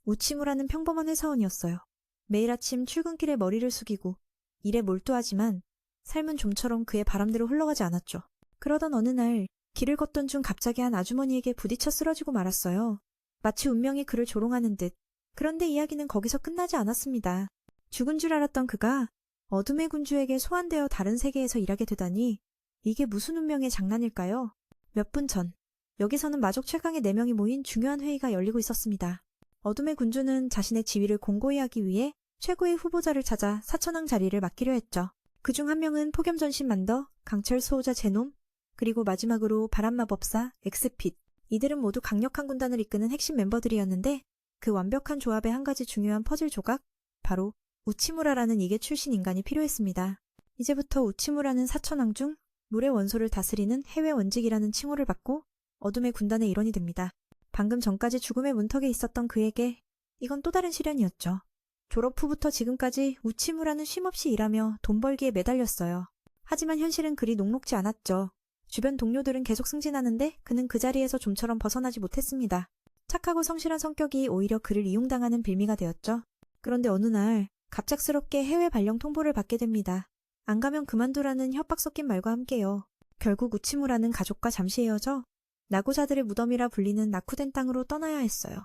우치무라는 평범한 회사원이었어요. 매일 아침 출근길에 머리를 숙이고 일에 몰두하지만 삶은 좀처럼 그의 바람대로 흘러가지 않았죠. 그러던 어느 날 길을 걷던 중 갑자기 한 아주머니에게 부딪혀 쓰러지고 말았어요. 마치 운명이 그를 조롱하는 듯. 그런데 이야기는 거기서 끝나지 않았습니다. 죽은 줄 알았던 그가 어둠의 군주에게 소환되어 다른 세계에서 일하게 되다니 이게 무슨 운명의 장난일까요? 몇 분 전, 여기서는 마족 최강의 4명이 모인 중요한 회의가 열리고 있었습니다. 어둠의 군주는 자신의 지위를 공고히 하기 위해 최고의 후보자를 찾아 사천왕 자리를 맡기려 했죠. 그중 한 명은 폭염전신 만더, 강철 수호자 제놈, 그리고 마지막으로 바람마법사 엑스핏. 이들은 모두 강력한 군단을 이끄는 핵심 멤버들이었는데 그 완벽한 조합의 한 가지 중요한 퍼즐 조각, 바로 우치무라라는 이계 출신 인간이 필요했습니다. 이제부터 우치무라는 사천왕 중 물의 원소를 다스리는 해외 원직이라는 칭호를 받고 어둠의 군단의 일원이 됩니다. 방금 전까지 죽음의 문턱에 있었던 그에게 이건 또 다른 시련이었죠. 졸업 후부터 지금까지 우치무라는 쉼없이 일하며 돈 벌기에 매달렸어요. 하지만 현실은 그리 녹록지 않았죠. 주변 동료들은 계속 승진하는데 그는 그 자리에서 좀처럼 벗어나지 못했습니다. 착하고 성실한 성격이 오히려 그를 이용당하는 빌미가 되었죠. 그런데 어느 날 갑작스럽게 해외 발령 통보를 받게 됩니다. 안 가면 그만두라는 협박 섞인 말과 함께요. 결국 우치무라는 가족과 잠시 헤어져 나고자들의 무덤이라 불리는 낙후된 땅으로 떠나야 했어요.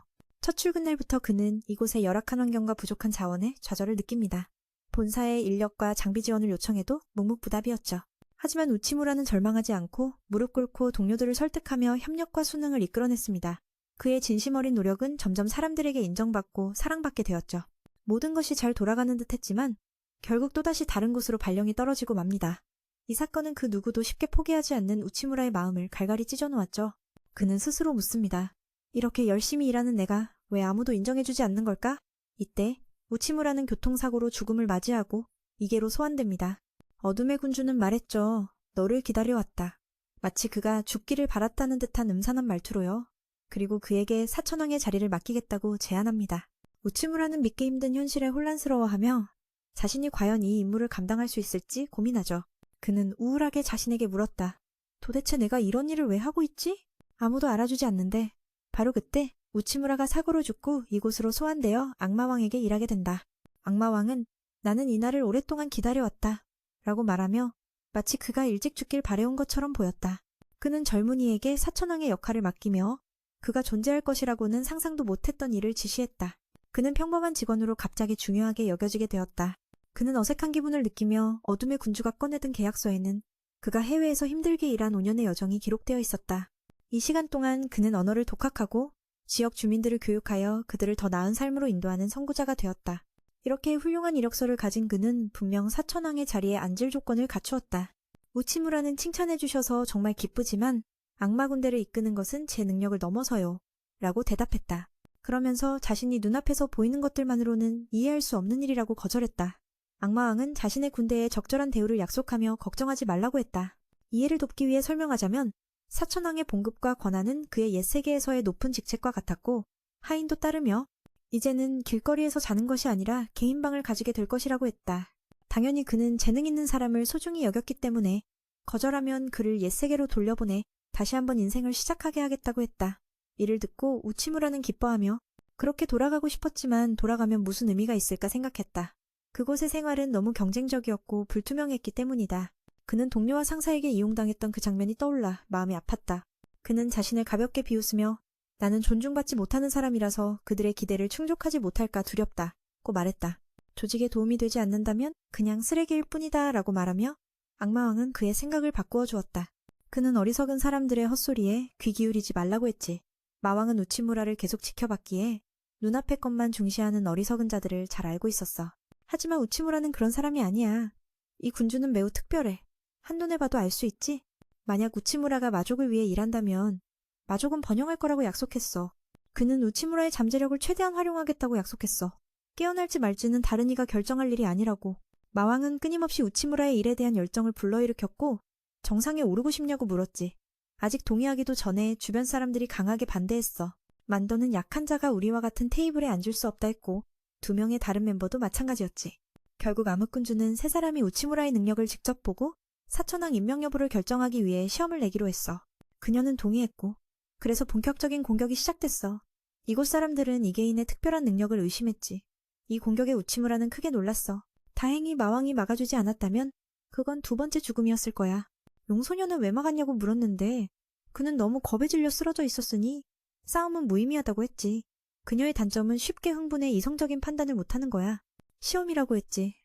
첫 출근 날부터 그는 이곳의 열악한 환경과 부족한 자원에 좌절을 느낍니다. 본사의 인력과 장비 지원을 요청해도 묵묵부답이었죠. 하지만 우치무라는 절망하지 않고 무릎 꿇고 동료들을 설득하며 협력과 수능을 이끌어냈습니다. 그의 진심 어린 노력은 점점 사람들에게 인정받고 사랑받게 되었죠. 모든 것이 잘 돌아가는 듯 했지만 결국 또다시 다른 곳으로 발령이 떨어지고 맙니다. 이 사건은 그 누구도 쉽게 포기하지 않는 우치무라의 마음을 갈갈이 찢어놓았죠. 그는 스스로 묻습니다. 이렇게 열심히 일하는 내가 왜 아무도 인정해주지 않는 걸까? 이때 우치무라는 교통사고로 죽음을 맞이하고 이계로 소환됩니다. 어둠의 군주는 말했죠. 너를 기다려왔다. 마치 그가 죽기를 바랐다는 듯한 음산한 말투로요. 그리고 그에게 사천왕의 자리를 맡기겠다고 제안합니다. 우치무라는 믿기 힘든 현실에 혼란스러워하며 자신이 과연 이 임무를 감당할 수 있을지 고민하죠. 그는 우울하게 자신에게 물었다. 도대체 내가 이런 일을 왜 하고 있지? 아무도 알아주지 않는데. 바로 그때 우치무라가 사고로 죽고 이곳으로 소환되어 악마왕에게 일하게 된다. 악마왕은 나는 이 날을 오랫동안 기다려왔다 라고 말하며 마치 그가 일찍 죽길 바래온 것처럼 보였다. 그는 젊은이에게 사천왕의 역할을 맡기며 그가 존재할 것이라고는 상상도 못했던 일을 지시했다. 그는 평범한 직원으로 갑자기 중요하게 여겨지게 되었다. 그는 어색한 기분을 느끼며 어둠의 군주가 꺼내든 계약서에는 그가 해외에서 힘들게 일한 5년의 여정이 기록되어 있었다. 이 시간 동안 그는 언어를 독학하고 지역 주민들을 교육하여 그들을 더 나은 삶으로 인도하는 선구자가 되었다. 이렇게 훌륭한 이력서를 가진 그는 분명 사천왕의 자리에 앉을 조건을 갖추었다. 우치무라는 칭찬해 주셔서 정말 기쁘지만 악마 군대를 이끄는 것은 제 능력을 넘어서요 라고 대답했다. 그러면서 자신이 눈앞에서 보이는 것들만으로는 이해할 수 없는 일이라고 거절했다. 악마왕은 자신의 군대에 적절한 대우를 약속하며 걱정하지 말라고 했다. 이해를 돕기 위해 설명하자면 사천왕의 봉급과 권한은 그의 옛 세계에서의 높은 직책과 같았고 하인도 따르며 이제는 길거리에서 자는 것이 아니라 개인 방을 가지게 될 것이라고 했다. 당연히 그는 재능 있는 사람을 소중히 여겼기 때문에 거절하면 그를 옛 세계로 돌려보내 다시 한번 인생을 시작하게 하겠다고 했다. 이를 듣고 우치무라는 기뻐하며 그렇게 돌아가고 싶었지만 돌아가면 무슨 의미가 있을까 생각했다. 그곳의 생활은 너무 경쟁적이었고 불투명했기 때문이다. 그는 동료와 상사에게 이용당했던 그 장면이 떠올라 마음이 아팠다. 그는 자신을 가볍게 비웃으며 나는 존중받지 못하는 사람이라서 그들의 기대를 충족하지 못할까 두렵다고 말했다. 조직에 도움이 되지 않는다면 그냥 쓰레기일 뿐이다 라고 말하며 악마왕은 그의 생각을 바꾸어 주었다. 그는 어리석은 사람들의 헛소리에 귀 기울이지 말라고 했지. 마왕은 우치무라를 계속 지켜봤기에 눈앞의 것만 중시하는 어리석은 자들을 잘 알고 있었어. 하지만 우치무라는 그런 사람이 아니야. 이 군주는 매우 특별해. 한눈에 봐도 알 수 있지? 만약 우치무라가 마족을 위해 일한다면 마족은 번영할 거라고 약속했어. 그는 우치무라의 잠재력을 최대한 활용하겠다고 약속했어. 깨어날지 말지는 다른 이가 결정할 일이 아니라고. 마왕은 끊임없이 우치무라의 일에 대한 열정을 불러일으켰고 정상에 오르고 싶냐고 물었지. 아직 동의하기도 전에 주변 사람들이 강하게 반대했어. 만더는 약한 자가 우리와 같은 테이블에 앉을 수 없다 했고 2명의 다른 멤버도 마찬가지였지. 결국 암흑군주는 세 사람이 우치무라의 능력을 직접 보고 사천왕 임명 여부를 결정하기 위해 시험을 내기로 했어. 그녀는 동의했고 그래서 본격적인 공격이 시작됐어. 이곳 사람들은 이계인의 특별한 능력을 의심했지. 이 공격에 우치무라는 크게 놀랐어. 다행히 마왕이 막아주지 않았다면 그건 두 번째 죽음이었을 거야. 용소녀는 왜 막았냐고 물었는데 그는 너무 겁에 질려 쓰러져 있었으니 싸움은 무의미하다고 했지. 그녀의 단점은 쉽게 흥분해 이성적인 판단을 못하는 거야. 시험이라고 했지.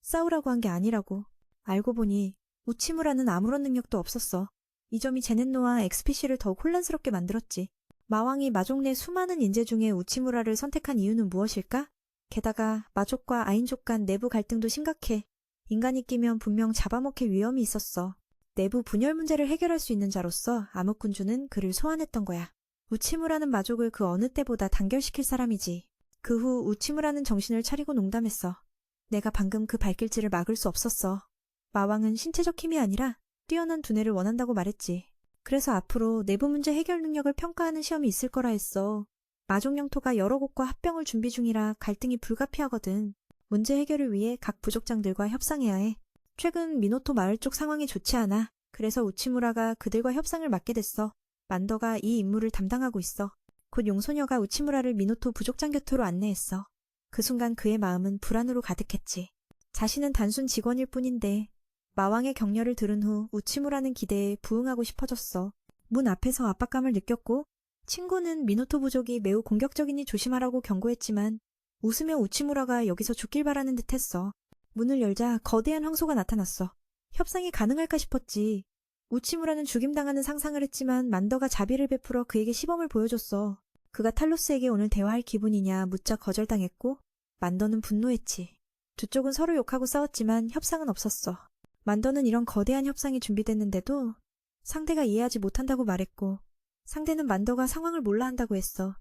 싸우라고 한 게 아니라고. 알고 보니 우치무라는 아무런 능력도 없었어. 이 점이 제넨노와 XPC를 더욱 혼란스럽게 만들었지. 마왕이 마족 내 수많은 인재 중에 우치무라를 선택한 이유는 무엇일까? 게다가 마족과 아인족 간 내부 갈등도 심각해. 인간이 끼면 분명 잡아먹힐 위험이 있었어. 내부 분열 문제를 해결할 수 있는 자로서 암흑군주는 그를 소환했던 거야. 우치무라는 마족을 그 어느 때보다 단결시킬 사람이지. 그 후 우치무라는 정신을 차리고 농담했어. 내가 방금 그 발길질을 막을 수 없었어. 마왕은 신체적 힘이 아니라 뛰어난 두뇌를 원한다고 말했지. 그래서 앞으로 내부 문제 해결 능력을 평가하는 시험이 있을 거라 했어. 마족 영토가 여러 곳과 합병을 준비 중이라 갈등이 불가피하거든. 문제 해결을 위해 각 부족장들과 협상해야 해. 최근 미노토 마을 쪽 상황이 좋지 않아. 그래서 우치무라가 그들과 협상을 맡게 됐어. 만더가 이 임무를 담당하고 있어. 곧 용소녀가 우치무라를 미노토 부족장 곁으로 안내했어. 그 순간 그의 마음은 불안으로 가득했지. 자신은 단순 직원일 뿐인데 마왕의 격려를 들은 후 우치무라는 기대에 부응하고 싶어졌어. 문 앞에서 압박감을 느꼈고 친구는 미노토 부족이 매우 공격적이니 조심하라고 경고했지만 웃으며 우치무라가 여기서 죽길 바라는 듯했어. 문을 열자 거대한 황소가 나타났어. 협상이 가능할까 싶었지. 우치무라는 죽임당하는 상상을 했지만 만더가 자비를 베풀어 그에게 시범을 보여줬어. 그가 탈로스에게 오늘 대화할 기분이냐 묻자 거절당했고 만더는 분노했지. 두 쪽은 서로 욕하고 싸웠지만 협상은 없었어. 만더는 이런 거대한 협상이 준비됐는데도 상대가 이해하지 못한다고 말했고 상대는 만더가 상황을 몰라 한다고 했어.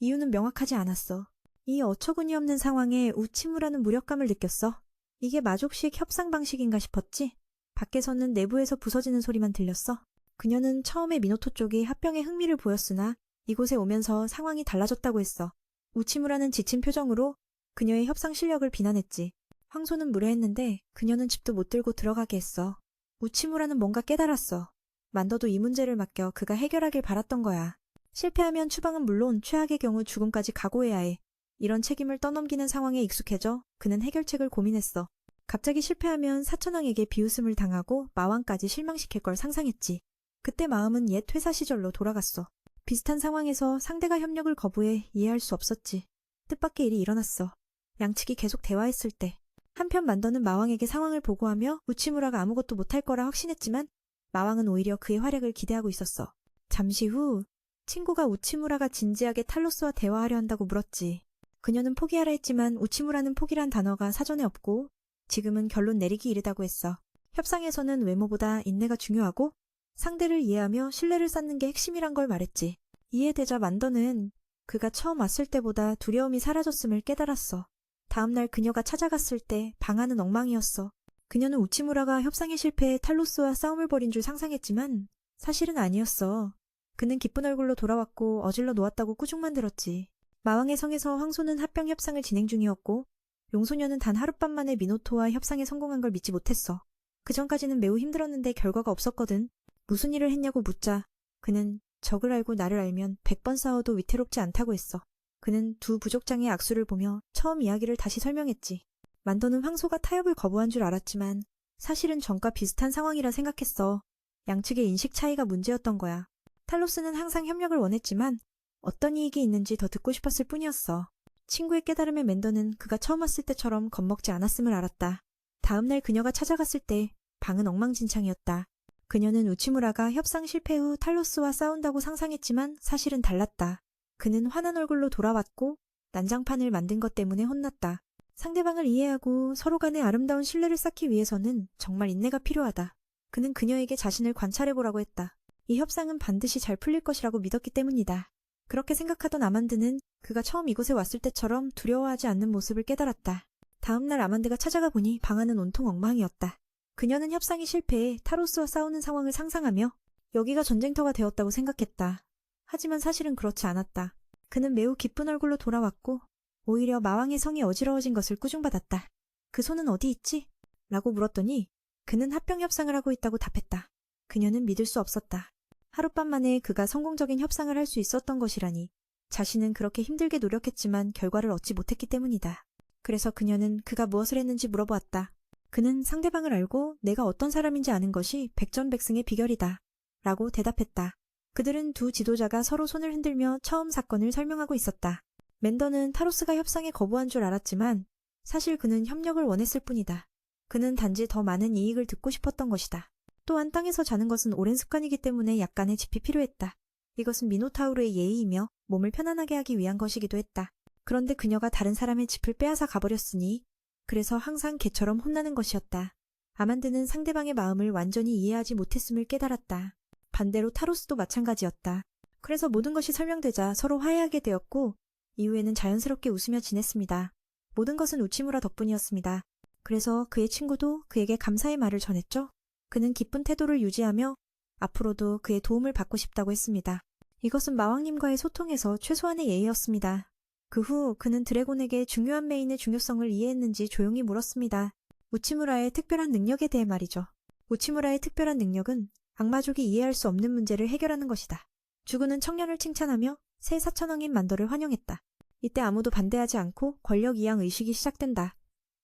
이유는 명확하지 않았어. 이 어처구니없는 상황에 우치무라는 무력감을 느꼈어. 이게 마족식 협상 방식인가 싶었지. 밖에서는 내부에서 부서지는 소리만 들렸어. 그녀는 처음에 미노토 쪽이 합병에 흥미를 보였으나 이곳에 오면서 상황이 달라졌다고 했어. 우치무라는 지친 표정으로 그녀의 협상 실력을 비난했지. 황소는 무례했는데 그녀는 집도 못 들고 들어가게 했어. 우치무라는 뭔가 깨달았어. 만더도 이 문제를 맡겨 그가 해결하길 바랐던 거야. 실패하면 추방은 물론 최악의 경우 죽음까지 각오해야 해. 이런 책임을 떠넘기는 상황에 익숙해져 그는 해결책을 고민했어. 갑자기 실패하면 사천왕에게 비웃음을 당하고 마왕까지 실망시킬 걸 상상했지. 그때 마음은 옛 회사 시절로 돌아갔어. 비슷한 상황에서 상대가 협력을 거부해 이해할 수 없었지. 뜻밖의 일이 일어났어. 양측이 계속 대화했을 때. 한편 만더는 마왕에게 상황을 보고하며 우치무라가 아무것도 못할 거라 확신했지만 마왕은 오히려 그의 활약을 기대하고 있었어. 잠시 후 친구가 우치무라가 진지하게 탈로스와 대화하려 한다고 물었지. 그녀는 포기하라 했지만 우치무라는 포기란 단어가 사전에 없고 지금은 결론 내리기 이르다고 했어. 협상에서는 외모보다 인내가 중요하고 상대를 이해하며 신뢰를 쌓는 게 핵심이란 걸 말했지. 이해되자 만더는 그가 처음 왔을 때보다 두려움이 사라졌음을 깨달았어. 다음날 그녀가 찾아갔을 때 방안은 엉망이었어. 그녀는 우치무라가 협상에 실패해 탈로스와 싸움을 벌인 줄 상상했지만 사실은 아니었어. 그는 기쁜 얼굴로 돌아왔고 어질러 놓았다고 꾸중만 들었지. 마왕의 성에서 황소는 합병 협상을 진행 중이었고 용소녀는 단 하룻밤 만에 미노토와 협상에 성공한 걸 믿지 못했어. 그 전까지는 매우 힘들었는데 결과가 없었거든. 무슨 일을 했냐고 묻자 그는 적을 알고 나를 알면 100번 싸워도 위태롭지 않다고 했어. 그는 두 부족장의 악수를 보며 처음 이야기를 다시 설명했지. 만더는 황소가 타협을 거부한 줄 알았지만 사실은 전과 비슷한 상황이라 생각했어. 양측의 인식 차이가 문제였던 거야. 탈로스는 항상 협력을 원했지만 어떤 이익이 있는지 더 듣고 싶었을 뿐이었어. 친구의 깨달음에 맨더는 그가 처음 왔을 때처럼 겁먹지 않았음을 알았다. 다음날 그녀가 찾아갔을 때 방은 엉망진창이었다. 그녀는 우치무라가 협상 실패 후 탈로스와 싸운다고 상상했지만 사실은 달랐다. 그는 화난 얼굴로 돌아왔고 난장판을 만든 것 때문에 혼났다. 상대방을 이해하고 서로 간의 아름다운 신뢰를 쌓기 위해서는 정말 인내가 필요하다. 그는 그녀에게 자신을 관찰해보라고 했다. 이 협상은 반드시 잘 풀릴 것이라고 믿었기 때문이다. 그렇게 생각하던 아만드는 그가 처음 이곳에 왔을 때처럼 두려워하지 않는 모습을 깨달았다. 다음날 아만드가 찾아가 보니 방안은 온통 엉망이었다. 그녀는 협상이 실패해 타로스와 싸우는 상황을 상상하며 여기가 전쟁터가 되었다고 생각했다. 하지만 사실은 그렇지 않았다. 그는 매우 기쁜 얼굴로 돌아왔고 오히려 마왕의 성이 어지러워진 것을 꾸중받았다. 그 손은 어디 있지? 라고 물었더니 그는 합병 협상을 하고 있다고 답했다. 그녀는 믿을 수 없었다. 하룻밤 만에 그가 성공적인 협상을 할 수 있었던 것이라니. 자신은 그렇게 힘들게 노력했지만 결과를 얻지 못했기 때문이다. 그래서 그녀는 그가 무엇을 했는지 물어보았다. 그는 상대방을 알고 내가 어떤 사람인지 아는 것이 백전백승의 비결이다. 라고 대답했다. 그들은 두 지도자가 서로 손을 흔들며 처음 사건을 설명하고 있었다. 맨더는 타로스가 협상에 거부한 줄 알았지만 사실 그는 협력을 원했을 뿐이다. 그는 단지 더 많은 이익을 듣고 싶었던 것이다. 또한 땅에서 자는 것은 오랜 습관이기 때문에 약간의 짚이 필요했다. 이것은 미노타우르의 예의이며 몸을 편안하게 하기 위한 것이기도 했다. 그런데 그녀가 다른 사람의 짚을 빼앗아 가버렸으니 그래서 항상 개처럼 혼나는 것이었다. 아만드는 상대방의 마음을 완전히 이해하지 못했음을 깨달았다. 반대로 타로스도 마찬가지였다. 그래서 모든 것이 설명되자 서로 화해하게 되었고 이후에는 자연스럽게 웃으며 지냈습니다. 모든 것은 우치무라 덕분이었습니다. 그래서 그의 친구도 그에게 감사의 말을 전했죠. 그는 기쁜 태도를 유지하며 앞으로도 그의 도움을 받고 싶다고 했습니다. 이것은 마왕님과의 소통에서 최소한의 예의였습니다. 그 후 그는 드래곤에게 중요한 메인의 중요성을 이해했는지 조용히 물었습니다. 우치무라의 특별한 능력에 대해 말이죠. 우치무라의 특별한 능력은 악마족이 이해할 수 없는 문제를 해결하는 것이다. 주군은 청년을 칭찬하며 새 사천왕인 만더를 환영했다. 이때 아무도 반대하지 않고 권력 이양 의식이 시작된다.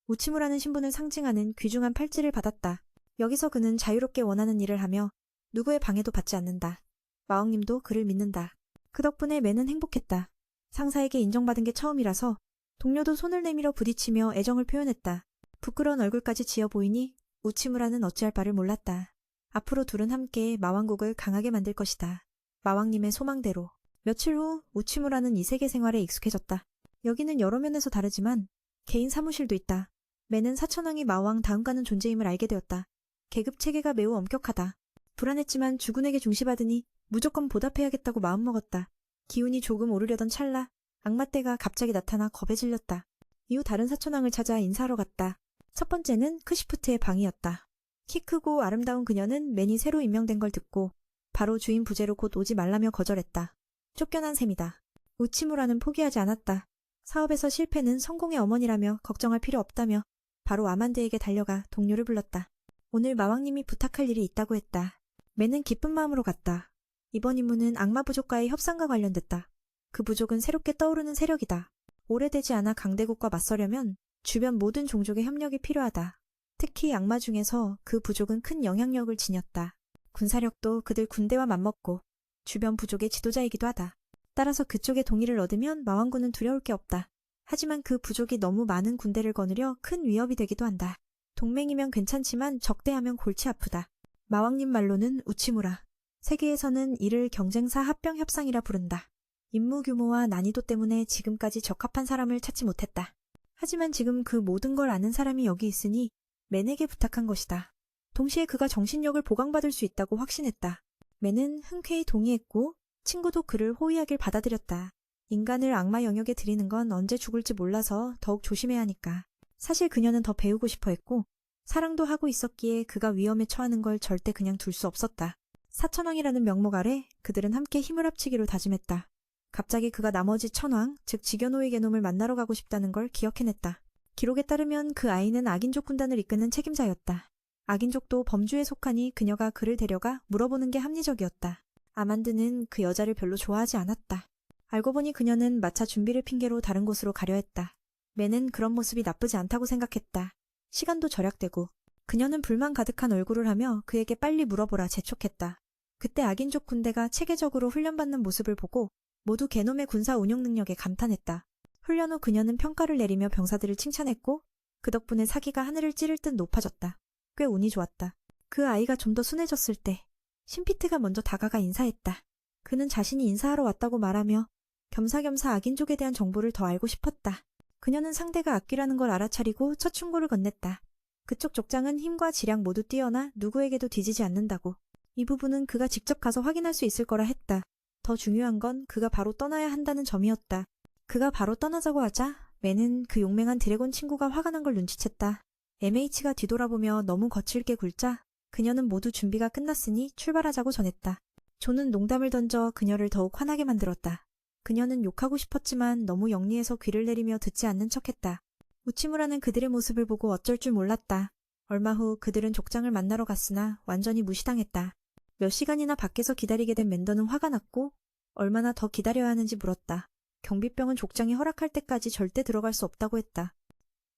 우치무라는 신분을 상징하는 귀중한 팔찌를 받았다. 여기서 그는 자유롭게 원하는 일을 하며 누구의 방해도 받지 않는다. 마왕님도 그를 믿는다. 그 덕분에 맨은 행복했다. 상사에게 인정받은 게 처음이라서 동료도 손을 내밀어 부딪히며 애정을 표현했다. 부끄러운 얼굴까지 지어 보이니 우치무라는 어찌할 바를 몰랐다. 앞으로 둘은 함께 마왕국을 강하게 만들 것이다. 마왕님의 소망대로. 며칠 후 우치무라는 이 세계 생활에 익숙해졌다. 여기는 여러 면에서 다르지만 개인 사무실도 있다. 맨은 사천왕이 마왕 다음 가는 존재임을 알게 되었다. 계급 체계가 매우 엄격하다. 불안했지만 주군에게 중시받으니 무조건 보답해야겠다고 마음먹었다. 기운이 조금 오르려던 찰나 악마떼가 갑자기 나타나 겁에 질렸다. 이후 다른 사천왕을 찾아 인사하러 갔다. 첫 번째는 크시프트의 방이었다. 키 크고 아름다운 그녀는 맨이 새로 임명된 걸 듣고 바로 주인 부재로 곧 오지 말라며 거절했다. 쫓겨난 셈이다. 우치무라는 포기하지 않았다. 사업에서 실패는 성공의 어머니라며 걱정할 필요 없다며 바로 아만드에게 달려가 동료를 불렀다. 오늘 마왕님이 부탁할 일이 있다고 했다. 맨은 기쁜 마음으로 갔다. 이번 임무는 악마 부족과의 협상과 관련됐다. 그 부족은 새롭게 떠오르는 세력이다. 오래되지 않아 강대국과 맞서려면 주변 모든 종족의 협력이 필요하다. 특히 악마 중에서 그 부족은 큰 영향력을 지녔다. 군사력도 그들 군대와 맞먹고 주변 부족의 지도자이기도 하다. 따라서 그쪽의 동의를 얻으면 마왕군은 두려울 게 없다. 하지만 그 부족이 너무 많은 군대를 거느려 큰 위협이 되기도 한다. 동맹이면 괜찮지만 적대하면 골치 아프다. 마왕님 말로는 우치무라. 세계에서는 이를 경쟁사 합병 협상이라 부른다. 임무 규모와 난이도 때문에 지금까지 적합한 사람을 찾지 못했다. 하지만 지금 그 모든 걸 아는 사람이 여기 있으니 맨에게 부탁한 것이다. 동시에 그가 정신력을 보강받을 수 있다고 확신했다. 맨은 흔쾌히 동의했고 친구도 그를 호의하길 받아들였다. 인간을 악마 영역에 들이는 건 언제 죽을지 몰라서 더욱 조심해야 하니까. 사실 그녀는 더 배우고 싶어 했고 사랑도 하고 있었기에 그가 위험에 처하는 걸 절대 그냥 둘 수 없었다. 사천왕이라는 명목 아래 그들은 함께 힘을 합치기로 다짐했다. 갑자기 그가 나머지 천왕, 즉 지겨노이 게놈을 만나러 가고 싶다는 걸 기억해냈다. 기록에 따르면 그 아이는 악인족 군단을 이끄는 책임자였다. 악인족도 범주에 속하니 그녀가 그를 데려가 물어보는 게 합리적이었다. 아만드는 그 여자를 별로 좋아하지 않았다. 알고 보니 그녀는 마차 준비를 핑계로 다른 곳으로 가려 했다. 맨은 그런 모습이 나쁘지 않다고 생각했다. 시간도 절약되고 그녀는 불만 가득한 얼굴을 하며 그에게 빨리 물어보라 재촉했다. 그때 악인족 군대가 체계적으로 훈련받는 모습을 보고 모두 개놈의 군사 운용 능력에 감탄했다. 훈련 후 그녀는 평가를 내리며 병사들을 칭찬했고 그 덕분에 사기가 하늘을 찌를 듯 높아졌다. 꽤 운이 좋았다. 그 아이가 좀 더 순해졌을 때 신피트가 먼저 다가가 인사했다. 그는 자신이 인사하러 왔다고 말하며 겸사겸사 악인족에 대한 정보를 더 알고 싶었다. 그녀는 상대가 악귀라는 걸 알아차리고 첫 충고를 건넸다. 그쪽 족장은 힘과 지략 모두 뛰어나 누구에게도 뒤지지 않는다고. 이 부분은 그가 직접 가서 확인할 수 있을 거라 했다. 더 중요한 건 그가 바로 떠나야 한다는 점이었다. 그가 바로 떠나자고 하자 맨은 그 용맹한 드래곤 친구가 화가 난 걸 눈치챘다. MH가 뒤돌아보며 너무 거칠게 굴자 그녀는 모두 준비가 끝났으니 출발하자고 전했다. 존은 농담을 던져 그녀를 더욱 화나게 만들었다. 그녀는 욕하고 싶었지만 너무 영리해서 귀를 내리며 듣지 않는 척했다. 우치무라는 그들의 모습을 보고 어쩔 줄 몰랐다. 얼마 후 그들은 족장을 만나러 갔으나 완전히 무시당했다. 몇 시간이나 밖에서 기다리게 된 맨더는 화가 났고 얼마나 더 기다려야 하는지 물었다. 경비병은 족장이 허락할 때까지 절대 들어갈 수 없다고 했다.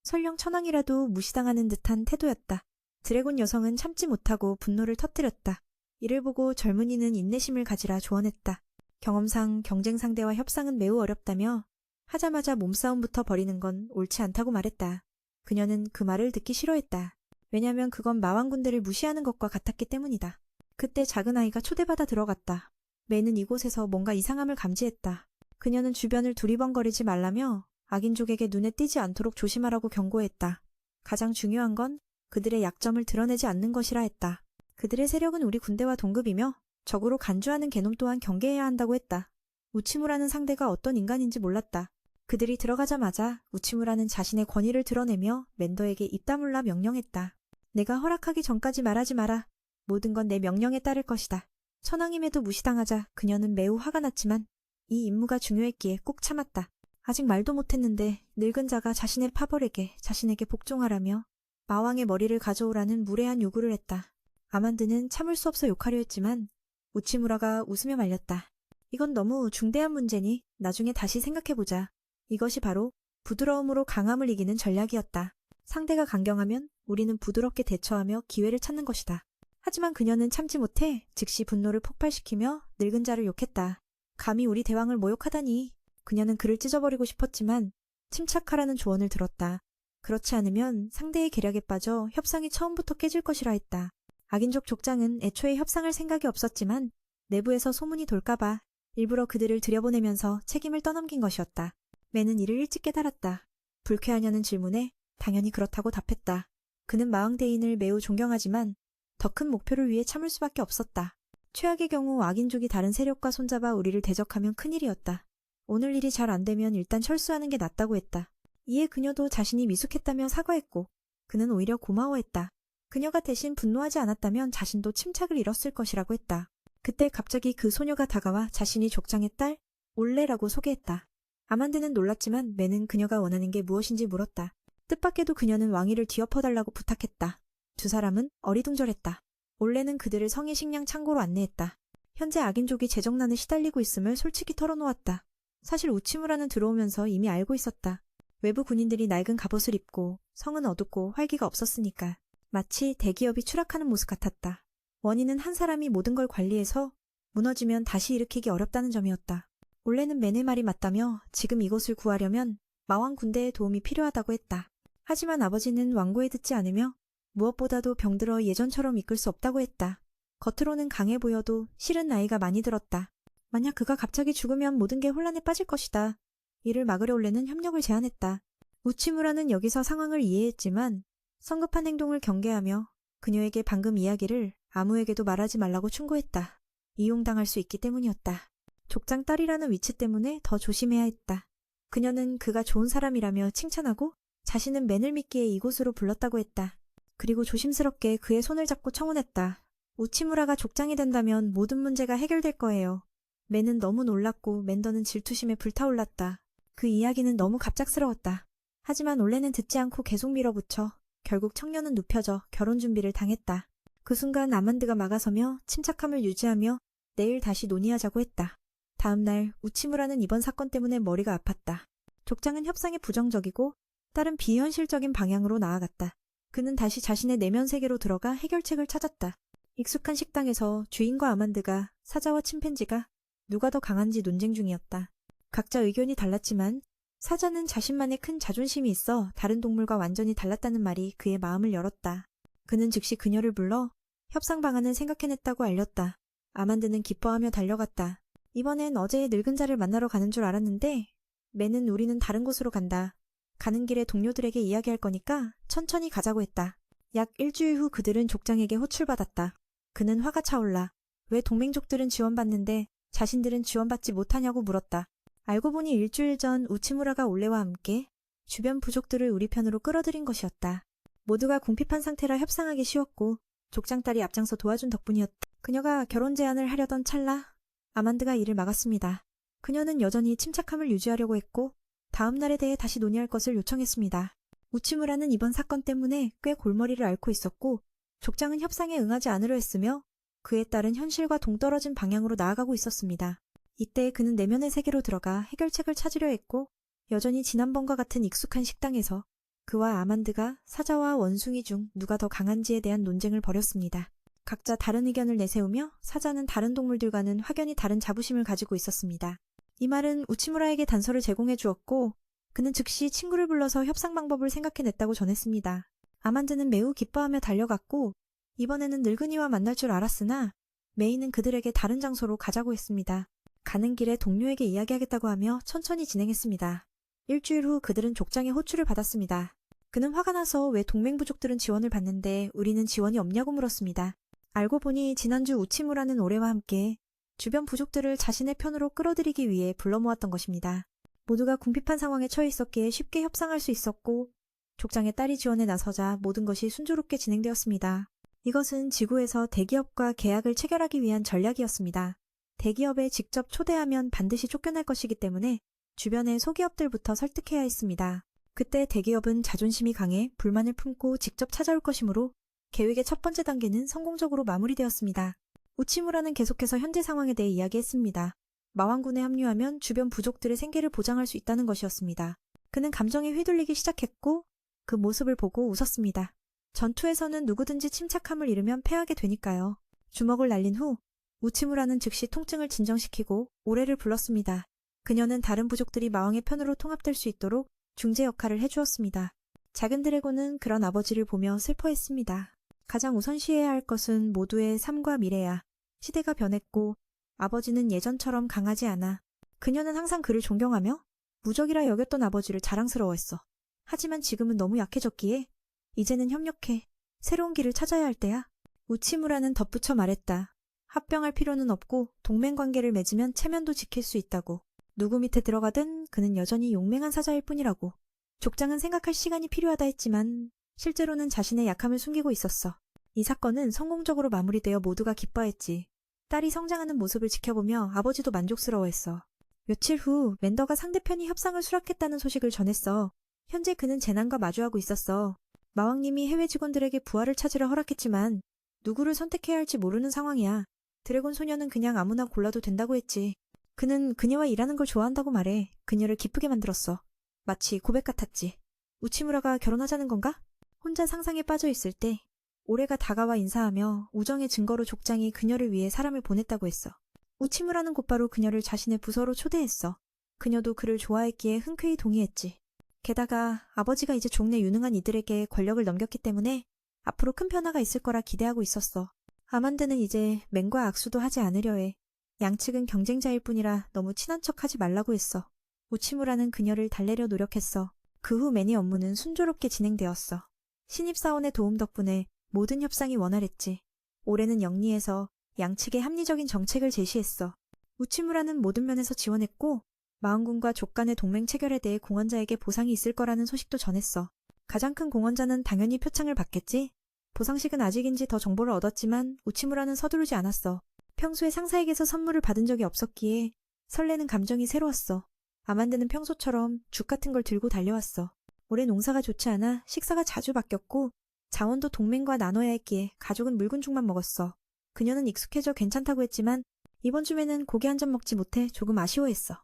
설령 천황이라도 무시당하는 듯한 태도였다. 드래곤 여성은 참지 못하고 분노를 터뜨렸다. 이를 보고 젊은이는 인내심을 가지라 조언했다. 경험상 경쟁 상대와 협상은 매우 어렵다며 하자마자 몸싸움부터 벌이는 건 옳지 않다고 말했다. 그녀는 그 말을 듣기 싫어했다. 왜냐면 그건 마왕군대를 무시하는 것과 같았기 때문이다. 그때 작은 아이가 초대받아 들어갔다. 매는 이곳에서 뭔가 이상함을 감지했다. 그녀는 주변을 두리번거리지 말라며 악인족에게 눈에 띄지 않도록 조심하라고 경고했다. 가장 중요한 건 그들의 약점을 드러내지 않는 것이라 했다. 그들의 세력은 우리 군대와 동급이며 적으로 간주하는 개놈 또한 경계해야 한다고 했다. 우치무라는 상대가 어떤 인간인지 몰랐다. 그들이 들어가자마자 우치무라는 자신의 권위를 드러내며 멘더에게 입 다물라 명령했다. 내가 허락하기 전까지 말하지 마라. 모든 건 내 명령에 따를 것이다. 천황임에도 무시당하자 그녀는 매우 화가 났지만 이 임무가 중요했기에 꼭 참았다. 아직 말도 못했는데 늙은 자가 자신의 자신에게 복종하라며 마왕의 머리를 가져오라는 무례한 요구를 했다. 아만드는 참을 수 없어 욕하려 했지만 우치무라가 웃으며 말렸다. 이건 너무 중대한 문제니 나중에 다시 생각해보자. 이것이 바로 부드러움으로 강함을 이기는 전략이었다. 상대가 강경하면 우리는 부드럽게 대처하며 기회를 찾는 것이다. 하지만 그녀는 참지 못해 즉시 분노를 폭발시키며 늙은 자를 욕했다. 감히 우리 대왕을 모욕하다니. 그녀는 그를 찢어버리고 싶었지만 침착하라는 조언을 들었다. 그렇지 않으면 상대의 계략에 빠져 협상이 처음부터 깨질 것이라 했다. 악인족 족장은 애초에 협상할 생각이 없었지만 내부에서 소문이 돌까봐 일부러 그들을 들여보내면서 책임을 떠넘긴 것이었다. 매는 이를 일찍 깨달았다. 불쾌하냐는 질문에 당연히 그렇다고 답했다. 그는 마왕대인을 매우 존경하지만 더 큰 목표를 위해 참을 수밖에 없었다. 최악의 경우 악인족이 다른 세력과 손잡아 우리를 대적하면 큰일이었다. 오늘 일이 잘 안되면 일단 철수하는 게 낫다고 했다. 이에 그녀도 자신이 미숙했다며 사과했고 그는 오히려 고마워했다. 그녀가 대신 분노하지 않았다면 자신도 침착을 잃었을 것이라고 했다. 그때 갑자기 그 소녀가 다가와 자신이 족장의 딸 올레라고 소개했다. 아만드는 놀랐지만 매는 그녀가 원하는 게 무엇인지 물었다. 뜻밖에도 그녀는 왕위를 뒤엎어달라고 부탁했다. 두 사람은 어리둥절했다. 올레는 그들을 성의 식량 창고로 안내했다. 현재 악인족이 재정난에 시달리고 있음을 솔직히 털어놓았다. 사실 우치무라는 들어오면서 이미 알고 있었다. 외부 군인들이 낡은 갑옷을 입고 성은 어둡고 활기가 없었으니까 마치 대기업이 추락하는 모습 같았다. 원인은 한 사람이 모든 걸 관리해서 무너지면 다시 일으키기 어렵다는 점이었다. 올레는 맨의 말이 맞다며 지금 이곳을 구하려면 마왕 군대의 도움이 필요하다고 했다. 하지만 아버지는 완고에 듣지 않으며 무엇보다도 병들어 예전처럼 이끌 수 없다고 했다. 겉으로는 강해 보여도 실은 나이가 많이 들었다. 만약 그가 갑자기 죽으면 모든 게 혼란에 빠질 것이다. 이를 막으려 올레는 협력을 제안했다. 우치무라는 여기서 상황을 이해했지만 성급한 행동을 경계하며 그녀에게 방금 이야기를 아무에게도 말하지 말라고 충고했다. 이용당할 수 있기 때문이었다. 족장 딸이라는 위치 때문에 더 조심해야 했다. 그녀는 그가 좋은 사람이라며 칭찬하고 자신은 맨을 믿기에 이곳으로 불렀다고 했다. 그리고 조심스럽게 그의 손을 잡고 청혼했다. 우치무라가 족장이 된다면 모든 문제가 해결될 거예요. 맨은 너무 놀랐고 맨더는 질투심에 불타올랐다. 그 이야기는 너무 갑작스러웠다. 하지만 올레는 듣지 않고 계속 밀어붙여 결국 청년은 눕혀져 결혼 준비를 당했다. 그 순간 아만드가 막아서며 침착함을 유지하며 내일 다시 논의하자고 했다. 다음 날 우치무라는 이번 사건 때문에 머리가 아팠다. 족장은 협상에 부정적이고 딸은 비현실적인 방향으로 나아갔다. 그는 다시 자신의 내면 세계로 들어가 해결책을 찾았다. 익숙한 식당에서 주인과 아만드가 사자와 침팬지가 누가 더 강한지 논쟁 중이었다. 각자 의견이 달랐지만 사자는 자신만의 큰 자존심이 있어 다른 동물과 완전히 달랐다는 말이 그의 마음을 열었다. 그는 즉시 그녀를 불러 협상 방안을 생각해냈다고 알렸다. 아만드는 기뻐하며 달려갔다. 이번엔 어제의 늙은 자를 만나러 가는 줄 알았는데 매는 우리는 다른 곳으로 간다. 가는 길에 동료들에게 이야기할 거니까 천천히 가자고 했다. 약 일주일 후 그들은 족장에게 호출받았다. 그는 화가 차올라 왜 동맹족들은 지원받는데 자신들은 지원받지 못하냐고 물었다. 알고 보니 일주일 전 우치무라가 올레와 함께 주변 부족들을 우리 편으로 끌어들인 것이었다. 모두가 궁핍한 상태라 협상하기 쉬웠고 족장딸이 앞장서 도와준 덕분이었다. 그녀가 결혼 제안을 하려던 찰나 아만드가 이를 막았습니다. 그녀는 여전히 침착함을 유지하려고 했고 다음 날에 대해 다시 논의할 것을 요청했습니다. 우치무라는 이번 사건 때문에 꽤 골머리를 앓고 있었고 족장은 협상에 응하지 않으려 했으며 그에 따른 현실과 동떨어진 방향으로 나아가고 있었습니다. 이때 그는 내면의 세계로 들어가 해결책을 찾으려 했고 여전히 지난번과 같은 익숙한 식당에서 그와 아만드가 사자와 원숭이 중 누가 더 강한지에 대한 논쟁을 벌였습니다. 각자 다른 의견을 내세우며 사자는 다른 동물들과는 확연히 다른 자부심을 가지고 있었습니다. 이 말은 우치무라에게 단서를 제공해 주었고 그는 즉시 친구를 불러서 협상 방법을 생각해냈다고 전했습니다. 아만드는 매우 기뻐하며 달려갔고 이번에는 늙은이와 만날 줄 알았으나 메이는 그들에게 다른 장소로 가자고 했습니다. 가는 길에 동료에게 이야기하겠다고 하며 천천히 진행했습니다. 일주일 후 그들은 족장의 호출을 받았습니다. 그는 화가 나서 왜 동맹부족들은 지원을 받는데 우리는 지원이 없냐고 물었습니다. 알고 보니 지난주 우치무라는 오레와 함께 주변 부족들을 자신의 편으로 끌어들이기 위해 불러 모았던 것입니다. 모두가 궁핍한 상황에 처해 있었기에 쉽게 협상할 수 있었고 족장의 딸이 지원에 나서자 모든 것이 순조롭게 진행되었습니다. 이것은 지구에서 대기업과 계약을 체결하기 위한 전략이었습니다. 대기업에 직접 초대하면 반드시 쫓겨날 것이기 때문에 주변의 소기업들부터 설득해야 했습니다. 그때 대기업은 자존심이 강해 불만을 품고 직접 찾아올 것이므로 계획의 첫 번째 단계는 성공적으로 마무리되었습니다. 우치무라는 계속해서 현재 상황에 대해 이야기했습니다. 마왕군에 합류하면 주변 부족들의 생계를 보장할 수 있다는 것이었습니다. 그는 감정에 휘둘리기 시작했고 그 모습을 보고 웃었습니다. 전투에서는 누구든지 침착함을 잃으면 패하게 되니까요. 주먹을 날린 후 우치무라는 즉시 통증을 진정시키고 오레를 불렀습니다. 그녀는 다른 부족들이 마왕의 편으로 통합될 수 있도록 중재 역할을 해주었습니다. 작은 드래곤은 그런 아버지를 보며 슬퍼했습니다. 가장 우선시해야 할 것은 모두의 삶과 미래야. 시대가 변했고 아버지는 예전처럼 강하지 않아. 그녀는 항상 그를 존경하며 무적이라 여겼던 아버지를 자랑스러워했어. 하지만 지금은 너무 약해졌기에 이제는 협력해 새로운 길을 찾아야 할 때야. 우치무라는 덧붙여 말했다. 합병할 필요는 없고 동맹관계를 맺으면 체면도 지킬 수 있다고. 누구 밑에 들어가든 그는 여전히 용맹한 사자일 뿐이라고. 족장은 생각할 시간이 필요하다 했지만 실제로는 자신의 약함을 숨기고 있었어. 이 사건은 성공적으로 마무리되어 모두가 기뻐했지. 딸이 성장하는 모습을 지켜보며 아버지도 만족스러워했어. 며칠 후 맨더가 상대편이 협상을 수락했다는 소식을 전했어. 현재 그는 재난과 마주하고 있었어. 마왕님이 해외 직원들에게 부하를 찾으려 허락했지만 누구를 선택해야 할지 모르는 상황이야. 드래곤 소녀는 그냥 아무나 골라도 된다고 했지. 그는 그녀와 일하는 걸 좋아한다고 말해. 그녀를 기쁘게 만들었어. 마치 고백 같았지. 우치무라가 결혼하자는 건가? 혼자 상상에 빠져 있을 때 올해가 다가와 인사하며 우정의 증거로 족장이 그녀를 위해 사람을 보냈다고 했어. 우치무라는 곧바로 그녀를 자신의 부서로 초대했어. 그녀도 그를 좋아했기에 흔쾌히 동의했지. 게다가 아버지가 이제 족내 유능한 이들에게 권력을 넘겼기 때문에 앞으로 큰 변화가 있을 거라 기대하고 있었어. 아만드는 이제 맨과 악수도 하지 않으려 해. 양측은 경쟁자일 뿐이라 너무 친한 척하지 말라고 했어. 우치무라는 그녀를 달래려 노력했어. 그 후 맨의 업무는 순조롭게 진행되었어. 신입사원의 도움 덕분에 모든 협상이 원활했지. 올해는 영리해서 양측의 합리적인 정책을 제시했어. 우치무라는 모든 면에서 지원했고 마왕군과 족 간의 동맹 체결에 대해 공헌자에게 보상이 있을 거라는 소식도 전했어. 가장 큰 공헌자는 당연히 표창을 받겠지? 보상식은 아직인지 더 정보를 얻었지만 우치무라는 서두르지 않았어. 평소에 상사에게서 선물을 받은 적이 없었기에 설레는 감정이 새로웠어. 아만드는 평소처럼 죽 같은 걸 들고 달려왔어. 올해 농사가 좋지 않아 식사가 자주 바뀌었고 자원도 동맹과 나눠야 했기에 가족은 묽은 죽만 먹었어. 그녀는 익숙해져 괜찮다고 했지만 이번 주에는 고기 한 점 먹지 못해 조금 아쉬워했어.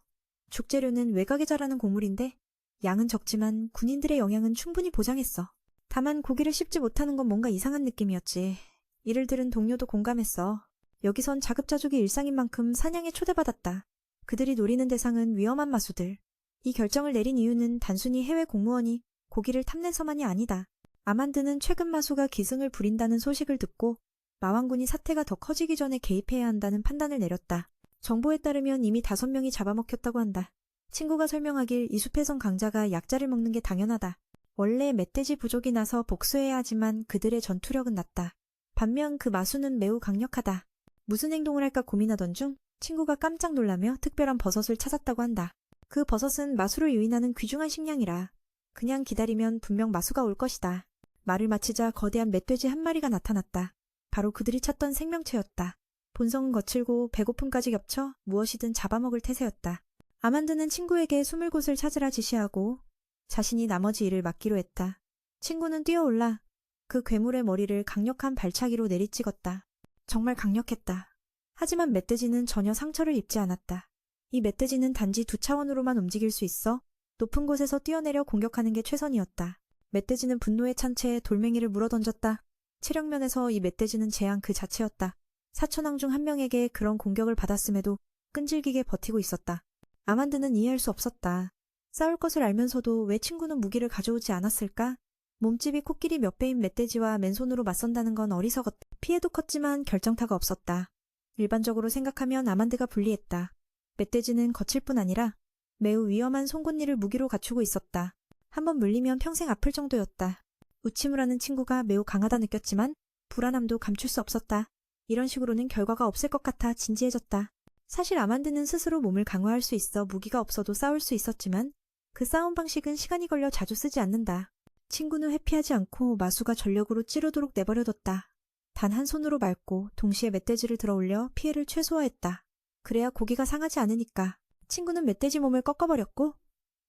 죽재료는 외곽에 자라는 곡물인데 양은 적지만 군인들의 영양은 충분히 보장했어. 다만 고기를 씹지 못하는 건 뭔가 이상한 느낌이었지. 이를 들은 동료도 공감했어. 여기선 자급자족이 일상인 만큼 사냥에 초대받았다. 그들이 노리는 대상은 위험한 마수들. 이 결정을 내린 이유는 단순히 해외 공무원이 고기를 탐내서만이 아니다. 아만드는 최근 마수가 기승을 부린다는 소식을 듣고 마왕군이 사태가 더 커지기 전에 개입해야 한다는 판단을 내렸다. 정보에 따르면 이미 5명이 잡아먹혔다고 한다. 친구가 설명하길 이 숲에선 강자가 약자를 먹는 게 당연하다. 원래 멧돼지 부족이 나서 복수해야 하지만 그들의 전투력은 낮다. 반면 그 마수는 매우 강력하다. 무슨 행동을 할까 고민하던 중 친구가 깜짝 놀라며 특별한 버섯을 찾았다고 한다. 그 버섯은 마수를 유인하는 귀중한 식량이라 그냥 기다리면 분명 마수가 올 것이다. 말을 마치자 거대한 멧돼지 한 마리가 나타났다. 바로 그들이 찾던 생명체였다. 본성은 거칠고 배고픔까지 겹쳐 무엇이든 잡아먹을 태세였다. 아만드는 친구에게 숨을 곳을 찾으라 지시하고 자신이 나머지 일을 맡기로 했다. 친구는 뛰어올라 그 괴물의 머리를 강력한 발차기로 내리찍었다. 정말 강력했다. 하지만 멧돼지는 전혀 상처를 입지 않았다. 이 멧돼지는 단지 두 차원으로만 움직일 수 있어 높은 곳에서 뛰어내려 공격하는 게 최선이었다. 멧돼지는 분노에 찬 채 돌멩이를 물어던졌다. 체력면에서 이 멧돼지는 재앙 그 자체였다. 사천왕 중 한 명에게 그런 공격을 받았음에도 끈질기게 버티고 있었다. 아만드는 이해할 수 없었다. 싸울 것을 알면서도 왜 친구는 무기를 가져오지 않았을까? 몸집이 코끼리 몇 배인 멧돼지와 맨손으로 맞선다는 건 어리석었다. 피해도 컸지만 결정타가 없었다. 일반적으로 생각하면 아만드가 불리했다. 멧돼지는 거칠 뿐 아니라 매우 위험한 송곳니를 무기로 갖추고 있었다. 한번 물리면 평생 아플 정도였다. 우치무라는 친구가 매우 강하다 느꼈지만 불안함도 감출 수 없었다. 이런 식으로는 결과가 없을 것 같아 진지해졌다. 사실 아만드는 스스로 몸을 강화할 수 있어 무기가 없어도 싸울 수 있었지만 그 싸움 방식은 시간이 걸려 자주 쓰지 않는다. 친구는 회피하지 않고 마수가 전력으로 찌르도록 내버려뒀다. 단 한 손으로 밟고 동시에 멧돼지를 들어올려 피해를 최소화했다. 그래야 고기가 상하지 않으니까. 친구는 멧돼지 몸을 꺾어버렸고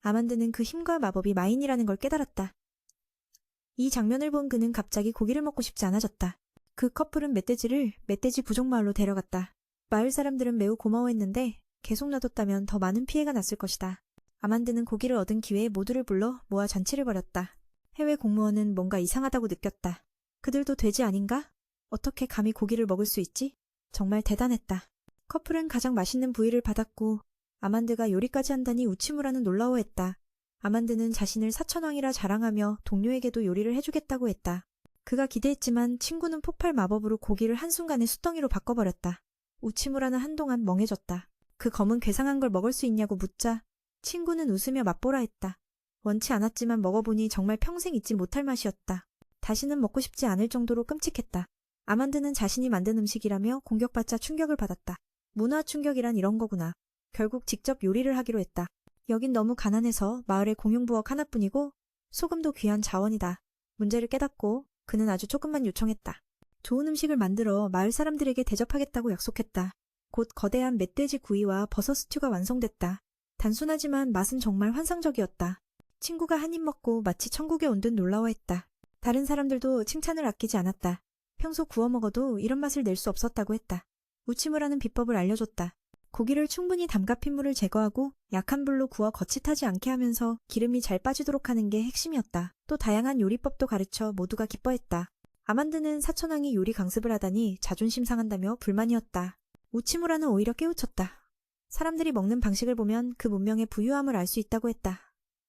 아만드는 그 힘과 마법이 마인이라는 걸 깨달았다. 이 장면을 본 그는 갑자기 고기를 먹고 싶지 않아졌다. 그 커플은 멧돼지를 멧돼지 부족마을로 데려갔다. 마을 사람들은 매우 고마워했는데 계속 놔뒀다면 더 많은 피해가 났을 것이다. 아만드는 고기를 얻은 기회에 모두를 불러 모아 잔치를 벌였다. 해외 공무원은 뭔가 이상하다고 느꼈다. 그들도 돼지 아닌가? 어떻게 감히 고기를 먹을 수 있지? 정말 대단했다. 커플은 가장 맛있는 부위를 받았고 아만드가 요리까지 한다니 우치무라는 놀라워했다. 아만드는 자신을 사천왕이라 자랑하며 동료에게도 요리를 해주겠다고 했다. 그가 기대했지만 친구는 폭발 마법으로 고기를 한순간에 숯덩이로 바꿔버렸다. 우치무라는 한동안 멍해졌다. 그 검은 괴상한 걸 먹을 수 있냐고 묻자 친구는 웃으며 맛보라 했다. 원치 않았지만 먹어보니 정말 평생 잊지 못할 맛이었다. 다시는 먹고 싶지 않을 정도로 끔찍했다. 아만드는 자신이 만든 음식이라며 공격받자 충격을 받았다. 문화 충격이란 이런 거구나. 결국 직접 요리를 하기로 했다. 여긴 너무 가난해서 마을의 공용부엌 하나뿐이고 소금도 귀한 자원이다. 문제를 깨닫고 그는 아주 조금만 요청했다. 좋은 음식을 만들어 마을 사람들에게 대접하겠다고 약속했다. 곧 거대한 멧돼지 구이와 버섯 스튜가 완성됐다. 단순하지만 맛은 정말 환상적이었다. 친구가 한 입 먹고 마치 천국에 온 듯 놀라워했다. 다른 사람들도 칭찬을 아끼지 않았다. 평소 구워 먹어도 이런 맛을 낼 수 없었다고 했다. 우치무라는 비법을 알려줬다. 고기를 충분히 담가 핏물을 제거하고 약한 불로 구워 거칠하지 않게 하면서 기름이 잘 빠지도록 하는 게 핵심이었다. 또 다양한 요리법도 가르쳐 모두가 기뻐했다. 아만드는 사천왕이 요리 강습을 하다니 자존심 상한다며 불만이었다. 우치무라는 오히려 깨우쳤다. 사람들이 먹는 방식을 보면 그 문명의 부유함을 알 수 있다고 했다.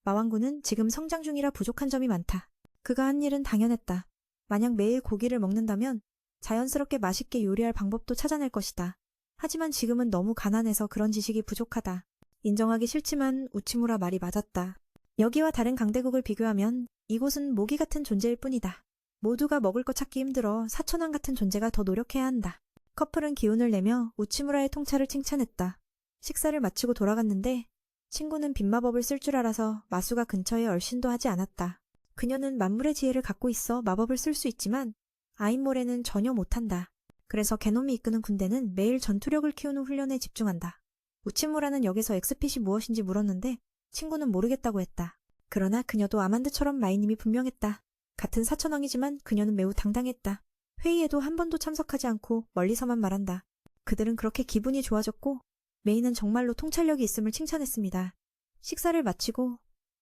마왕군은 지금 성장 중이라 부족한 점이 많다. 그가 한 일은 당연했다. 만약 매일 고기를 먹는다면 자연스럽게 맛있게 요리할 방법도 찾아낼 것이다. 하지만 지금은 너무 가난해서 그런 지식이 부족하다. 인정하기 싫지만 우치무라 말이 맞았다. 여기와 다른 강대국을 비교하면 이곳은 모기 같은 존재일 뿐이다. 모두가 먹을 거 찾기 힘들어 사천왕 같은 존재가 더 노력해야 한다. 커플은 기운을 내며 우치무라의 통찰을 칭찬했다. 식사를 마치고 돌아갔는데 친구는 빗마법을 쓸 줄 알아서 마수가 근처에 얼씬도 하지 않았다. 그녀는 만물의 지혜를 갖고 있어 마법을 쓸 수 있지만 아인모레는 전혀 못한다. 그래서 개놈이 이끄는 군대는 매일 전투력을 키우는 훈련에 집중한다. 우치무라는 역에서 엑스핏이 무엇인지 물었는데 친구는 모르겠다고 했다. 그러나 그녀도 아만드처럼 마이님이 분명했다. 같은 사천왕이지만 그녀는 매우 당당했다. 회의에도 한 번도 참석하지 않고 멀리서만 말한다. 그들은 그렇게 기분이 좋아졌고 메이는 정말로 통찰력이 있음을 칭찬했습니다. 식사를 마치고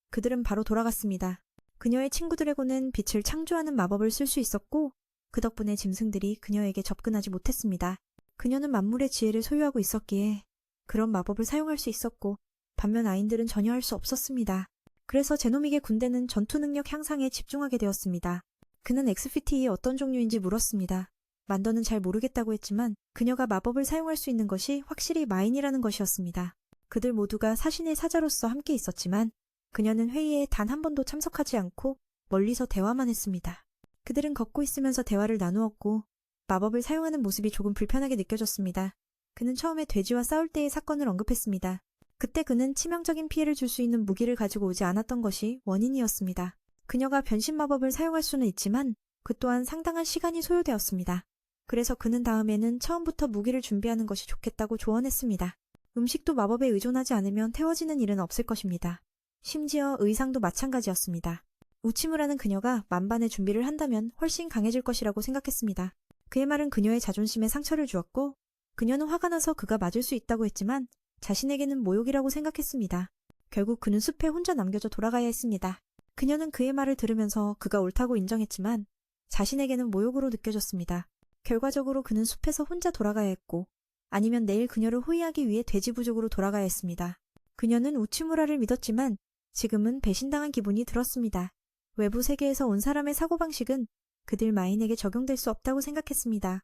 그들은 바로 돌아갔습니다. 그녀의 친구들에게는 빛을 창조하는 마법을 쓸 수 있었고 그 덕분에 짐승들이 그녀에게 접근하지 못했습니다. 그녀는 만물의 지혜를 소유하고 있었기에 그런 마법을 사용할 수 있었고 반면 아인들은 전혀 할 수 없었습니다. 그래서 제노믹의 군대는 전투 능력 향상에 집중하게 되었습니다. 그는 엑스피티의 어떤 종류인지 물었습니다. 만더는 잘 모르겠다고 했지만 그녀가 마법을 사용할 수 있는 것이 확실히 마인이라는 것이었습니다. 그들 모두가 사신의 사자로서 함께 있었지만 그녀는 회의에 단 한 번도 참석하지 않고 멀리서 대화만 했습니다. 그들은 걷고 있으면서 대화를 나누었고 마법을 사용하는 모습이 조금 불편하게 느껴졌습니다. 그는 처음에 돼지와 싸울 때의 사건을 언급했습니다. 그때 그는 치명적인 피해를 줄 수 있는 무기를 가지고 오지 않았던 것이 원인이었습니다. 그녀가 변신 마법을 사용할 수는 있지만 그 또한 상당한 시간이 소요되었습니다. 그래서 그는 다음에는 처음부터 무기를 준비하는 것이 좋겠다고 조언했습니다. 음식도 마법에 의존하지 않으면 태워지는 일은 없을 것입니다. 심지어 의상도 마찬가지였습니다. 우치무라는 그녀가 만반의 준비를 한다면 훨씬 강해질 것이라고 생각했습니다. 그의 말은 그녀의 자존심에 상처를 주었고 그녀는 화가 나서 그가 맞을 수 있다고 했지만 자신에게는 모욕이라고 생각했습니다. 결국 그는 숲에 혼자 남겨져 돌아가야 했습니다. 그녀는 그의 말을 들으면서 그가 옳다고 인정했지만 자신에게는 모욕으로 느껴졌습니다. 결과적으로 그는 숲에서 혼자 돌아가야 했고 아니면 내일 그녀를 호위하기 위해 돼지 부족으로 돌아가야 했습니다. 그녀는 우치무라를 믿었지만 지금은 배신당한 기분이 들었습니다. 외부 세계에서 온 사람의 사고방식은 그들 마인에게 적용될 수 없다고 생각했습니다.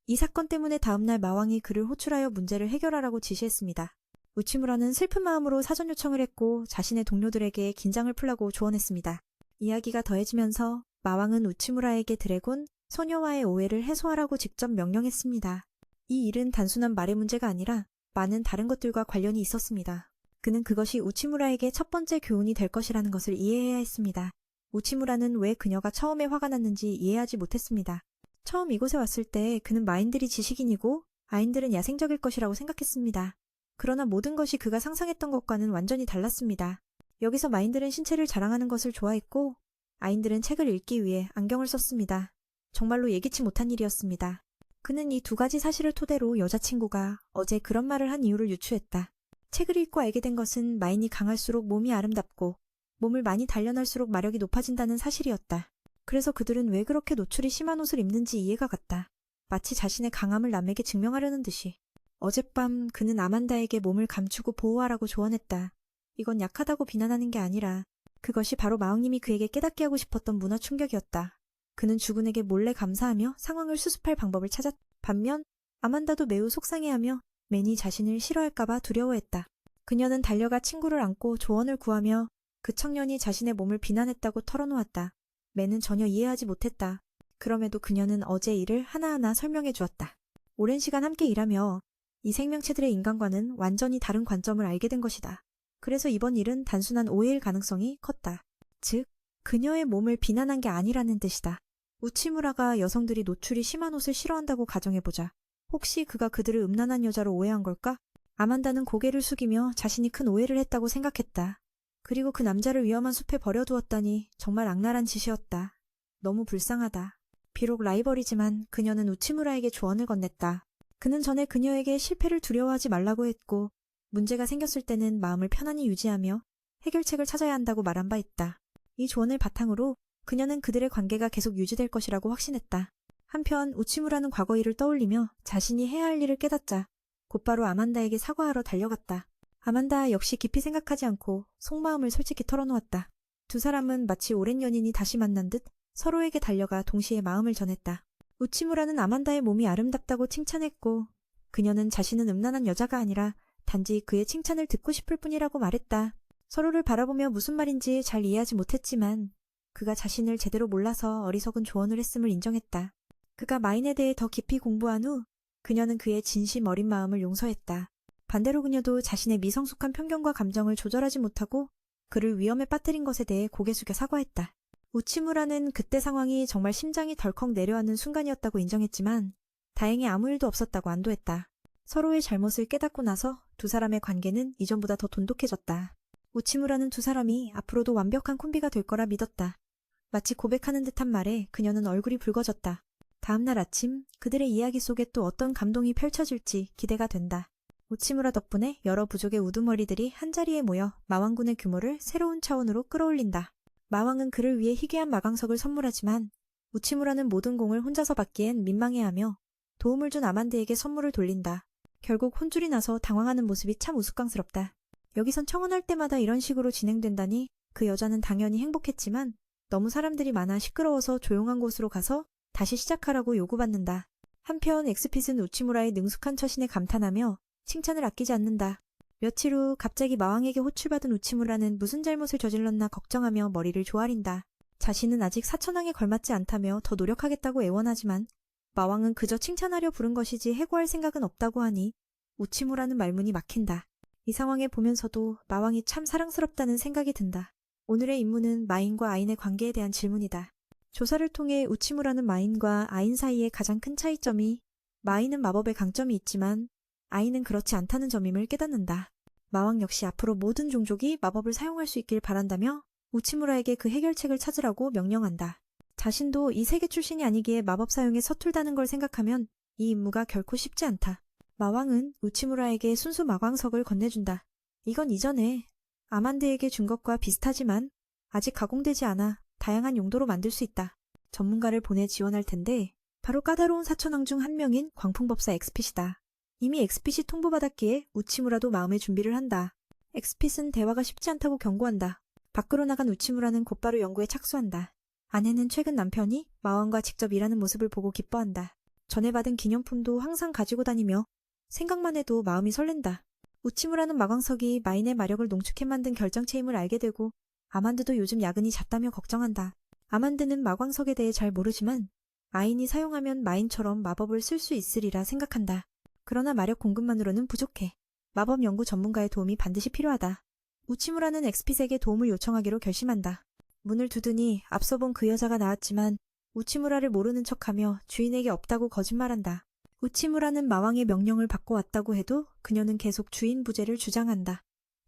이 사건 때문에 다음날 마왕이 그를 호출하여 문제를 해결하라고 지시했습니다. 우치무라는 슬픈 마음으로 사전 요청을 했고 자신의 동료들에게 긴장을 풀라고 조언했습니다. 이야기가 더해지면서 마왕은 우치무라에게 드래곤, 소녀와의 오해를 해소하라고 직접 명령했습니다. 이 일은 단순한 말의 문제가 아니라 많은 다른 것들과 관련이 있었습니다. 그는 그것이 우치무라에게 첫 번째 교훈이 될 것이라는 것을 이해해야 했습니다. 우치무라는 왜 그녀가 처음에 화가 났는지 이해하지 못했습니다. 처음 이곳에 왔을 때 그는 마인들이 지식인이고 아인들은 야생적일 것이라고 생각했습니다. 그러나 모든 것이 그가 상상했던 것과는 완전히 달랐습니다. 여기서 마인들은 신체를 자랑하는 것을 좋아했고 아인들은 책을 읽기 위해 안경을 썼습니다. 정말로 예기치 못한 일이었습니다. 그는 이 두 가지 사실을 토대로 여자친구가 어제 그런 말을 한 이유를 유추했다. 책을 읽고 알게 된 것은 마인이 강할수록 몸이 아름답고 몸을 많이 단련할수록 마력이 높아진다는 사실이었다. 그래서 그들은 왜 그렇게 노출이 심한 옷을 입는지 이해가 갔다. 마치 자신의 강함을 남에게 증명하려는 듯이. 어젯밤 그는 아만다에게 몸을 감추고 보호하라고 조언했다. 이건 약하다고 비난하는 게 아니라 그것이 바로 마왕님이 그에게 깨닫게 하고 싶었던 문화 충격이었다. 그는 주군에게 몰래 감사하며 상황을 수습할 방법을 찾았다. 반면 아만다도 매우 속상해하며 맨이 자신을 싫어할까봐 두려워했다. 그녀는 달려가 친구를 안고 조언을 구하며 그 청년이 자신의 몸을 비난했다고 털어놓았다. 맨은 전혀 이해하지 못했다. 그럼에도 그녀는 어제 일을 하나하나 설명해 주었다. 오랜 시간 함께 일하며 이 생명체들의 인간과는 완전히 다른 관점을 알게 된 것이다. 그래서 이번 일은 단순한 오해일 가능성이 컸다. 즉, 그녀의 몸을 비난한 게 아니라는 뜻이다. 우치무라가 여성들이 노출이 심한 옷을 싫어한다고 가정해보자. 혹시 그가 그들을 음란한 여자로 오해한 걸까? 아만다는 고개를 숙이며 자신이 큰 오해를 했다고 생각했다. 그리고 그 남자를 위험한 숲에 버려두었다니 정말 악랄한 짓이었다. 너무 불쌍하다. 비록 라이벌이지만 그녀는 우치무라에게 조언을 건넸다. 그는 전에 그녀에게 실패를 두려워하지 말라고 했고 문제가 생겼을 때는 마음을 편안히 유지하며 해결책을 찾아야 한다고 말한 바 있다. 이 조언을 바탕으로 그녀는 그들의 관계가 계속 유지될 것이라고 확신했다. 한편 우치무라는 과거 일을 떠올리며 자신이 해야 할 일을 깨닫자 곧바로 아만다에게 사과하러 달려갔다. 아만다 역시 깊이 생각하지 않고 속마음을 솔직히 털어놓았다. 두 사람은 마치 오랜 연인이 다시 만난 듯 서로에게 달려가 동시에 마음을 전했다. 우치무라는 아만다의 몸이 아름답다고 칭찬했고 그녀는 자신은 음란한 여자가 아니라 단지 그의 칭찬을 듣고 싶을 뿐이라고 말했다. 서로를 바라보며 무슨 말인지 잘 이해하지 못했지만 그가 자신을 제대로 몰라서 어리석은 조언을 했음을 인정했다. 그가 마인에 대해 더 깊이 공부한 후 그녀는 그의 진심 어린 마음을 용서했다. 반대로 그녀도 자신의 미성숙한 편견과 감정을 조절하지 못하고 그를 위험에 빠뜨린 것에 대해 고개 숙여 사과했다. 우치무라는 그때 상황이 정말 심장이 덜컥 내려앉는 순간이었다고 인정했지만 다행히 아무 일도 없었다고 안도했다. 서로의 잘못을 깨닫고 나서 두 사람의 관계는 이전보다 더 돈독해졌다. 우치무라는 두 사람이 앞으로도 완벽한 콤비가 될 거라 믿었다. 마치 고백하는 듯한 말에 그녀는 얼굴이 붉어졌다. 다음날 아침 그들의 이야기 속에 또 어떤 감동이 펼쳐질지 기대가 된다. 우치무라 덕분에 여러 부족의 우두머리들이 한자리에 모여 마왕군의 규모를 새로운 차원으로 끌어올린다. 마왕은 그를 위해 희귀한 마강석을 선물하지만 우치무라는 모든 공을 혼자서 받기엔 민망해하며 도움을 준 아만드에게 선물을 돌린다. 결국 혼쭐이 나서 당황하는 모습이 참 우스꽝스럽다. 여기선 청혼할 때마다 이런 식으로 진행된다니 그 여자는 당연히 행복했지만 너무 사람들이 많아 시끄러워서 조용한 곳으로 가서 다시 시작하라고 요구받는다. 한편 엑스핏은 우치무라의 능숙한 처신에 감탄하며 칭찬을 아끼지 않는다. 며칠 후 갑자기 마왕에게 호출받은 우치무라는 무슨 잘못을 저질렀나 걱정하며 머리를 조아린다. 자신은 아직 사천왕에 걸맞지 않다며 더 노력하겠다고 애원하지만 마왕은 그저 칭찬하려 부른 것이지 해고할 생각은 없다고 하니 우치무라는 말문이 막힌다. 이 상황에 보면서도 마왕이 참 사랑스럽다는 생각이 든다. 오늘의 임무는 마인과 아인의 관계에 대한 질문이다. 조사를 통해 우치무라는 마인과 아인 사이의 가장 큰 차이점이 마인은 마법에 강점이 있지만 아인은 그렇지 않다는 점임을 깨닫는다. 마왕 역시 앞으로 모든 종족이 마법을 사용할 수 있길 바란다며 우치무라에게 그 해결책을 찾으라고 명령한다. 자신도 이 세계 출신이 아니기에 마법 사용에 서툴다는 걸 생각하면 이 임무가 결코 쉽지 않다. 마왕은 우치무라에게 순수 마광석을 건네준다. 이건 이전에 아만드에게 준 것과 비슷하지만 아직 가공되지 않아 다양한 용도로 만들 수 있다. 전문가를 보내 지원할 텐데 바로 까다로운 사천왕 중 한 명인 광풍법사 엑스핏이다. 이미 엑스핏이 통보받았기에 우치무라도 마음의 준비를 한다. 엑스핏은 대화가 쉽지 않다고 경고한다. 밖으로 나간 우치무라는 곧바로 연구에 착수한다. 아내는 최근 남편이 마왕과 직접 일하는 모습을 보고 기뻐한다. 전에 받은 기념품도 항상 가지고 다니며 생각만 해도 마음이 설렌다. 우치무라는 마광석이 마인의 마력을 농축해 만든 결정체임을 알게 되고 아만드도 요즘 야근이 잦다며 걱정한다. 아만드는 마광석에 대해 잘 모르지만 아인이 사용하면 마인처럼 마법을 쓸 수 있으리라 생각한다. 그러나 마력 공급만으로는 부족해. 마법 연구 전문가의 도움이 반드시 필요하다. 우치무라는 엑스핏에게 도움을 요청하기로 결심한다. 문을 두드니 앞서 본 그 여자가 나왔지만 우치무라를 모르는 척하며 주인에게 없다고 거짓말한다. 우치무라는 마왕의 명령을 받고 왔다고 해도 그녀는 계속 주인 부재를 주장한다.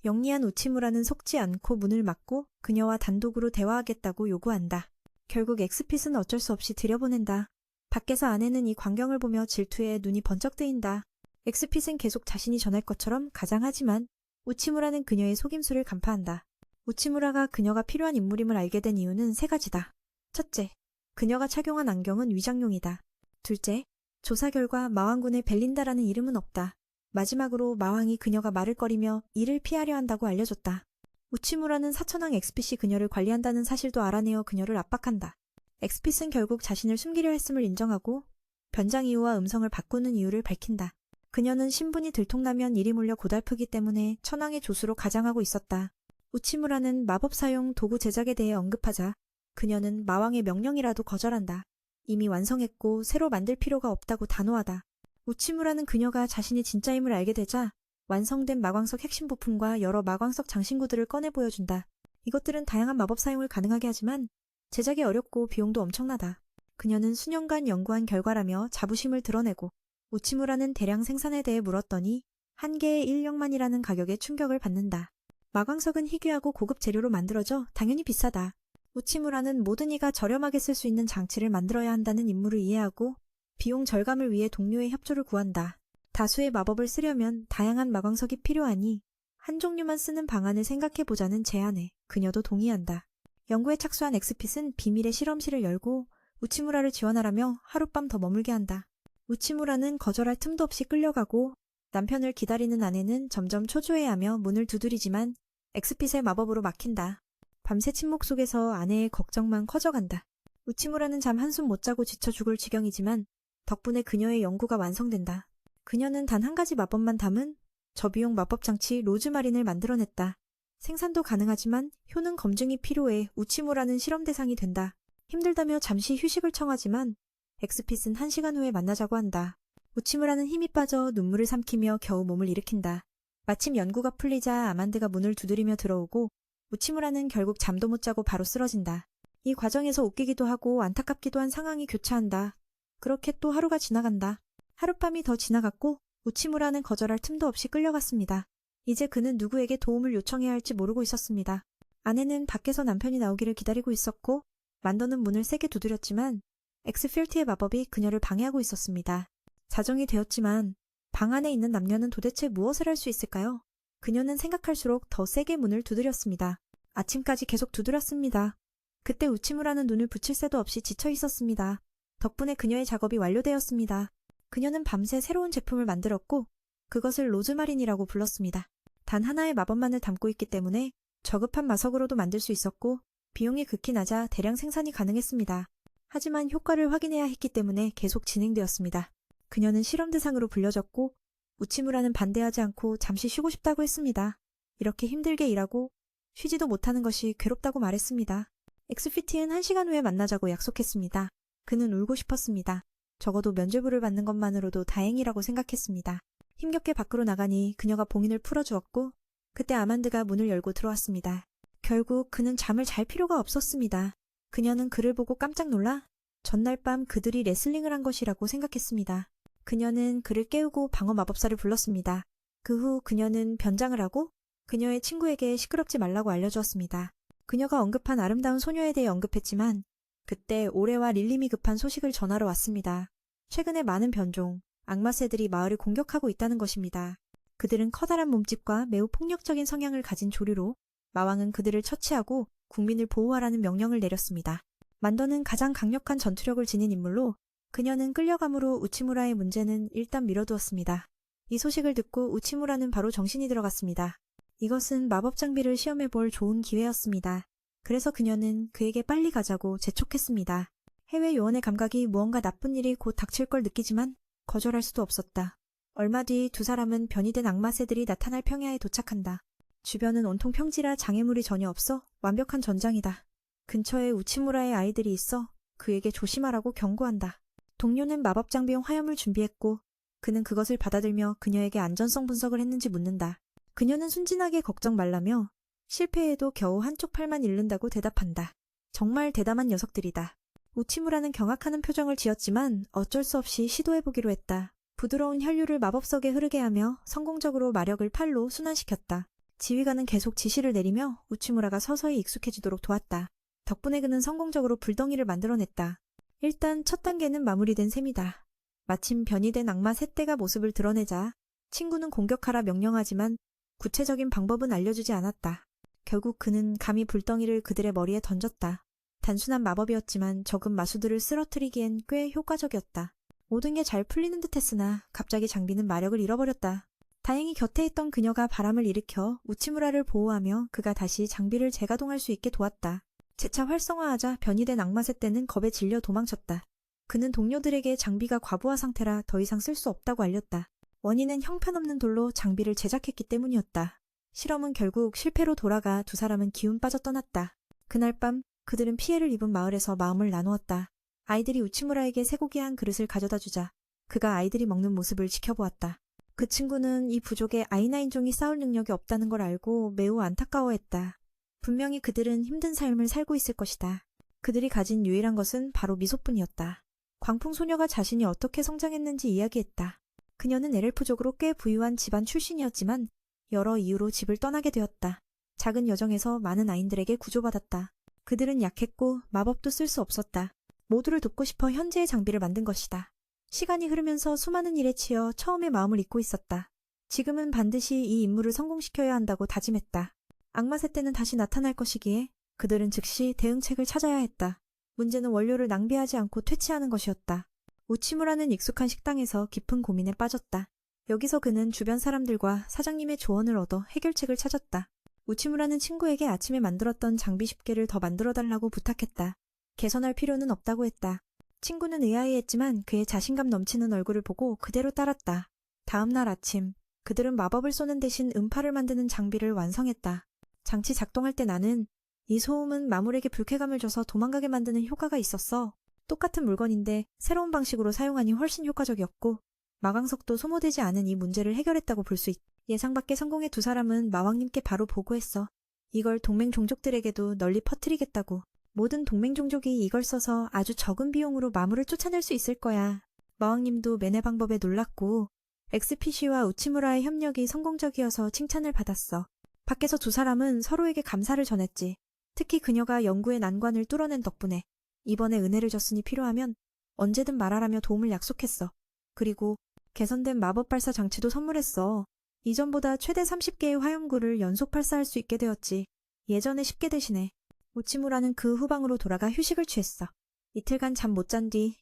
영리한 우치무라는 속지 않고 문을 막고 그녀와 단독으로 대화하겠다고 요구한다. 결국 엑스핏은 어쩔 수 없이 들여보낸다. 밖에서 아내는 이 광경을 보며 질투에 눈이 번쩍 뜨인다. 엑스핏은 계속 자신이 전할 것처럼 가장하지만 우치무라는 그녀의 속임수를 간파한다. 우치무라가 그녀가 필요한 인물임을 알게 된 이유는 세 가지다. 첫째, 그녀가 착용한 안경은 위장용이다. 둘째, 조사 결과 마왕군에 벨린다라는 이름은 없다. 마지막으로 마왕이 그녀가 말을 꺼리며 이를 피하려 한다고 알려줬다. 우치무라는 사천왕 엑스핏이 그녀를 관리한다는 사실도 알아내어 그녀를 압박한다. 엑스핏은 결국 자신을 숨기려 했음을 인정하고 변장 이유와 음성을 바꾸는 이유를 밝힌다. 그녀는 신분이 들통나면 일이 몰려 고달프기 때문에 천왕의 조수로 가장하고 있었다. 우치무라는 마법 사용 도구 제작에 대해 언급하자 그녀는 마왕의 명령이라도 거절한다. 이미 완성했고 새로 만들 필요가 없다고 단호하다. 우치무라는 그녀가 자신이 진짜임을 알게 되자 완성된 마광석 핵심 부품과 여러 마광석 장신구들을 꺼내 보여준다. 이것들은 다양한 마법 사용을 가능하게 하지만 제작이 어렵고 비용도 엄청나다. 그녀는 수년간 연구한 결과라며 자부심을 드러내고 우치무라는 대량 생산에 대해 물었더니 한 개에 1령만이라는 가격에 충격을 받는다. 마광석은 희귀하고 고급 재료로 만들어져 당연히 비싸다. 우치무라는 모든 이가 저렴하게 쓸 수 있는 장치를 만들어야 한다는 임무를 이해하고 비용 절감을 위해 동료의 협조를 구한다. 다수의 마법을 쓰려면 다양한 마광석이 필요하니 한 종류만 쓰는 방안을 생각해보자는 제안에 그녀도 동의한다. 연구에 착수한 엑스핏은 비밀의 실험실을 열고 우치무라를 지원하라며 하룻밤 더 머물게 한다. 우치무라는 거절할 틈도 없이 끌려가고 남편을 기다리는 아내는 점점 초조해하며 문을 두드리지만 엑스핏의 마법으로 막힌다. 밤새 침묵 속에서 아내의 걱정만 커져간다. 우치무라는 잠 한숨 못 자고 지쳐 죽을 지경이지만 덕분에 그녀의 연구가 완성된다. 그녀는 단 한 가지 마법만 담은 저비용 마법 장치 로즈마린을 만들어냈다. 생산도 가능하지만 효능 검증이 필요해 우치무라는 실험 대상이 된다. 힘들다며 잠시 휴식을 청하지만 엑스핏은 1시간 후에 만나자고 한다. 우치무라는 힘이 빠져 눈물을 삼키며 겨우 몸을 일으킨다. 마침 연구가 풀리자 아만드가 문을 두드리며 들어오고 우치무라는 결국 잠도 못 자고 바로 쓰러진다. 이 과정에서 웃기기도 하고 안타깝기도 한 상황이 교차한다. 그렇게 또 하루가 지나간다. 하룻밤이 더 지나갔고 우치무라는 거절할 틈도 없이 끌려갔습니다. 이제 그는 누구에게 도움을 요청해야 할지 모르고 있었습니다. 아내는 밖에서 남편이 나오기를 기다리고 있었고 만더는 문을 세게 두드렸지만 엑스필트의 마법이 그녀를 방해하고 있었습니다. 자정이 되었지만 방 안에 있는 남녀는 도대체 무엇을 할 수 있을까요? 그녀는 생각할수록 더 세게 문을 두드렸습니다. 아침까지 계속 두드렸습니다. 그때 우치무라는 눈을 붙일 새도 없이 지쳐 있었습니다. 덕분에 그녀의 작업이 완료되었습니다. 그녀는 밤새 새로운 제품을 만들었고 그것을 로즈마린이라고 불렀습니다. 단 하나의 마법만을 담고 있기 때문에 저급한 마석으로도 만들 수 있었고 비용이 극히 낮아 대량 생산이 가능했습니다. 하지만 효과를 확인해야 했기 때문에 계속 진행되었습니다. 그녀는 실험 대상으로 불려졌고 우치무라는 반대하지 않고 잠시 쉬고 싶다고 했습니다. 이렇게 힘들게 일하고 쉬지도 못하는 것이 괴롭다고 말했습니다. 엑스피티는 1시간 후에 만나자고 약속했습니다. 그는 울고 싶었습니다. 적어도 면죄부를 받는 것만으로도 다행이라고 생각했습니다. 힘겹게 밖으로 나가니 그녀가 봉인을 풀어주었고 그때 아만드가 문을 열고 들어왔습니다. 결국 그는 잠을 잘 필요가 없었습니다. 그녀는 그를 보고 깜짝 놀라 전날 밤 그들이 레슬링을 한 것이라고 생각했습니다. 그녀는 그를 깨우고 방어 마법사를 불렀습니다. 그 후 그녀는 변장을 하고 그녀의 친구에게 시끄럽지 말라고 알려주었습니다. 그녀가 언급한 아름다운 소녀에 대해 언급했지만 그때 오레와 릴림이 급한 소식을 전하러 왔습니다. 최근에 많은 변종, 악마새들이 마을을 공격하고 있다는 것입니다. 그들은 커다란 몸집과 매우 폭력적인 성향을 가진 조류로 마왕은 그들을 처치하고 국민을 보호하라는 명령을 내렸습니다. 만더는 가장 강력한 전투력을 지닌 인물로 그녀는 끌려감으로 우치무라의 문제는 일단 미뤄두었습니다. 이 소식을 듣고 우치무라는 바로 정신이 들어갔습니다. 이것은 마법 장비를 시험해볼 좋은 기회였습니다. 그래서 그녀는 그에게 빨리 가자고 재촉했습니다. 해외 요원의 감각이 무언가 나쁜 일이 곧 닥칠 걸 느끼지만 거절할 수도 없었다. 얼마 뒤 두 사람은 변이된 악마새들이 나타날 평야에 도착한다. 주변은 온통 평지라 장애물이 전혀 없어 완벽한 전장이다. 근처에 우치무라의 아이들이 있어 그에게 조심하라고 경고한다. 동료는 마법 장비용 화염을 준비했고 그는 그것을 받아들며 그녀에게 안전성 분석을 했는지 묻는다. 그녀는 순진하게 걱정 말라며 실패해도 겨우 한쪽 팔만 잃는다고 대답한다. 정말 대담한 녀석들이다. 우치무라는 경악하는 표정을 지었지만 어쩔 수 없이 시도해보기로 했다. 부드러운 혈류를 마법석에 흐르게 하며 성공적으로 마력을 팔로 순환시켰다. 지휘관은 계속 지시를 내리며 우치무라가 서서히 익숙해지도록 도왔다. 덕분에 그는 성공적으로 불덩이를 만들어냈다. 일단 첫 단계는 마무리된 셈이다. 마침 변이된 악마 셋대가 모습을 드러내자 친구는 공격하라 명령하지만 구체적인 방법은 알려주지 않았다. 결국 그는 감히 불덩이를 그들의 머리에 던졌다. 단순한 마법이었지만 적은 마수들을 쓰러뜨리기엔 꽤 효과적이었다. 모든 게 잘 풀리는 듯 했으나 갑자기 장비는 마력을 잃어버렸다. 다행히 곁에 있던 그녀가 바람을 일으켜 우치무라를 보호하며 그가 다시 장비를 재가동할 수 있게 도왔다. 재차 활성화하자 변이된 악마새 떼는 겁에 질려 도망쳤다. 그는 동료들에게 장비가 과부하 상태라 더 이상 쓸 수 없다고 알렸다. 원인은 형편없는 돌로 장비를 제작했기 때문이었다. 실험은 결국 실패로 돌아가 두 사람은 기운 빠져 떠났다. 그날 밤 그들은 피해를 입은 마을에서 마음을 나누었다. 아이들이 우치무라에게 쇠고기 한 그릇을 가져다 주자 그가 아이들이 먹는 모습을 지켜보았다. 그 친구는 이 부족에 아이나인종이 싸울 능력이 없다는 걸 알고 매우 안타까워했다. 분명히 그들은 힘든 삶을 살고 있을 것이다. 그들이 가진 유일한 것은 바로 미소뿐이었다. 광풍소녀가 자신이 어떻게 성장했는지 이야기했다. 그녀는 에렐프족으로 꽤 부유한 집안 출신이었지만 여러 이유로 집을 떠나게 되었다. 작은 여정에서 많은 아이들에게 구조받았다. 그들은 약했고 마법도 쓸 수 없었다. 모두를 돕고 싶어 현재의 장비를 만든 것이다. 시간이 흐르면서 수많은 일에 치여 처음의 마음을 잊고 있었다. 지금은 반드시 이 임무를 성공시켜야 한다고 다짐했다. 악마새 때는 다시 나타날 것이기에 그들은 즉시 대응책을 찾아야 했다. 문제는 원료를 낭비하지 않고 퇴치하는 것이었다. 우치무라는 익숙한 식당에서 깊은 고민에 빠졌다. 여기서 그는 주변 사람들과 사장님의 조언을 얻어 해결책을 찾았다. 우치무라는 친구에게 아침에 만들었던 장비 10개를 더 만들어달라고 부탁했다. 개선할 필요는 없다고 했다. 친구는 의아해했지만 그의 자신감 넘치는 얼굴을 보고 그대로 따랐다. 다음 날 아침, 그들은 마법을 쏘는 대신 음파를 만드는 장비를 완성했다. 장치 작동할 때 나는 이 소음은 마물에게 불쾌감을 줘서 도망가게 만드는 효과가 있었어. 똑같은 물건인데 새로운 방식으로 사용하니 훨씬 효과적이었고 마광석도 소모되지 않은 이 문제를 해결했다고 볼 수 있다. 예상 밖의 성공의 두 사람은 마왕님께 바로 보고했어. 이걸 동맹 종족들에게도 널리 퍼뜨리겠다고. 모든 동맹 종족이 이걸 써서 아주 적은 비용으로 마물을 쫓아낼 수 있을 거야. 마왕님도 매네 방법에 놀랐고 엑스피쉬와 우치무라의 협력이 성공적이어서 칭찬을 받았어. 밖에서 두 사람은 서로에게 감사를 전했지. 특히 그녀가 연구의 난관을 뚫어낸 덕분에 이번에 은혜를 줬으니 필요하면 언제든 말하라며 도움을 약속했어. 그리고 개선된 마법 발사 장치도 선물했어. 이전보다 최대 30개의 화염구를 연속 발사할 수 있게 되었지. 예전에 10개 대신에. 우치무라는 그 후방으로 돌아가 휴식을 취했어. 이틀간 잠 못 잔 뒤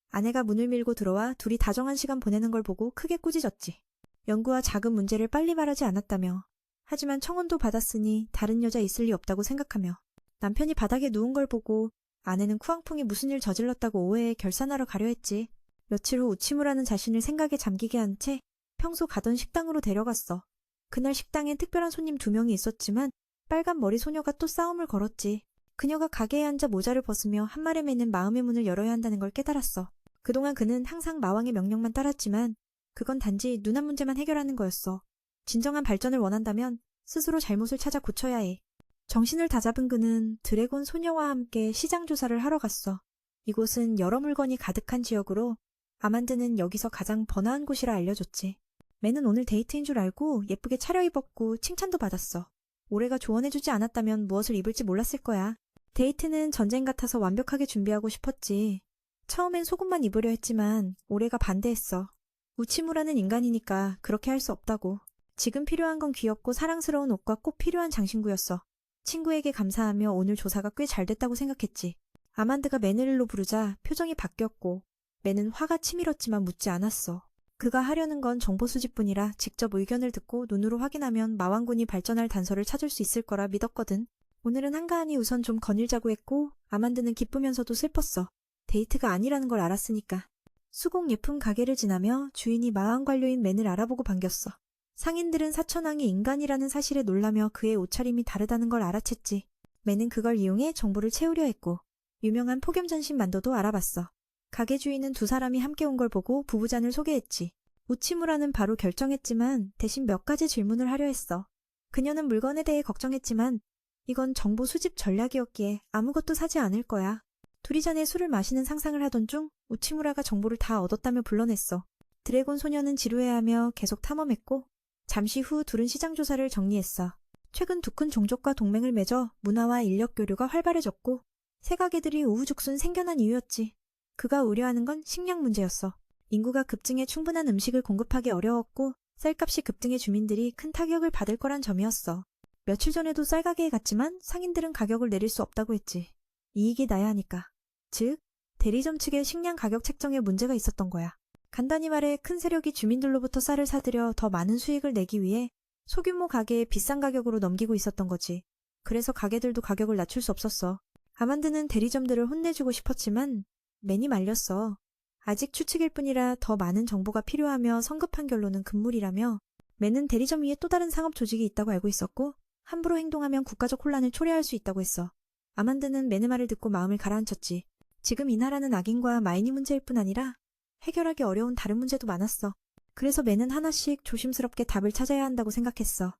아내가 문을 밀고 들어와 둘이 다정한 시간 보내는 걸 보고 크게 꾸짖었지. 연구와 작은 문제를 빨리 말하지 않았다며. 하지만 청혼도 받았으니 다른 여자 있을 리 없다고 생각하며. 남편이 바닥에 누운 걸 보고 아내는 쿠앙풍이 무슨 일 저질렀다고 오해해 결산하러 가려 했지. 며칠 후 우치무라는 자신을 생각에 잠기게 한 채 평소 가던 식당으로 데려갔어. 그날 식당엔 특별한 손님 2명이 있었지만 빨간 머리 소녀가 또 싸움을 걸었지. 그녀가 가게에 앉아 모자를 벗으며 한 말에 매는 마음의 문을 열어야 한다는 걸 깨달았어. 그동안 그는 항상 마왕의 명령만 따랐지만 그건 단지 누난 문제만 해결하는 거였어. 진정한 발전을 원한다면 스스로 잘못을 찾아 고쳐야 해. 정신을 다잡은 그는 드래곤 소녀와 함께 시장 조사를 하러 갔어. 이곳은 여러 물건이 가득한 지역으로 아만드는 여기서 가장 번화한 곳이라 알려줬지. 매는 오늘 데이트인 줄 알고 예쁘게 차려입었고 칭찬도 받았어. 올해가 조언해주지 않았다면 무엇을 입을지 몰랐을 거야. 데이트는 전쟁 같아서 완벽하게 준비하고 싶었지. 처음엔 속옷만 입으려 했지만 올해가 반대했어. 우치무라는 인간이니까 그렇게 할 수 없다고. 지금 필요한 건 귀엽고 사랑스러운 옷과 꼭 필요한 장신구였어. 친구에게 감사하며 오늘 조사가 꽤 잘 됐다고 생각했지. 아만드가 맨을 일로 부르자 표정이 바뀌었고 맨은 화가 치밀었지만 묻지 않았어. 그가 하려는 건 정보 수집뿐이라 직접 의견을 듣고 눈으로 확인하면 마왕군이 발전할 단서를 찾을 수 있을 거라 믿었거든. 오늘은 한가하니 우선 좀 거닐자고 했고 아만드는 기쁘면서도 슬펐어. 데이트가 아니라는 걸 알았으니까. 수공 예품 가게를 지나며 주인이 마왕 관료인 맨을 알아보고 반겼어. 상인들은 사천왕이 인간이라는 사실에 놀라며 그의 옷차림이 다르다는 걸 알아챘지. 맨은 그걸 이용해 정보를 채우려 했고 유명한 폭염전신 만도도 알아봤어. 가게 주인은 두 사람이 함께 온 걸 보고 부부잔을 소개했지. 우치무라는 바로 결정했지만 대신 몇 가지 질문을 하려 했어. 그녀는 물건에 대해 걱정했지만 이건 정보 수집 전략이었기에 아무것도 사지 않을 거야. 둘이 잔에 술을 마시는 상상을 하던 중 우치무라가 정보를 다 얻었다며 불러냈어. 드래곤 소녀는 지루해하며 계속 탐험했고 잠시 후 둘은 시장 조사를 정리했어. 최근 두 큰 종족과 동맹을 맺어 문화와 인력 교류가 활발해졌고 새 가게들이 우후죽순 생겨난 이유였지. 그가 우려하는 건 식량 문제였어. 인구가 급증해 충분한 음식을 공급하기 어려웠고 쌀값이 급등해 주민들이 큰 타격을 받을 거란 점이었어. 며칠 전에도 쌀가게에 갔지만 상인들은 가격을 내릴 수 없다고 했지. 이익이 나야 하니까. 즉, 대리점 측의 식량 가격 책정에 문제가 있었던 거야. 간단히 말해 큰 세력이 주민들로부터 쌀을 사들여 더 많은 수익을 내기 위해 소규모 가게에 비싼 가격으로 넘기고 있었던 거지. 그래서 가게들도 가격을 낮출 수 없었어. 아만드는 대리점들을 혼내주고 싶었지만 맨이 말렸어. 아직 추측일 뿐이라 더 많은 정보가 필요하며 성급한 결론은 금물이라며 맨은 대리점 위에 또 다른 상업 조직이 있다고 알고 있었고 함부로 행동하면 국가적 혼란을 초래할 수 있다고 했어. 아만드는 맨의 말을 듣고 마음을 가라앉혔지. 지금 이 나라는 악인과 마인이 문제일 뿐 아니라 해결하기 어려운 다른 문제도 많았어. 그래서 맨은 하나씩 조심스럽게 답을 찾아야 한다고 생각했어.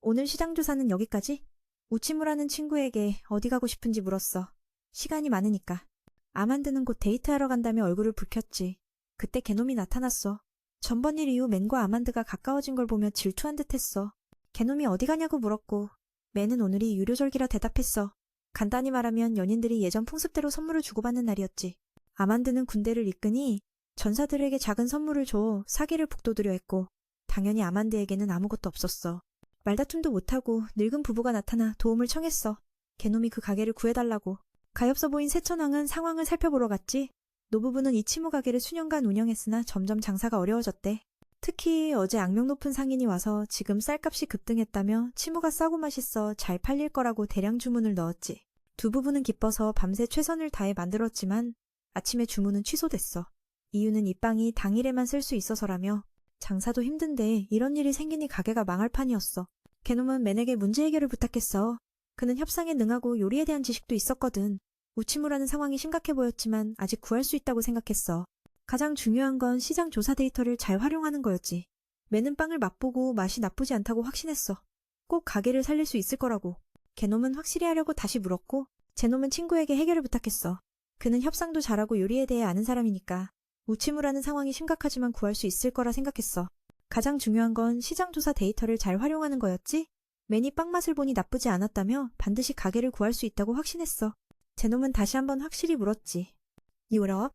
오늘 시장 조사는 여기까지? 우치무라는 친구에게 어디 가고 싶은지 물었어. 시간이 많으니까. 아만드는 곧 데이트하러 간다며 얼굴을 붉혔지. 그때 개놈이 나타났어. 전번 일 이후 맨과 아만드가 가까워진 걸 보며 질투한 듯 했어. 개놈이 어디 가냐고 물었고 맨은 오늘이 유료절기라 대답했어. 간단히 말하면 연인들이 예전 풍습대로 선물을 주고받는 날이었지. 아만드는 군대를 이끄니 전사들에게 작은 선물을 줘 사기를 북돋으려 했고 당연히 아만드에게는 아무것도 없었어. 말다툼도 못하고 늙은 부부가 나타나 도움을 청했어. 개놈이 그 가게를 구해달라고. 가엾어 보인 세천왕은 상황을 살펴보러 갔지. 노부부는 이 치무 가게를 수년간 운영했으나 점점 장사가 어려워졌대. 특히 어제 악명 높은 상인이 와서 지금 쌀값이 급등했다며 치무가 싸고 맛있어 잘 팔릴 거라고 대량 주문을 넣었지. 두 부부는 기뻐서 밤새 최선을 다해 만들었지만 아침에 주문은 취소됐어. 이유는 이 빵이 당일에만 쓸 수 있어서라며 장사도 힘든데 이런 일이 생기니 가게가 망할 판이었어. 개놈은 맨에게 문제 해결을 부탁했어. 그는 협상에 능하고 요리에 대한 지식도 있었거든. 우치무라는 상황이 심각해 보였지만 아직 구할 수 있다고 생각했어. 가장 중요한 건 시장 조사 데이터를 잘 활용하는 거였지. 맨은 빵을 맛보고 맛이 나쁘지 않다고 확신했어. 꼭 가게를 살릴 수 있을 거라고. 개놈은 확실히 하려고 다시 물었고 제놈은 친구에게 해결을 부탁했어. 그는 협상도 잘하고 요리에 대해 아는 사람이니까 우치무라는 상황이 심각하지만 구할 수 있을 거라 생각했어. 가장 중요한 건 시장 조사 데이터를 잘 활용하는 거였지. 맨이 빵 맛을 보니 나쁘지 않았다며 반드시 가게를 구할 수 있다고 확신했어. 제놈은 다시 한번 확실히 물었지. 유럽?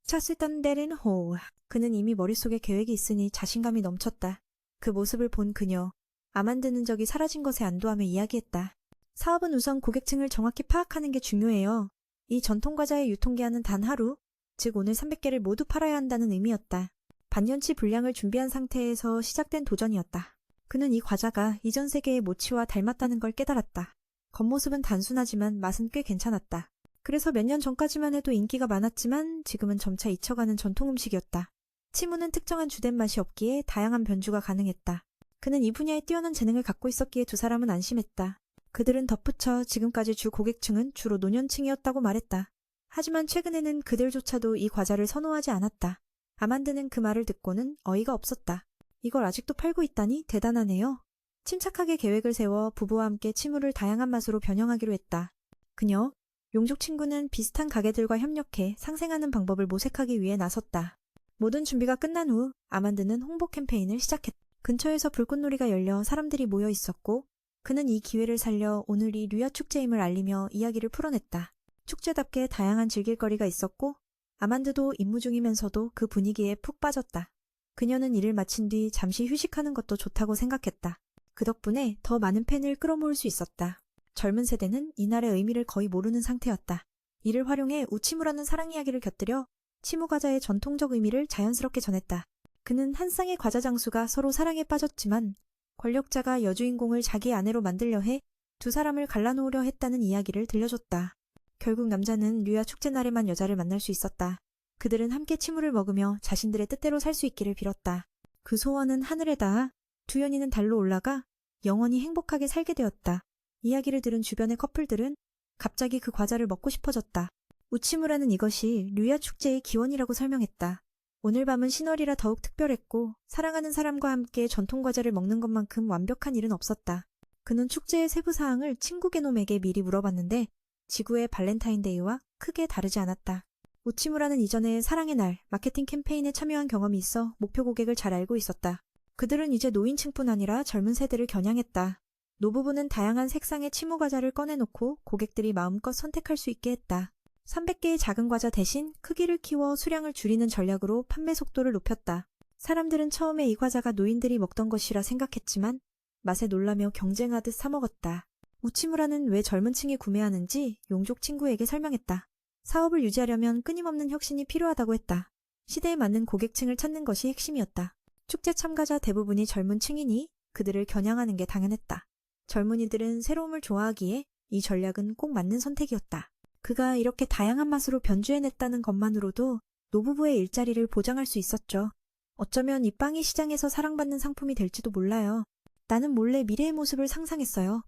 찼을던 데린 호. 그는 이미 머릿속에 계획이 있으니 자신감이 넘쳤다. 그 모습을 본 그녀. 아만드는 적이 사라진 것에 안도하며 이야기했다. 사업은 우선 고객층을 정확히 파악하는 게 중요해요. 이 전통과자의 유통기한은 단 하루, 즉 오늘 300개를 모두 팔아야 한다는 의미였다. 반년치 분량을 준비한 상태에서 시작된 도전이었다. 그는 이 과자가 이전 세계의 모치와 닮았다는 걸 깨달았다. 겉모습은 단순하지만 맛은 꽤 괜찮았다. 그래서 몇 년 전까지만 해도 인기가 많았지만 지금은 점차 잊혀가는 전통 음식이었다. 치무는 특정한 주된 맛이 없기에 다양한 변주가 가능했다. 그는 이 분야에 뛰어난 재능을 갖고 있었기에 두 사람은 안심했다. 그들은 덧붙여 지금까지 주 고객층은 주로 노년층이었다고 말했다. 하지만 최근에는 그들조차도 이 과자를 선호하지 않았다. 아만드는 그 말을 듣고는 어이가 없었다. 이걸 아직도 팔고 있다니 대단하네요. 침착하게 계획을 세워 부부와 함께 치무를 다양한 맛으로 변형하기로 했다. 그녀, 용족 친구는 비슷한 가게들과 협력해 상생하는 방법을 모색하기 위해 나섰다. 모든 준비가 끝난 후 아만드는 홍보 캠페인을 시작했다. 근처에서 불꽃놀이가 열려 사람들이 모여 있었고 그는 이 기회를 살려 오늘이 류야 축제임을 알리며 이야기를 풀어냈다. 축제답게 다양한 즐길거리가 있었고 아만드도 임무 중이면서도 그 분위기에 푹 빠졌다. 그녀는 일을 마친 뒤 잠시 휴식하는 것도 좋다고 생각했다. 그 덕분에 더 많은 팬을 끌어모을 수 있었다. 젊은 세대는 이날의 의미를 거의 모르는 상태였다. 이를 활용해 우치무라는 사랑 이야기를 곁들여 치무 과자의 전통적 의미를 자연스럽게 전했다. 그는 한 쌍의 과자 장수가 서로 사랑에 빠졌지만 권력자가 여주인공을 자기 아내로 만들려 해 두 사람을 갈라놓으려 했다는 이야기를 들려줬다. 결국 남자는 류야 축제날에만 여자를 만날 수 있었다. 그들은 함께 치무를 먹으며 자신들의 뜻대로 살 수 있기를 빌었다. 그 소원은 하늘에 닿아 두 연인은 달로 올라가 영원히 행복하게 살게 되었다. 이야기를 들은 주변의 커플들은 갑자기 그 과자를 먹고 싶어졌다. 우치무라는 이것이 류야 축제의 기원이라고 설명했다. 오늘 밤은 신월이라 더욱 특별했고 사랑하는 사람과 함께 전통 과자를 먹는 것만큼 완벽한 일은 없었다. 그는 축제의 세부 사항을 친구 게놈에게 미리 물어봤는데 지구의 발렌타인데이와 크게 다르지 않았다. 우치무라는 이전에 사랑의 날 마케팅 캠페인에 참여한 경험이 있어 목표 고객을 잘 알고 있었다. 그들은 이제 노인층뿐 아니라 젊은 세대를 겨냥했다. 노부부는 다양한 색상의 치무 과자를 꺼내놓고 고객들이 마음껏 선택할 수 있게 했다. 300개의 작은 과자 대신 크기를 키워 수량을 줄이는 전략으로 판매 속도를 높였다. 사람들은 처음에 이 과자가 노인들이 먹던 것이라 생각했지만 맛에 놀라며 경쟁하듯 사 먹었다. 우치무라는 왜 젊은 층이 구매하는지 용족 친구에게 설명했다. 사업을 유지하려면 끊임없는 혁신이 필요하다고 했다. 시대에 맞는 고객층을 찾는 것이 핵심이었다. 축제 참가자 대부분이 젊은 층이니 그들을 겨냥하는 게 당연했다. 젊은이들은 새로움을 좋아하기에 이 전략은 꼭 맞는 선택이었다. 그가 이렇게 다양한 맛으로 변주해냈다는 것만으로도 노부부의 일자리를 보장할 수 있었죠. 어쩌면 이 빵이 시장에서 사랑받는 상품이 될지도 몰라요. 나는 몰래 미래의 모습을 상상했어요.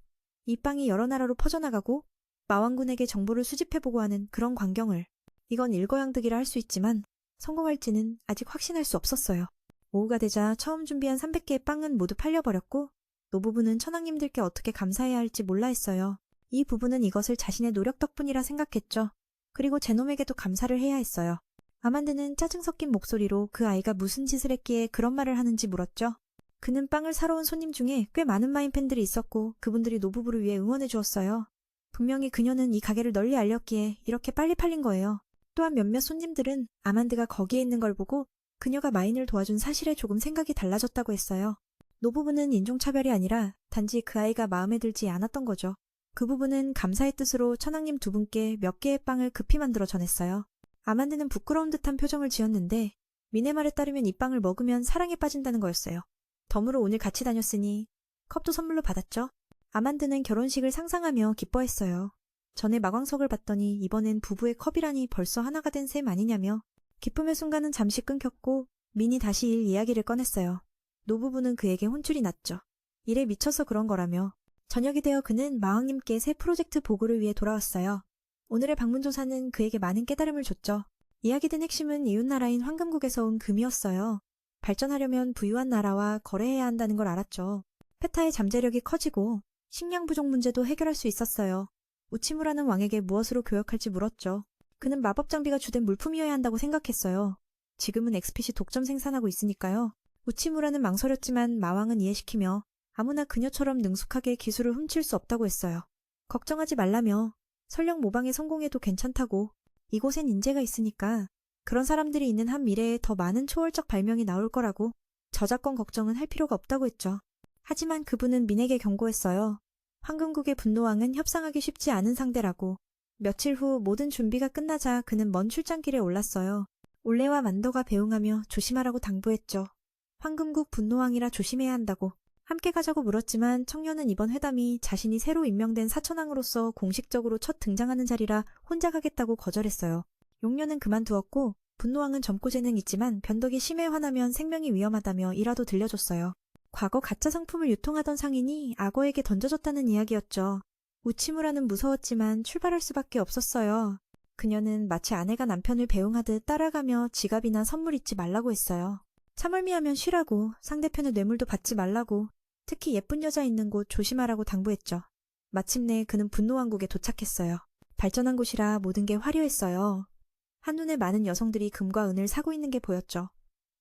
이 빵이 여러 나라로 퍼져나가고 마왕군에게 정보를 수집해보고 하는 그런 광경을. 이건 일거양득이라 할 수 있지만 성공할지는 아직 확신할 수 없었어요. 오후가 되자 처음 준비한 300개의 빵은 모두 팔려버렸고 노부부는 천황님들께 어떻게 감사해야 할지 몰라 했어요. 이 부부는 이것을 자신의 노력 덕분이라 생각했죠. 그리고 제놈에게도 감사를 해야 했어요. 아만드는 짜증 섞인 목소리로 그 아이가 무슨 짓을 했기에 그런 말을 하는지 물었죠. 그는 빵을 사러 온 손님 중에 꽤 많은 마인 팬들이 있었고 그분들이 노부부를 위해 응원해 주었어요. 분명히 그녀는 이 가게를 널리 알렸기에 이렇게 빨리 팔린 거예요. 또한 몇몇 손님들은 아만드가 거기에 있는 걸 보고 그녀가 마인을 도와준 사실에 조금 생각이 달라졌다고 했어요. 노부부는 인종차별이 아니라 단지 그 아이가 마음에 들지 않았던 거죠. 그 부부는 감사의 뜻으로 천황님 두 분께 몇 개의 빵을 급히 만들어 전했어요. 아만드는 부끄러운 듯한 표정을 지었는데 미네 말에 따르면 이 빵을 먹으면 사랑에 빠진다는 거였어요. 덤으로 오늘 같이 다녔으니 컵도 선물로 받았죠. 아만드는 결혼식을 상상하며 기뻐했어요. 전에 마광석을 봤더니 이번엔 부부의 컵이라니 벌써 하나가 된 셈 아니냐며 기쁨의 순간은 잠시 끊겼고 민이 다시 일 이야기를 꺼냈어요. 노부부는 그에게 혼쭐이 났죠. 일에 미쳐서 그런 거라며. 저녁이 되어 그는 마왕님께 새 프로젝트 보고를 위해 돌아왔어요. 오늘의 방문조사는 그에게 많은 깨달음을 줬죠. 이야기된 핵심은 이웃나라인 황금국에서 온 금이었어요. 발전하려면 부유한 나라와 거래해야 한다는 걸 알았죠. 페타의 잠재력이 커지고 식량 부족 문제도 해결할 수 있었어요. 우치무라는 왕에게 무엇으로 교역할지 물었죠. 그는 마법 장비가 주된 물품이어야 한다고 생각했어요. 지금은 엑스핏이 독점 생산하고 있으니까요. 우치무라는 망설였지만 마왕은 이해시키며 아무나 그녀처럼 능숙하게 기술을 훔칠 수 없다고 했어요. 걱정하지 말라며 설령 모방에 성공해도 괜찮다고 이곳엔 인재가 있으니까 그런 사람들이 있는 한 미래에 더 많은 초월적 발명이 나올 거라고 저작권 걱정은 할 필요가 없다고 했죠. 하지만 그분은 민에게 경고했어요. 황금국의 분노왕은 협상하기 쉽지 않은 상대라고. 며칠 후 모든 준비가 끝나자 그는 먼 출장길에 올랐어요. 올레와 만더가 배웅하며 조심하라고 당부했죠. 황금국 분노왕이라 조심해야 한다고. 함께 가자고 물었지만 청년은 이번 회담이 자신이 새로 임명된 사천왕으로서 공식적으로 첫 등장하는 자리라 혼자 가겠다고 거절했어요. 용녀는 그만두었고 분노왕은 젊고 재능 있지만 변덕이 심해 화나면 생명이 위험하다며 이라도 들려줬어요. 과거 가짜 상품을 유통하던 상인이 악어에게 던져졌다는 이야기였죠. 우치무라는 무서웠지만 출발할 수밖에 없었어요. 그녀는 마치 아내가 남편을 배웅하듯 따라가며 지갑이나 선물 잊지 말라고 했어요. 참을미하면 쉬라고, 상대편의 뇌물도 받지 말라고, 특히 예쁜 여자 있는 곳 조심하라고 당부했죠. 마침내 그는 분노왕국에 도착했어요. 발전한 곳이라 모든 게 화려했어요. 한눈에 많은 여성들이 금과 은을 사고 있는 게 보였죠.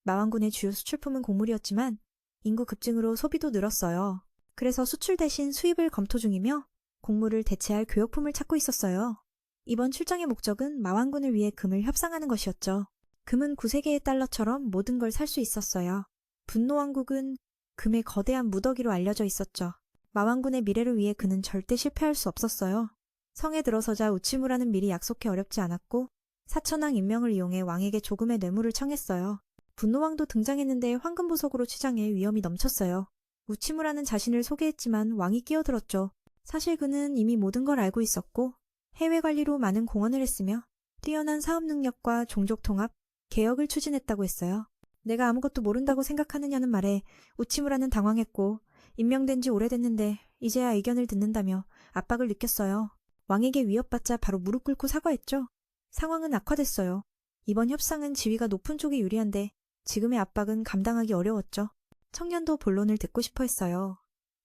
마왕군의 주요 수출품은 곡물이었지만 인구 급증으로 소비도 늘었어요. 그래서 수출 대신 수입을 검토 중이며 곡물을 대체할 교역품을 찾고 있었어요. 이번 출장의 목적은 마왕군을 위해 금을 협상하는 것이었죠. 금은 9세계의 달러처럼 모든 걸 살 수 있었어요. 분노왕국은 금의 거대한 무더기로 알려져 있었죠. 마왕군의 미래를 위해 그는 절대 실패할 수 없었어요. 성에 들어서자 우치무라는 미리 약속해 어렵지 않았고 사천왕 임명을 이용해 왕에게 조금의 뇌물을 청했어요. 분노왕도 등장했는데 황금보석으로 치장해 위험이 넘쳤어요. 우치무라는 자신을 소개했지만 왕이 끼어들었죠. 사실 그는 이미 모든 걸 알고 있었고 해외 관리로 많은 공헌을 했으며 뛰어난 사업 능력과 종족 통합, 개혁을 추진했다고 했어요. 내가 아무것도 모른다고 생각하느냐는 말에 우치무라는 당황했고 임명된 지 오래됐는데 이제야 의견을 듣는다며 압박을 느꼈어요. 왕에게 위협받자 바로 무릎 꿇고 사과했죠. 상황은 악화됐어요. 이번 협상은 지위가 높은 쪽이 유리한데 지금의 압박은 감당하기 어려웠죠. 청년도 본론을 듣고 싶어 했어요.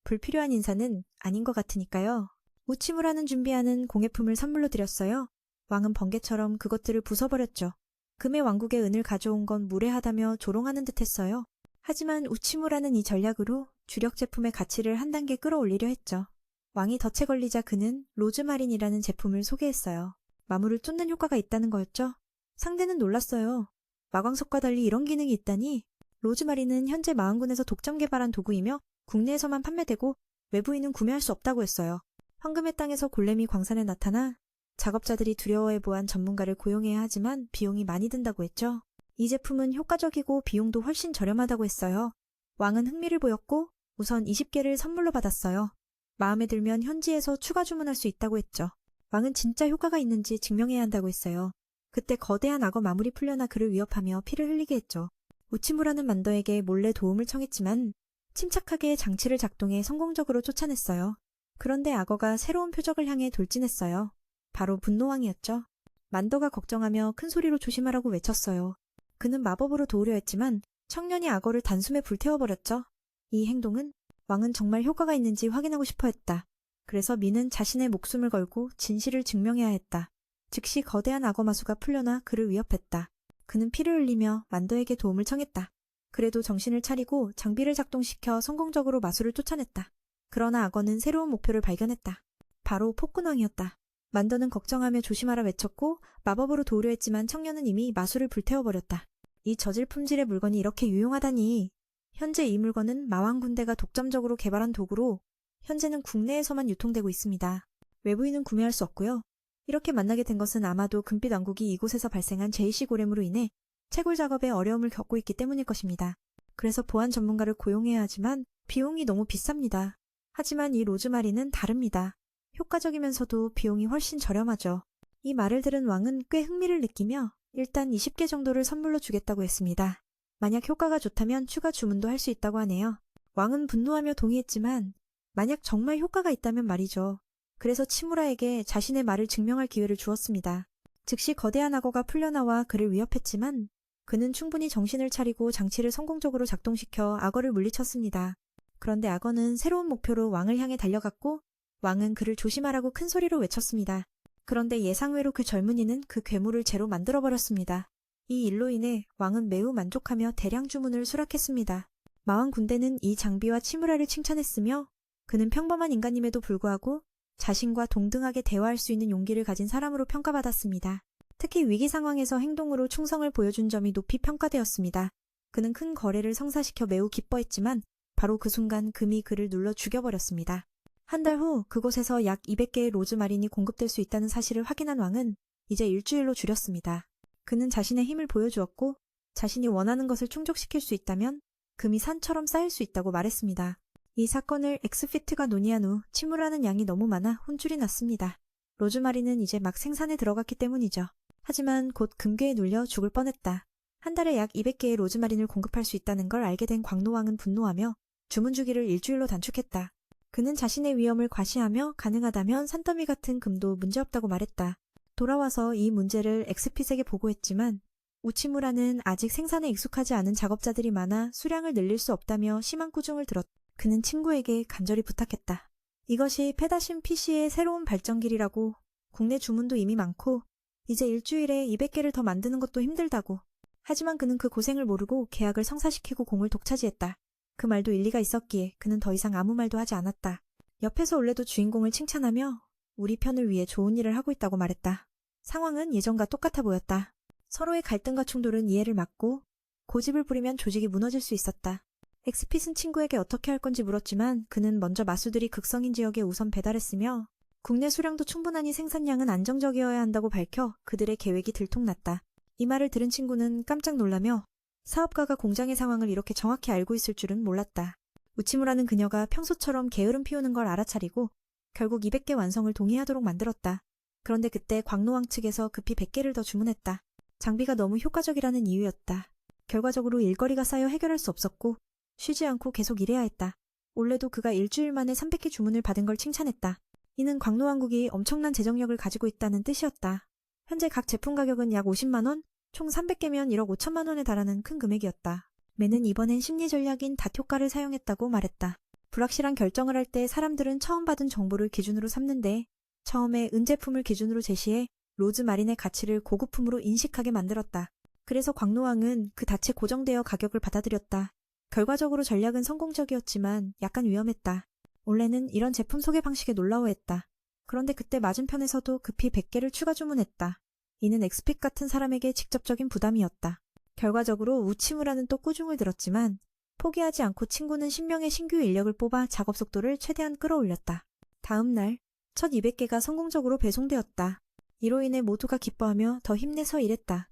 불필요한 인사는 아닌 것 같으니까요. 우치무라는 준비하는 공예품을 선물로 드렸어요. 왕은 번개처럼 그것들을 부숴버렸죠. 금의 왕국의 은을 가져온 건 무례하다며 조롱하는 듯 했어요. 하지만 우치무라는 이 전략으로 주력 제품의 가치를 한 단계 끌어올리려 했죠. 왕이 덫에 걸리자 그는 로즈마린이라는 제품을 소개했어요. 마물을 쫓는 효과가 있다는 거였죠. 상대는 놀랐어요. 마광석과 달리 이런 기능이 있다니. 로즈마린은 현재 마왕군에서 독점 개발한 도구이며 국내에서만 판매되고 외부인은 구매할 수 없다고 했어요. 황금의 땅에서 골렘이 광산에 나타나 작업자들이 두려워해 보한 전문가를 고용해야 하지만 비용이 많이 든다고 했죠. 이 제품은 효과적이고 비용도 훨씬 저렴하다고 했어요. 왕은 흥미를 보였고 우선 20개를 선물로 받았어요. 마음에 들면 현지에서 추가 주문할 수 있다고 했죠. 왕은 진짜 효과가 있는지 증명해야 한다고 했어요. 그때 거대한 악어 마물이 풀려나 그를 위협하며 피를 흘리게 했죠. 우치무라는 만더에게 몰래 도움을 청했지만 침착하게 장치를 작동해 성공적으로 쫓아냈어요. 그런데 악어가 새로운 표적을 향해 돌진했어요. 바로 분노왕이었죠. 만더가 걱정하며 큰 소리로 조심하라고 외쳤어요. 그는 마법으로 도우려 했지만 청년이 악어를 단숨에 불태워버렸죠. 이 행동은 왕은 정말 효과가 있는지 확인하고 싶어 했다. 그래서 미는 자신의 목숨을 걸고 진실을 증명해야 했다. 즉시 거대한 악어 마수가 풀려나 그를 위협했다. 그는 피를 흘리며 만더에게 도움을 청했다. 그래도 정신을 차리고 장비를 작동시켜 성공적으로 마수를 쫓아냈다. 그러나 악어는 새로운 목표를 발견했다. 바로 폭군왕이었다. 만더는 걱정하며 조심하라 외쳤고 마법으로 도우려 했지만 청년은 이미 마수를 불태워버렸다. 이 저질 품질의 물건이 이렇게 유용하다니. 현재 이 물건은 마왕 군대가 독점적으로 개발한 도구로 현재는 국내에서만 유통되고 있습니다. 외부인은 구매할 수 없고요. 이렇게 만나게 된 것은 아마도 금빛 왕국이 이곳에서 발생한 제이시 고렘으로 인해 채굴 작업에 어려움을 겪고 있기 때문일 것입니다. 그래서 보안 전문가를 고용해야 하지만 비용이 너무 비쌉니다. 하지만 이 로즈마리는 다릅니다. 효과적이면서도 비용이 훨씬 저렴하죠. 이 말을 들은 왕은 꽤 흥미를 느끼며 일단 20개 정도를 선물로 주겠다고 했습니다. 만약 효과가 좋다면 추가 주문도 할 수 있다고 하네요. 왕은 분노하며 동의했지만 만약 정말 효과가 있다면 말이죠. 그래서 치무라에게 자신의 말을 증명할 기회를 주었습니다. 즉시 거대한 악어가 풀려나와 그를 위협했지만 그는 충분히 정신을 차리고 장치를 성공적으로 작동시켜 악어를 물리쳤습니다. 그런데 악어는 새로운 목표로 왕을 향해 달려갔고 왕은 그를 조심하라고 큰 소리로 외쳤습니다. 그런데 예상외로 그 젊은이는 그 괴물을 제로 만들어버렸습니다. 이 일로 인해 왕은 매우 만족하며 대량 주문을 수락했습니다. 마왕 군대는 이 장비와 치무라를 칭찬했으며 그는 평범한 인간임에도 불구하고 자신과 동등하게 대화할 수 있는 용기를 가진 사람으로 평가받았습니다. 특히 위기 상황에서 행동으로 충성을 보여준 점이 높이 평가되었습니다. 그는 큰 거래를 성사시켜 매우 기뻐했지만 바로 그 순간 금이 그를 눌러 죽여버렸습니다. 한 달 후 그곳에서 약 200개의 로즈마린이 공급될 수 있다는 사실을 확인한 왕은 이제 일주일로 줄였습니다. 그는 자신의 힘을 보여주었고 자신이 원하는 것을 충족시킬 수 있다면 금이 산처럼 쌓일 수 있다고 말했습니다. 이 사건을 엑스피트가 논의한 후 치무라는 양이 너무 많아 혼쭐이 났습니다. 로즈마리는 이제 막 생산에 들어갔기 때문이죠. 하지만 곧 금괴에 눌려 죽을 뻔했다. 한 달에 약 200개의 로즈마린을 공급할 수 있다는 걸 알게 된 광노왕은 분노하며 주문 주기를 일주일로 단축했다. 그는 자신의 위험을 과시하며 가능하다면 산더미 같은 금도 문제없다고 말했다. 돌아와서 이 문제를 엑스핏에게 보고했지만 우치무라는 아직 생산에 익숙하지 않은 작업자들이 많아 수량을 늘릴 수 없다며 심한 꾸중을 들었다. 그는 친구에게 간절히 부탁했다. 이것이 페다신 PC의 새로운 발전길이라고. 국내 주문도 이미 많고 이제 일주일에 200개를 더 만드는 것도 힘들다고. 하지만 그는 그 고생을 모르고 계약을 성사시키고 공을 독차지했다. 그 말도 일리가 있었기에 그는 더 이상 아무 말도 하지 않았다. 옆에서 올레도 주인공을 칭찬하며 우리 편을 위해 좋은 일을 하고 있다고 말했다. 상황은 예전과 똑같아 보였다. 서로의 갈등과 충돌은 이해를 막고 고집을 부리면 조직이 무너질 수 있었다. 엑스핏은 친구에게 어떻게 할 건지 물었지만 그는 먼저 마수들이 극성인 지역에 우선 배달했으며 국내 수량도 충분하니 생산량은 안정적이어야 한다고 밝혀 그들의 계획이 들통났다. 이 말을 들은 친구는 깜짝 놀라며 사업가가 공장의 상황을 이렇게 정확히 알고 있을 줄은 몰랐다. 우치무라는 그녀가 평소처럼 게으름 피우는 걸 알아차리고 결국 200개 완성을 동의하도록 만들었다. 그런데 그때 광노왕 측에서 급히 100개를 더 주문했다. 장비가 너무 효과적이라는 이유였다. 결과적으로 일거리가 쌓여 해결할 수 없었고 쉬지 않고 계속 일해야 했다. 올해도 그가 일주일 만에 300개 주문을 받은 걸 칭찬했다. 이는 광노왕국이 엄청난 재정력을 가지고 있다는 뜻이었다. 현재 각 제품 가격은 약 50만 원, 총 300개면 1억 5천만 원에 달하는 큰 금액이었다. 매는 이번엔 심리 전략인 닷 효과를 사용했다고 말했다. 불확실한 결정을 할 때 사람들은 처음 받은 정보를 기준으로 삼는데 처음에 은제품을 기준으로 제시해 로즈마린의 가치를 고급품으로 인식하게 만들었다. 그래서 광노왕은 그 닷에 고정되어 가격을 받아들였다. 결과적으로 전략은 성공적이었지만 약간 위험했다. 원래는 이런 제품 소개 방식에 놀라워했다. 그런데 그때 맞은편에서도 급히 100개를 추가 주문했다. 이는 엑스핏 같은 사람에게 직접적인 부담이었다. 결과적으로 우치무라는 또 꾸중을 들었지만 포기하지 않고 친구는 10명의 신규 인력을 뽑아 작업 속도를 최대한 끌어올렸다. 다음 날 첫 200개가 성공적으로 배송되었다. 이로 인해 모두가 기뻐하며 더 힘내서 일했다.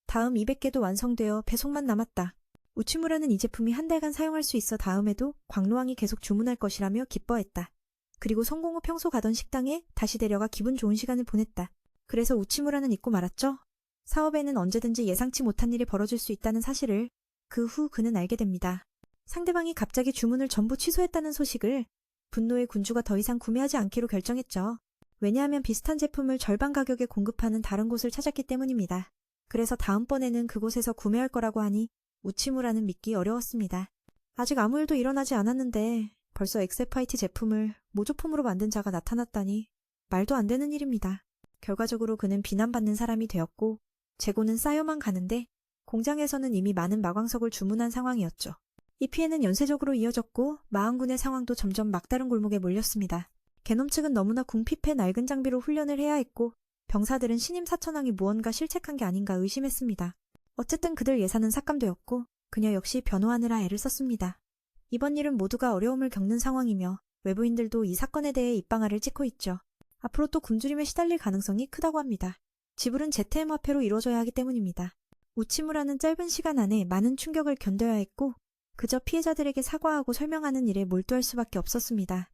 다음 200개도 완성되어 배송만 남았다. 우치무라는 이 제품이 한 달간 사용할 수 있어 다음에도 광노왕이 계속 주문할 것이라며 기뻐했다. 그리고 성공 후 평소 가던 식당에 다시 데려가 기분 좋은 시간을 보냈다. 그래서 우치무라는 잊고 말았죠. 사업에는 언제든지 예상치 못한 일이 벌어질 수 있다는 사실을 그 후 그는 알게 됩니다. 상대방이 갑자기 주문을 전부 취소했다는 소식을 분노의 군주가 더 이상 구매하지 않기로 결정했죠. 왜냐하면 비슷한 제품을 절반 가격에 공급하는 다른 곳을 찾았기 때문입니다. 그래서 다음번에는 그곳에서 구매할 거라고 하니 우치무라는 믿기 어려웠습니다. 아직 아무 일도 일어나지 않았는데 벌써 엑세파이티 제품을 모조품으로 만든 자가 나타났다니 말도 안 되는 일입니다. 결과적으로 그는 비난받는 사람이 되었고 재고는 쌓여만 가는데 공장에서는 이미 많은 마광석을 주문한 상황이었죠. 이 피해는 연쇄적으로 이어졌고 마왕군의 상황도 점점 막다른 골목에 몰렸습니다. 개놈 측은 너무나 궁핍해 낡은 장비로 훈련을 해야 했고 병사들은 신임 사천왕이 무언가 실책한 게 아닌가 의심했습니다. 어쨌든 그들 예산은 삭감되었고 그녀 역시 변호하느라 애를 썼습니다. 이번 일은 모두가 어려움을 겪는 상황이며 외부인들도 이 사건에 대해 입방아를 찍고 있죠. 앞으로 또 굶주림에 시달릴 가능성이 크다고 합니다. 지불은 ZM 화폐로 이루어져야 하기 때문입니다. 우치무라는 짧은 시간 안에 많은 충격을 견뎌야 했고 그저 피해자들에게 사과하고 설명하는 일에 몰두할 수밖에 없었습니다.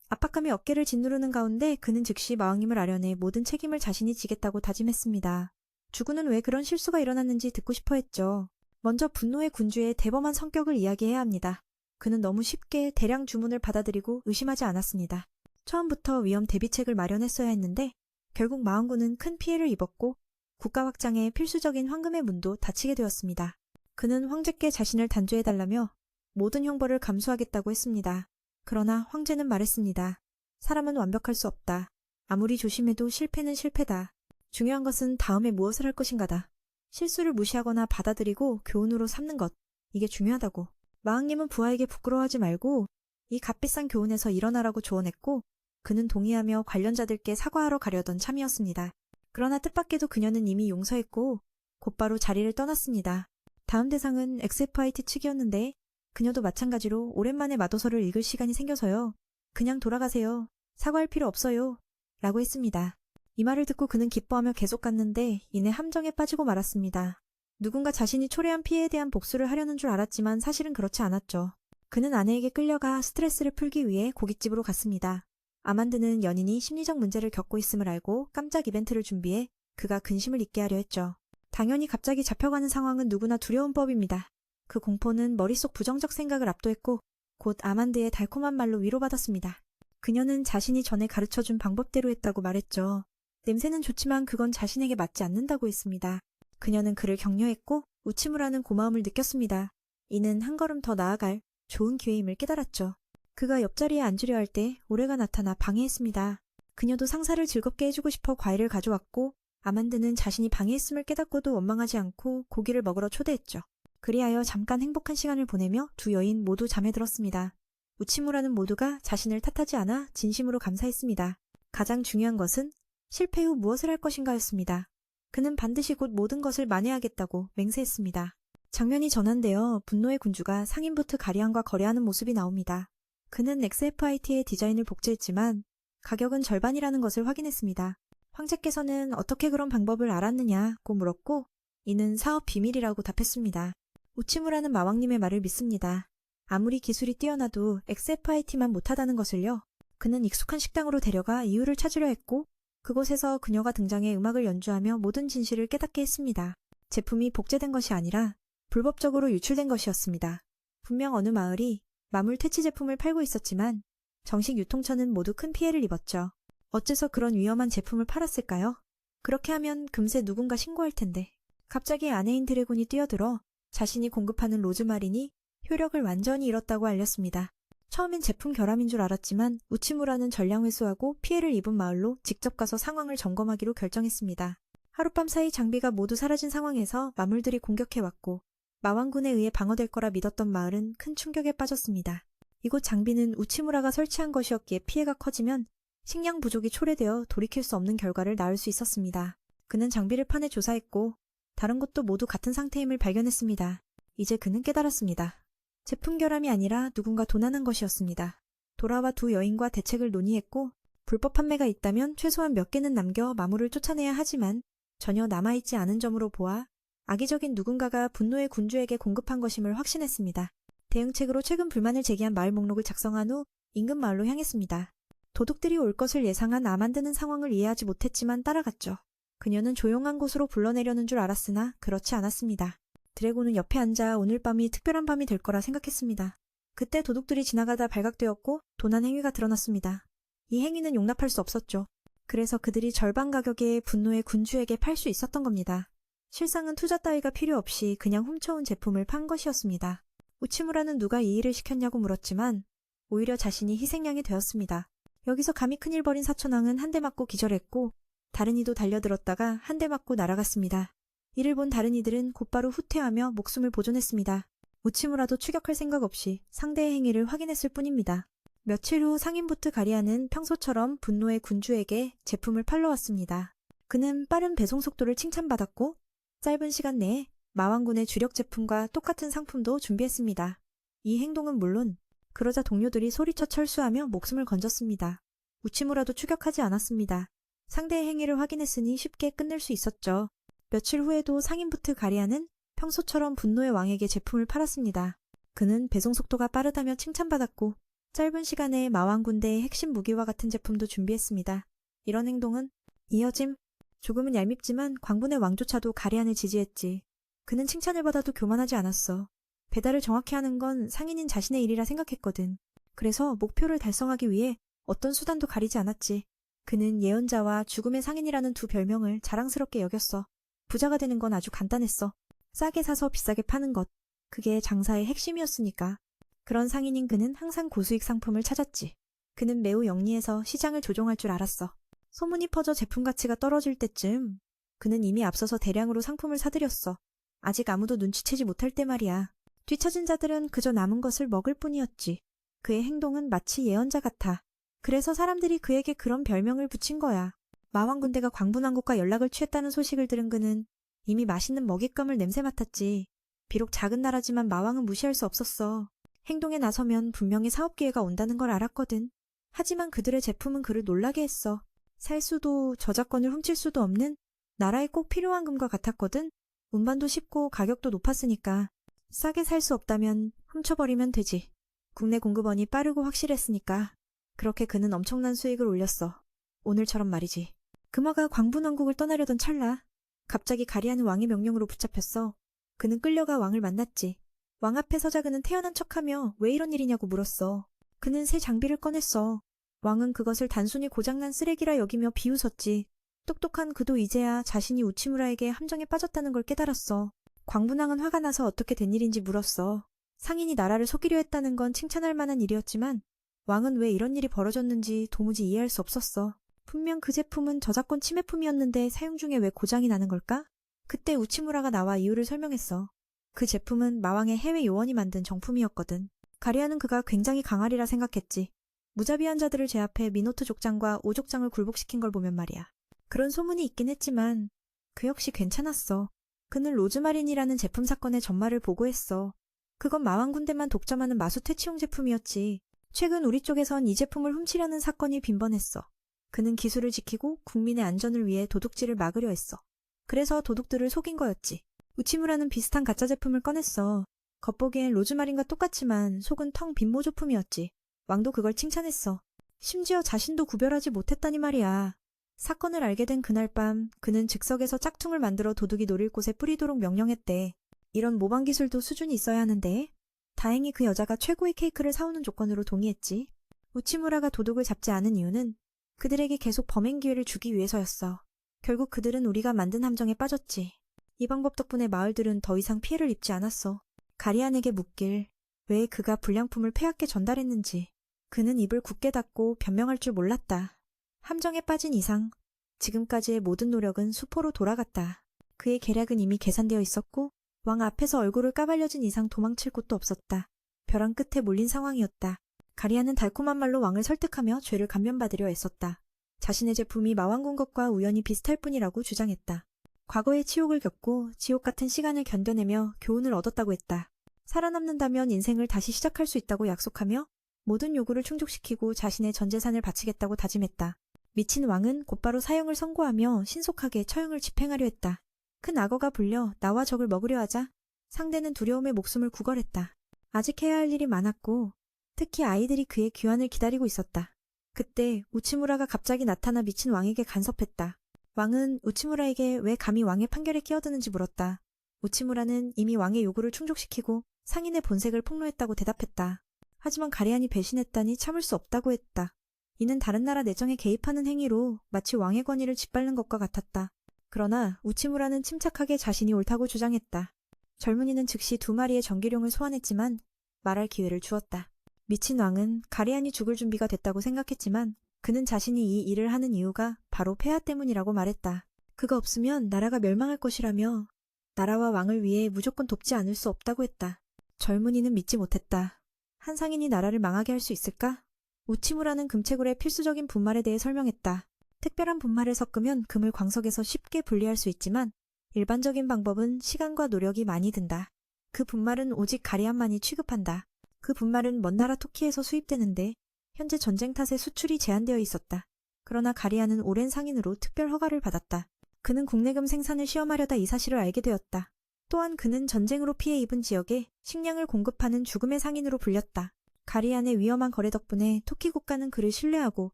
압박감이 어깨를 짓누르는 가운데 그는 즉시 마왕님을 아련해 모든 책임을 자신이 지겠다고 다짐했습니다. 주군은 왜 그런 실수가 일어났는지 듣고 싶어 했죠. 먼저 분노의 군주의 대범한 성격을 이야기해야 합니다. 그는 너무 쉽게 대량 주문을 받아들이고 의심하지 않았습니다. 처음부터 위험 대비책을 마련했어야 했는데 결국 마왕군은 큰 피해를 입었고 국가 확장에 필수적인 황금의 문도 닫히게 되었습니다. 그는 황제께 자신을 단죄해달라며 모든 형벌을 감수하겠다고 했습니다. 그러나 황제는 말했습니다. 사람은 완벽할 수 없다. 아무리 조심해도 실패는 실패다. 중요한 것은 다음에 무엇을 할 것인가다. 실수를 무시하거나 받아들이고 교훈으로 삼는 것. 이게 중요하다고. 마왕님은 부하에게 부끄러워하지 말고 이 값비싼 교훈에서 일어나라고 조언했고 그는 동의하며 관련자들께 사과하러 가려던 참이었습니다. 그러나 뜻밖에도 그녀는 이미 용서했고 곧바로 자리를 떠났습니다. 다음 대상은 엑세파이티 측이었는데 그녀도 마찬가지로 오랜만에 마도서를 읽을 시간이 생겨서요. 그냥 돌아가세요. 사과할 필요 없어요. 라고 했습니다. 이 말을 듣고 그는 기뻐하며 계속 갔는데 이내 함정에 빠지고 말았습니다. 누군가 자신이 초래한 피해에 대한 복수를 하려는 줄 알았지만 사실은 그렇지 않았죠. 그는 아내에게 끌려가 스트레스를 풀기 위해 고깃집으로 갔습니다. 아만드는 연인이 심리적 문제를 겪고 있음을 알고 깜짝 이벤트를 준비해 그가 근심을 잊게 하려 했죠. 당연히 갑자기 잡혀가는 상황은 누구나 두려운 법입니다. 그 공포는 머릿속 부정적 생각을 압도했고 곧 아만드의 달콤한 말로 위로받았습니다. 그녀는 자신이 전에 가르쳐준 방법대로 했다고 말했죠. 냄새는 좋지만 그건 자신에게 맞지 않는다고 했습니다. 그녀는 그를 격려했고 우치무라는 고마움을 느꼈습니다. 이는 한 걸음 더 나아갈 좋은 기회임을 깨달았죠. 그가 옆자리에 앉으려 할 때 오레가 나타나 방해했습니다. 그녀도 상사를 즐겁게 해주고 싶어 과일을 가져왔고 아만드는 자신이 방해했음을 깨닫고도 원망하지 않고 고기를 먹으러 초대했죠. 그리하여 잠깐 행복한 시간을 보내며 두 여인 모두 잠에 들었습니다. 우치무라는 모두가 자신을 탓하지 않아 진심으로 감사했습니다. 가장 중요한 것은 실패 후 무엇을 할 것인가였습니다. 그는 반드시 곧 모든 것을 만회하겠다고 맹세했습니다. 장면이 전환되어 분노의 군주가 상인부트 가리안과 거래하는 모습이 나옵니다. 그는 XFIT의 디자인을 복제했지만 가격은 절반이라는 것을 확인했습니다. 황제께서는 어떻게 그런 방법을 알았느냐고 물었고 이는 사업 비밀이라고 답했습니다. 우치무라는 마왕님의 말을 믿습니다. 아무리 기술이 뛰어나도 XFIT만 못하다는 것을요. 그는 익숙한 식당으로 데려가 이유를 찾으려 했고 그곳에서 그녀가 등장해 음악을 연주하며 모든 진실을 깨닫게 했습니다. 제품이 복제된 것이 아니라 불법적으로 유출된 것이었습니다. 분명 어느 마을이 마물 퇴치 제품을 팔고 있었지만 정식 유통처는 모두 큰 피해를 입었죠. 어째서 그런 위험한 제품을 팔았을까요? 그렇게 하면 금세 누군가 신고할 텐데. 갑자기 아내인 드래곤이 뛰어들어 자신이 공급하는 로즈마린이 효력을 완전히 잃었다고 알렸습니다. 처음엔 제품 결함인 줄 알았지만 우치무라는 전량 회수하고 피해를 입은 마을로 직접 가서 상황을 점검하기로 결정했습니다. 하룻밤 사이 장비가 모두 사라진 상황에서 마물들이 공격해왔고 마왕군에 의해 방어될 거라 믿었던 마을은 큰 충격에 빠졌습니다. 이곳 장비는 우치무라가 설치한 것이었기에 피해가 커지면 식량 부족이 초래되어 돌이킬 수 없는 결과를 낳을 수 있었습니다. 그는 장비를 파내 조사했고 다른 곳도 모두 같은 상태임을 발견했습니다. 이제 그는 깨달았습니다. 제품 결함이 아니라 누군가 도난한 것이었습니다. 돌아와 두 여인과 대책을 논의했고 불법 판매가 있다면 최소한 몇 개는 남겨 마물을 쫓아내야 하지만 전혀 남아있지 않은 점으로 보아 악의적인 누군가가 분노의 군주에게 공급한 것임을 확신했습니다. 대응책으로 최근 불만을 제기한 마을 목록을 작성한 후 인근 마을로 향했습니다. 도둑들이 올 것을 예상한 아만드는 상황을 이해하지 못했지만 따라갔죠. 그녀는 조용한 곳으로 불러내려는 줄 알았으나 그렇지 않았습니다. 드래곤은 옆에 앉아 오늘 밤이 특별한 밤이 될 거라 생각했습니다. 그때 도둑들이 지나가다 발각되었고 도난 행위가 드러났습니다. 이 행위는 용납할 수 없었죠. 그래서 그들이 절반 가격에 분노의 군주에게 팔 수 있었던 겁니다. 실상은 투자 따위가 필요 없이 그냥 훔쳐온 제품을 판 것이었습니다. 우치무라는 누가 이 일을 시켰냐고 물었지만 오히려 자신이 희생양이 되었습니다. 여기서 감히 큰일 벌인 사천왕은 한 대 맞고 기절했고 다른 이도 달려들었다가 한 대 맞고 날아갔습니다. 이를 본 다른 이들은 곧바로 후퇴하며 목숨을 보존했습니다. 우치무라도 추격할 생각 없이 상대의 행위를 확인했을 뿐입니다. 며칠 후 상인부트 가리아는 평소처럼 분노의 군주에게 제품을 팔러 왔습니다. 그는 빠른 배송 속도를 칭찬받았고 짧은 시간 내에 마왕군의 주력 제품과 똑같은 상품도 준비했습니다. 이 행동은 물론 그러자 동료들이 소리쳐 철수하며 목숨을 건졌습니다. 우치무라도 추격하지 않았습니다. 상대의 행위를 확인했으니 쉽게 끝낼 수 있었죠. 며칠 후에도 상인부트 가리아는 평소처럼 분노의 왕에게 제품을 팔았습니다. 그는 배송 속도가 빠르다며 칭찬받았고 짧은 시간에 마왕 군대의 핵심 무기와 같은 제품도 준비했습니다. 이런 행동은 이어짐. 조금은 얄밉지만 광분의 왕조차도 가리안을 지지했지. 그는 칭찬을 받아도 교만하지 않았어. 배달을 정확히 하는 건 상인인 자신의 일이라 생각했거든. 그래서 목표를 달성하기 위해 어떤 수단도 가리지 않았지. 그는 예언자와 죽음의 상인이라는 두 별명을 자랑스럽게 여겼어. 부자가 되는 건 아주 간단했어. 싸게 사서 비싸게 파는 것. 그게 장사의 핵심이었으니까. 그런 상인인 그는 항상 고수익 상품을 찾았지. 그는 매우 영리해서 시장을 조종할 줄 알았어. 소문이 퍼져 제품 가치가 떨어질 때쯤 그는 이미 앞서서 대량으로 상품을 사들였어. 아직 아무도 눈치채지 못할 때 말이야. 뒤처진 자들은 그저 남은 것을 먹을 뿐이었지. 그의 행동은 마치 예언자 같아. 그래서 사람들이 그에게 그런 별명을 붙인 거야. 마왕 군대가 광분왕국과 연락을 취했다는 소식을 들은 그는 이미 맛있는 먹잇감을 냄새 맡았지. 비록 작은 나라지만 마왕은 무시할 수 없었어. 행동에 나서면 분명히 사업 기회가 온다는 걸 알았거든. 하지만 그들의 제품은 그를 놀라게 했어. 살 수도 저작권을 훔칠 수도 없는 나라에 꼭 필요한 금과 같았거든. 운반도 쉽고 가격도 높았으니까 싸게 살 수 없다면 훔쳐버리면 되지. 국내 공급원이 빠르고 확실했으니까. 그렇게 그는 엄청난 수익을 올렸어. 오늘처럼 말이지. 금화가 광분왕국을 떠나려던 찰나 갑자기 가리하는 왕의 명령으로 붙잡혔어. 그는 끌려가 왕을 만났지. 왕 앞에 서자 그는 태연한 척하며 왜 이런 일이냐고 물었어. 그는 새 장비를 꺼냈어. 왕은 그것을 단순히 고장난 쓰레기라 여기며 비웃었지. 똑똑한 그도 이제야 자신이 우치무라에게 함정에 빠졌다는 걸 깨달았어. 광분왕은 화가 나서 어떻게 된 일인지 물었어. 상인이 나라를 속이려 했다는 건 칭찬할 만한 일이었지만 왕은 왜 이런 일이 벌어졌는지 도무지 이해할 수 없었어. 분명 그 제품은 저작권 침해품이었는데 사용 중에 왜 고장이 나는 걸까? 그때 우치무라가 나와 이유를 설명했어. 그 제품은 마왕의 해외 요원이 만든 정품이었거든. 가리아는 그가 굉장히 강하리라 생각했지. 무자비한 자들을 제압해 미노트 족장과 오족장을 굴복시킨 걸 보면 말이야. 그런 소문이 있긴 했지만 그 역시 괜찮았어. 그는 로즈마린이라는 제품 사건의 전말을 보고했어. 그건 마왕군대만 독점하는 마수 퇴치용 제품이었지. 최근 우리 쪽에선 이 제품을 훔치려는 사건이 빈번했어. 그는 기술을 지키고 국민의 안전을 위해 도둑질을 막으려 했어. 그래서 도둑들을 속인 거였지. 우치무라는 비슷한 가짜 제품을 꺼냈어. 겉보기엔 로즈마린과 똑같지만 속은 텅 빈 모조품이었지. 왕도 그걸 칭찬했어. 심지어 자신도 구별하지 못했다니 말이야. 사건을 알게 된 그날 밤 그는 즉석에서 짝퉁을 만들어 도둑이 노릴 곳에 뿌리도록 명령했대. 이런 모방 기술도 수준이 있어야 하는데. 다행히 그 여자가 최고의 케이크를 사오는 조건으로 동의했지. 우치무라가 도둑을 잡지 않은 이유는 그들에게 계속 범행 기회를 주기 위해서였어. 결국 그들은 우리가 만든 함정에 빠졌지. 이 방법 덕분에 마을들은 더 이상 피해를 입지 않았어. 가리안에게 묻길 왜 그가 불량품을 폐하께 전달했는지. 그는 입을 굳게 닫고 변명할 줄 몰랐다. 함정에 빠진 이상 지금까지의 모든 노력은 수포로 돌아갔다. 그의 계략은 이미 계산되어 있었고 왕 앞에서 얼굴을 까발려진 이상 도망칠 곳도 없었다. 벼랑 끝에 몰린 상황이었다. 가리안은 달콤한 말로 왕을 설득하며 죄를 감면받으려 애썼다. 자신의 제품이 마왕군 것과 우연히 비슷할 뿐이라고 주장했다. 과거의 치욕을 겪고 지옥 같은 시간을 견뎌내며 교훈을 얻었다고 했다. 살아남는다면 인생을 다시 시작할 수 있다고 약속하며 모든 요구를 충족시키고 자신의 전 재산을 바치겠다고 다짐했다. 미친 왕은 곧바로 사형을 선고하며 신속하게 처형을 집행하려 했다. 큰 악어가 불려 나와 적을 먹으려 하자 상대는 두려움에 목숨을 구걸했다. 아직 해야 할 일이 많았고 특히 아이들이 그의 귀환을 기다리고 있었다. 그때 우치무라가 갑자기 나타나 미친 왕에게 간섭했다. 왕은 우치무라에게 왜 감히 왕의 판결에 끼어드는지 물었다. 우치무라는 이미 왕의 요구를 충족시키고 상인의 본색을 폭로했다고 대답했다. 하지만 가리안이 배신했다니 참을 수 없다고 했다. 이는 다른 나라 내정에 개입하는 행위로 마치 왕의 권위를 짓밟는 것과 같았다. 그러나 우치무라는 침착하게 자신이 옳다고 주장했다. 젊은이는 즉시 2마리의 전기룡을 소환했지만 말할 기회를 주었다. 미친 왕은 가리안이 죽을 준비가 됐다고 생각했지만 그는 자신이 이 일을 하는 이유가 바로 폐하 때문이라고 말했다. 그가 없으면 나라가 멸망할 것이라며 나라와 왕을 위해 무조건 돕지 않을 수 없다고 했다. 젊은이는 믿지 못했다. 한 상인이 나라를 망하게 할 수 있을까? 우치무라는 금채굴의 필수적인 분말에 대해 설명했다. 특별한 분말을 섞으면 금을 광석에서 쉽게 분리할 수 있지만 일반적인 방법은 시간과 노력이 많이 든다. 그 분말은 오직 가리안만이 취급한다. 그 분말은 먼 나라 토키에서 수입되는데 현재 전쟁 탓에 수출이 제한되어 있었다. 그러나 가리안은 오랜 상인으로 특별 허가를 받았다. 그는 국내금 생산을 시험하려다 이 사실을 알게 되었다. 또한 그는 전쟁으로 피해 입은 지역에 식량을 공급하는 죽음의 상인으로 불렸다. 가리안의 위험한 거래 덕분에 토키 국가는 그를 신뢰하고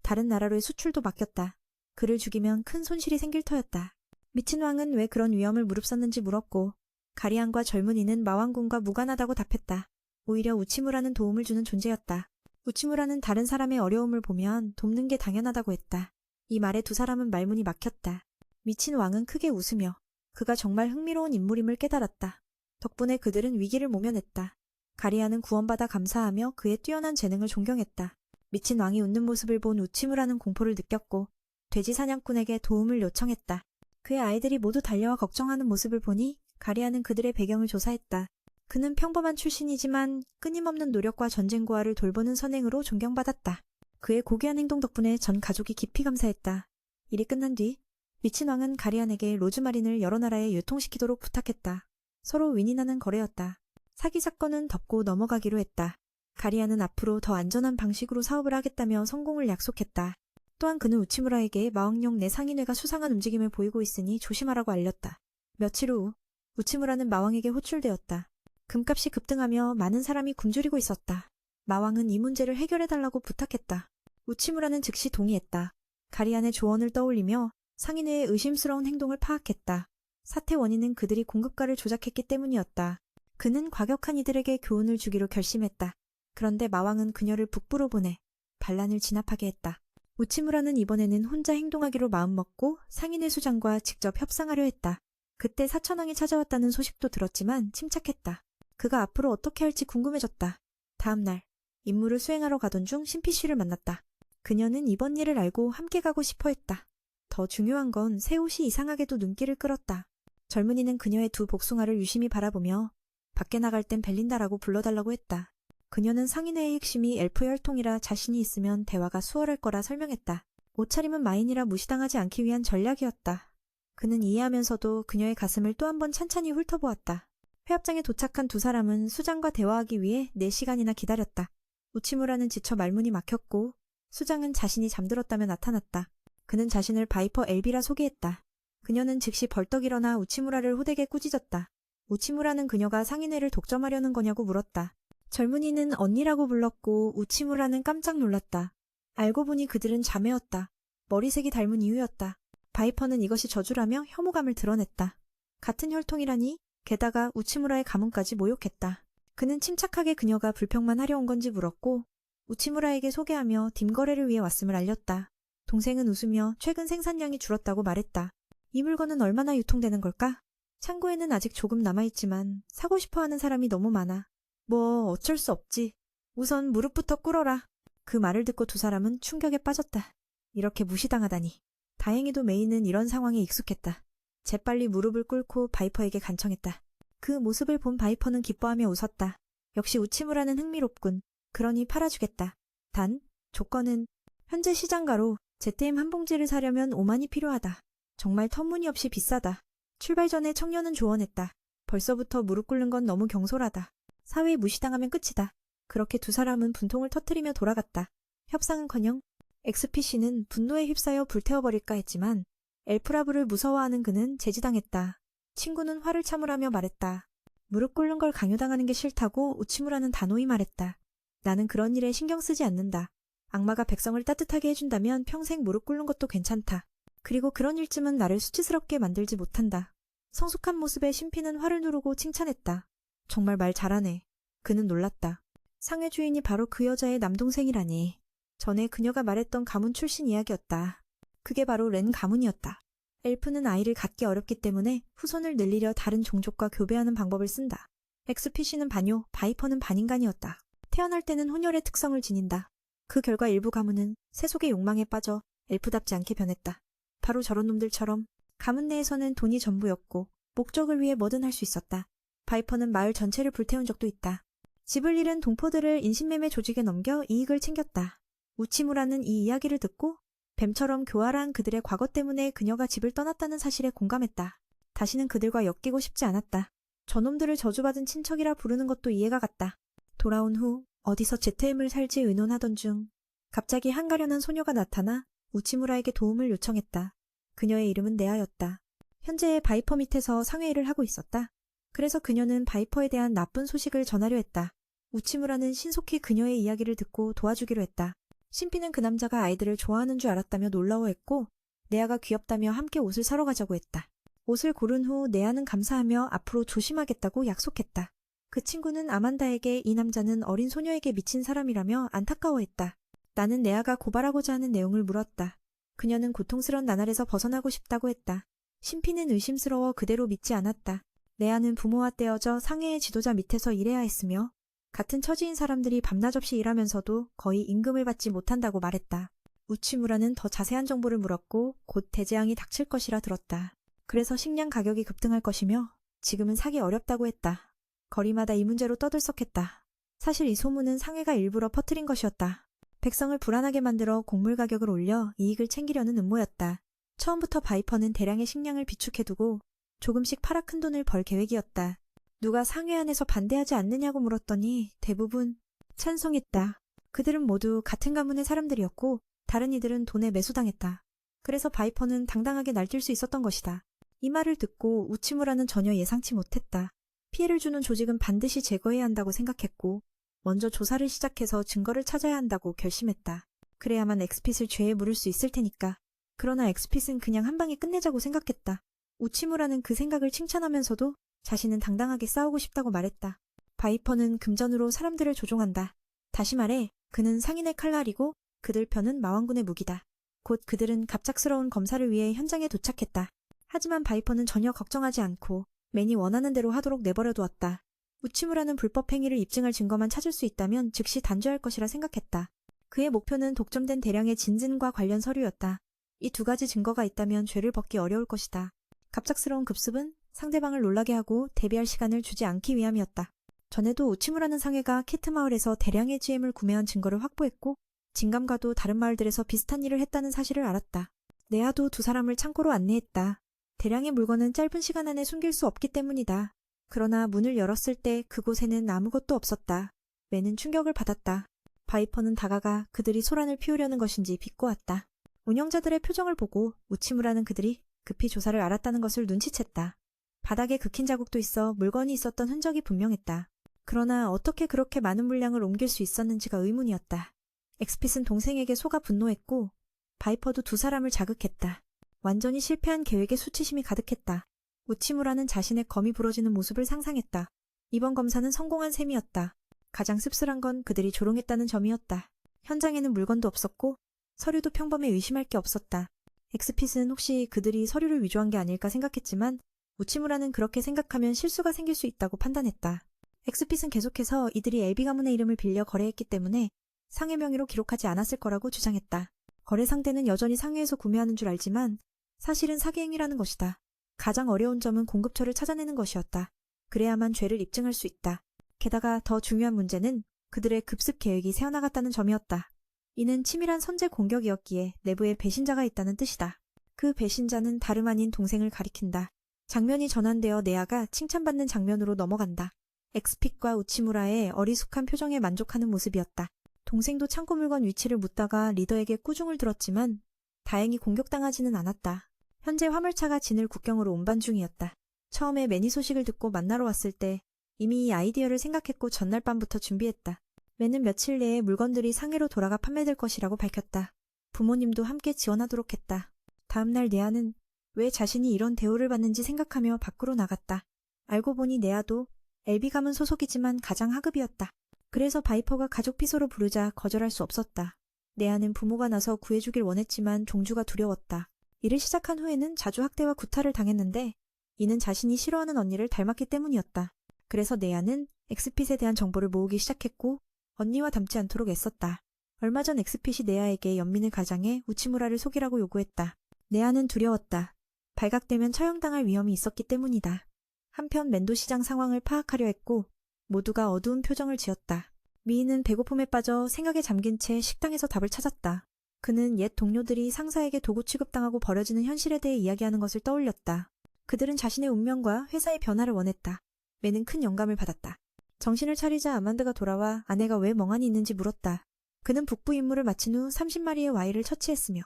다른 나라로의 수출도 맡겼다. 그를 죽이면 큰 손실이 생길 터였다. 미친 왕은 왜 그런 위험을 무릅썼는지 물었고 가리안과 젊은이는 마왕군과 무관하다고 답했다. 오히려 우치무라는 도움을 주는 존재였다. 우치무라는 다른 사람의 어려움을 보면 돕는 게 당연하다고 했다. 이 말에 두 사람은 말문이 막혔다. 미친 왕은 크게 웃으며 그가 정말 흥미로운 인물임을 깨달았다. 덕분에 그들은 위기를 모면했다. 가리안은 구원받아 감사하며 그의 뛰어난 재능을 존경했다. 미친 왕이 웃는 모습을 본 우치무라는 공포를 느꼈고 돼지 사냥꾼에게 도움을 요청했다. 그의 아이들이 모두 달려와 걱정하는 모습을 보니 가리안은 그들의 배경을 조사했다. 그는 평범한 출신이지만 끊임없는 노력과 전쟁 고아를 돌보는 선행으로 존경받았다. 그의 고귀한 행동 덕분에 전 가족이 깊이 감사했다. 일이 끝난 뒤 미친 왕은 가리안에게 로즈마린을 여러 나라에 유통시키도록 부탁했다. 서로 윈윈하는 거래였다. 사기 사건은 덮고 넘어가기로 했다. 가리안은 앞으로 더 안전한 방식으로 사업을 하겠다며 성공을 약속했다. 또한 그는 우치무라에게 마왕용 내 상인회가 수상한 움직임을 보이고 있으니 조심하라고 알렸다. 며칠 후 우치무라는 마왕에게 호출되었다. 금값이 급등하며 많은 사람이 굶주리고 있었다. 마왕은 이 문제를 해결해달라고 부탁했다. 우치무라는 즉시 동의했다. 가리안의 조언을 떠올리며 상인회의 의심스러운 행동을 파악했다. 사태 원인은 그들이 공급가를 조작했기 때문이었다. 그는 과격한 이들에게 교훈을 주기로 결심했다. 그런데 마왕은 그녀를 북부로 보내 반란을 진압하게 했다. 우치무라는 이번에는 혼자 행동하기로 마음먹고 상인회 수장과 직접 협상하려 했다. 그때 사천왕이 찾아왔다는 소식도 들었지만 침착했다. 그가 앞으로 어떻게 할지 궁금해졌다. 다음 날 임무를 수행하러 가던 중 신피쉬를 만났다. 그녀는 이번 일을 알고 함께 가고 싶어 했다. 더 중요한 건 새 옷이 이상하게도 눈길을 끌었다. 젊은이는 그녀의 두 복숭아를 유심히 바라보며 밖에 나갈 땐 벨린다라고 불러달라고 했다. 그녀는 상인회의 핵심이 엘프 혈통이라 자신이 있으면 대화가 수월할 거라 설명했다. 옷차림은 마인이라 무시당하지 않기 위한 전략이었다. 그는 이해하면서도 그녀의 가슴을 또 한 번 찬찬히 훑어보았다. 회합장에 도착한 두 사람은 수장과 대화하기 위해 4시간이나 기다렸다. 우치무라는 지쳐 말문이 막혔고 수장은 자신이 잠들었다며 나타났다. 그는 자신을 바이퍼 엘비라 소개했다. 그녀는 즉시 벌떡 일어나 우치무라를 호되게 꾸짖었다. 우치무라는 그녀가 상인회를 독점하려는 거냐고 물었다. 젊은이는 언니라고 불렀고 우치무라는 깜짝 놀랐다. 알고 보니 그들은 자매였다. 머리색이 닮은 이유였다. 바이퍼는 이것이 저주라며 혐오감을 드러냈다. 같은 혈통이라니, 게다가 우치무라의 가문까지 모욕했다. 그는 침착하게 그녀가 불평만 하려 온 건지 물었고 우치무라에게 소개하며 딤거래를 위해 왔음을 알렸다. 동생은 웃으며 최근 생산량이 줄었다고 말했다. 이 물건은 얼마나 유통되는 걸까? 창고에는 아직 조금 남아있지만 사고 싶어하는 사람이 너무 많아. 뭐 어쩔 수 없지. 우선 무릎부터 꿇어라. 그 말을 듣고 두 사람은 충격에 빠졌다. 이렇게 무시당하다니. 다행히도 메이는 이런 상황에 익숙했다. 재빨리 무릎을 꿇고 바이퍼에게 간청했다. 그 모습을 본 바이퍼는 기뻐하며 웃었다. 역시 우치무라는 흥미롭군. 그러니 팔아주겠다. 단, 조건은 현재 시장가로 ZM 한 봉지를 사려면 5만이 필요하다. 정말 터무니없이 비싸다. 출발 전에 청년은 조언했다. 벌써부터 무릎 꿇는 건 너무 경솔하다. 사회에 무시당하면 끝이다. 그렇게 두 사람은 분통을 터뜨리며 돌아갔다. 협상은커녕 XPC는 분노에 휩싸여 불태워버릴까 했지만 엘프라브를 무서워하는 그는 제지당했다. 친구는 화를 참으라며 말했다. 무릎 꿇는 걸 강요당하는 게 싫다고 우치무라는 단호히 말했다. 나는 그런 일에 신경 쓰지 않는다. 악마가 백성을 따뜻하게 해준다면 평생 무릎 꿇는 것도 괜찮다. 그리고 그런 일쯤은 나를 수치스럽게 만들지 못한다. 성숙한 모습에 신피는 화를 누르고 칭찬했다. 정말 말 잘하네. 그는 놀랐다. 상회 주인이 바로 그 여자의 남동생이라니. 전에 그녀가 말했던 가문 출신 이야기였다. 그게 바로 렌 가문이었다. 엘프는 아이를 갖기 어렵기 때문에 후손을 늘리려 다른 종족과 교배하는 방법을 쓴다. XPC는 반요, 바이퍼는 반인간이었다. 태어날 때는 혼혈의 특성을 지닌다. 그 결과 일부 가문은 세속의 욕망에 빠져 엘프답지 않게 변했다. 바로 저런 놈들처럼 가문 내에서는 돈이 전부였고 목적을 위해 뭐든 할 수 있었다. 바이퍼는 마을 전체를 불태운 적도 있다. 집을 잃은 동포들을 인신매매 조직에 넘겨 이익을 챙겼다. 우치무라는 이 이야기를 듣고 뱀처럼 교활한 그들의 과거 때문에 그녀가 집을 떠났다는 사실에 공감했다. 다시는 그들과 엮이고 싶지 않았다. 저놈들을 저주받은 친척이라 부르는 것도 이해가 갔다. 돌아온 후 어디서 ZM을 살지 의논하던 중 갑자기 한가련한 소녀가 나타나 우치무라에게 도움을 요청했다. 그녀의 이름은 네아였다. 현재 바이퍼 밑에서 상회일을 하고 있었다. 그래서 그녀는 바이퍼에 대한 나쁜 소식을 전하려 했다. 우치무라는 신속히 그녀의 이야기를 듣고 도와주기로 했다. 신피는 그 남자가 아이들을 좋아하는 줄 알았다며 놀라워했고 네아가 귀엽다며 함께 옷을 사러 가자고 했다. 옷을 고른 후 네아는 감사하며 앞으로 조심하겠다고 약속했다. 그 친구는 아만다에게 이 남자는 어린 소녀에게 미친 사람이라며 안타까워했다. 나는 네아가 고발하고자 하는 내용을 물었다. 그녀는 고통스런 나날에서 벗어나고 싶다고 했다. 신피는 의심스러워 그대로 믿지 않았다. 네아는 부모와 떼어져 상해의 지도자 밑에서 일해야 했으며 같은 처지인 사람들이 밤낮 없이 일하면서도 거의 임금을 받지 못한다고 말했다. 우치무라는 더 자세한 정보를 물었고 곧 대재앙이 닥칠 것이라 들었다. 그래서 식량 가격이 급등할 것이며 지금은 사기 어렵다고 했다. 거리마다 이 문제로 떠들썩했다. 사실 이 소문은 상해가 일부러 퍼뜨린 것이었다. 백성을 불안하게 만들어 곡물 가격을 올려 이익을 챙기려는 음모였다. 처음부터 바이퍼는 대량의 식량을 비축해두고 조금씩 팔아 큰 돈을 벌 계획이었다. 누가 상회 안에서 반대하지 않느냐고 물었더니 대부분 찬성했다. 그들은 모두 같은 가문의 사람들이었고 다른 이들은 돈에 매수당했다. 그래서 바이퍼는 당당하게 날뛸 수 있었던 것이다. 이 말을 듣고 우치무라는 전혀 예상치 못했다. 피해를 주는 조직은 반드시 제거해야 한다고 생각했고 먼저 조사를 시작해서 증거를 찾아야 한다고 결심했다. 그래야만 엑스핏을 죄에 물을 수 있을 테니까. 그러나 엑스핏은 그냥 한 방에 끝내자고 생각했다. 우치무라는 그 생각을 칭찬하면서도 자신은 당당하게 싸우고 싶다고 말했다. 바이퍼는 금전으로 사람들을 조종한다. 다시 말해 그는 상인의 칼날이고 그들 편은 마왕군의 무기다. 곧 그들은 갑작스러운 검사를 위해 현장에 도착했다. 하지만 바이퍼는 전혀 걱정하지 않고 맨이 원하는 대로 하도록 내버려 두었다. 우치무라는 불법 행위를 입증할 증거만 찾을 수 있다면 즉시 단죄할 것이라 생각했다. 그의 목표는 독점된 대량의 진진과 관련 서류였다. 이 두 가지 증거가 있다면 죄를 벗기 어려울 것이다. 갑작스러운 급습은 상대방을 놀라게 하고 대비할 시간을 주지 않기 위함이었다. 전에도 우치무라는 상해가 키트 마을에서 대량의 GM을 구매한 증거를 확보했고 진감과도 다른 마을들에서 비슷한 일을 했다는 사실을 알았다. 네아도 두 사람을 창고로 안내했다. 대량의 물건은 짧은 시간 안에 숨길 수 없기 때문이다. 그러나 문을 열었을 때 그곳에는 아무것도 없었다. 매는 충격을 받았다. 바이퍼는 다가가 그들이 소란을 피우려는 것인지 비꼬았다. 운영자들의 표정을 보고 우치무라는 그들이 급히 조사를 알았다는 것을 눈치챘다. 바닥에 극힌 자국도 있어 물건이 있었던 흔적이 분명했다. 그러나 어떻게 그렇게 많은 물량을 옮길 수 있었는지가 의문이었다. 엑스핏은 동생에게 속아 분노했고 바이퍼도 두 사람을 자극했다. 완전히 실패한 계획에 수치심이 가득했다. 우치무라는 자신의 검이 부러지는 모습을 상상했다. 이번 검사는 성공한 셈이었다. 가장 씁쓸한 건 그들이 조롱했다는 점이었다. 현장에는 물건도 없었고 서류도 평범해 의심할 게 없었다. 엑스핏은 혹시 그들이 서류를 위조한 게 아닐까 생각했지만 우치무라는 그렇게 생각하면 실수가 생길 수 있다고 판단했다. 엑스핏은 계속해서 이들이 엘비 가문의 이름을 빌려 거래했기 때문에 상해 명의로 기록하지 않았을 거라고 주장했다. 거래 상대는 여전히 상해에서 구매하는 줄 알지만 사실은 사기 행위라는 것이다. 가장 어려운 점은 공급처를 찾아내는 것이었다. 그래야만 죄를 입증할 수 있다. 게다가 더 중요한 문제는 그들의 급습 계획이 새어나갔다는 점이었다. 이는 치밀한 선제 공격이었기에 내부에 배신자가 있다는 뜻이다. 그 배신자는 다름 아닌 동생을 가리킨다. 장면이 전환되어 네아가 칭찬받는 장면으로 넘어간다. 엑스핏과 우치무라의 어리숙한 표정에 만족하는 모습이었다. 동생도 창고 물건 위치를 묻다가 리더에게 꾸중을 들었지만 다행히 공격당하지는 않았다. 현재 화물차가 진을 국경으로 운반 중이었다. 처음에 매니 소식을 듣고 만나러 왔을 때 이미 이 아이디어를 생각했고 전날 밤부터 준비했다. 매는 며칠 내에 물건들이 상해로 돌아가 판매될 것이라고 밝혔다. 부모님도 함께 지원하도록 했다. 다음날 네아는 왜 자신이 이런 대우를 받는지 생각하며 밖으로 나갔다. 알고 보니 네아도 엘비 가문 소속이지만 가장 하급이었다. 그래서 바이퍼가 가족 피소로 부르자 거절할 수 없었다. 네아는 부모가 나서 구해주길 원했지만 종주가 두려웠다. 일을 시작한 후에는 자주 학대와 구타를 당했는데 이는 자신이 싫어하는 언니를 닮았기 때문이었다. 그래서 네아는 엑스핏에 대한 정보를 모으기 시작했고 언니와 닮지 않도록 애썼다. 얼마 전 엑스핏이 네아에게 연민을 가장해 우치무라를 속이라고 요구했다. 네아는 두려웠다. 발각되면 처형당할 위험이 있었기 때문이다. 한편 맨도 시장 상황을 파악하려 했고 모두가 어두운 표정을 지었다. 미인은 배고픔에 빠져 생각에 잠긴 채 식당에서 답을 찾았다. 그는 옛 동료들이 상사에게 도구 취급당하고 버려지는 현실에 대해 이야기하는 것을 떠올렸다. 그들은 자신의 운명과 회사의 변화를 원했다. 맨은 큰 영감을 받았다. 정신을 차리자 아만드가 돌아와 아내가 왜 멍하니 있는지 물었다. 그는 북부 임무를 마친 후 30마리의 와이를 처치했으며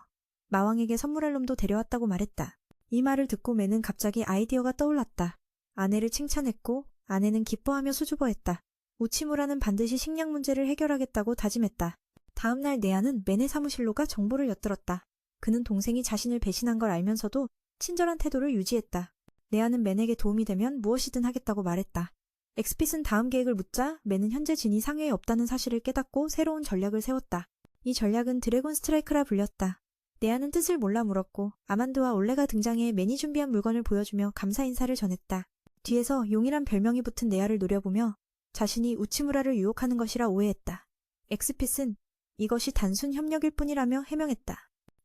마왕에게 선물할 놈도 데려왔다고 말했다. 이 말을 듣고 맨은 갑자기 아이디어가 떠올랐다. 아내를 칭찬했고 아내는 기뻐하며 수줍어했다. 우치무라는 반드시 식량 문제를 해결하겠다고 다짐했다. 다음날 네아는 맨의 사무실로 가 정보를 엿들었다. 그는 동생이 자신을 배신한 걸 알면서도 친절한 태도를 유지했다. 네아는 맨에게 도움이 되면 무엇이든 하겠다고 말했다. 엑스핏은 다음 계획을 묻자 맨은 현재 진이 상해에 없다는 사실을 깨닫고 새로운 전략을 세웠다. 이 전략은 드래곤 스트라이크라 불렸다. 네아는 뜻을 몰라 물었고 아만드와 올레가 등장해 맨이 준비한 물건을 보여주며 감사 인사를 전했다. 뒤에서 용이란 별명이 붙은 네아를 노려보며 자신이 우치무라를 유혹하는 것이라 오해했다. 엑스핏은 이것이 단순 협력일 뿐이라며 해명했다.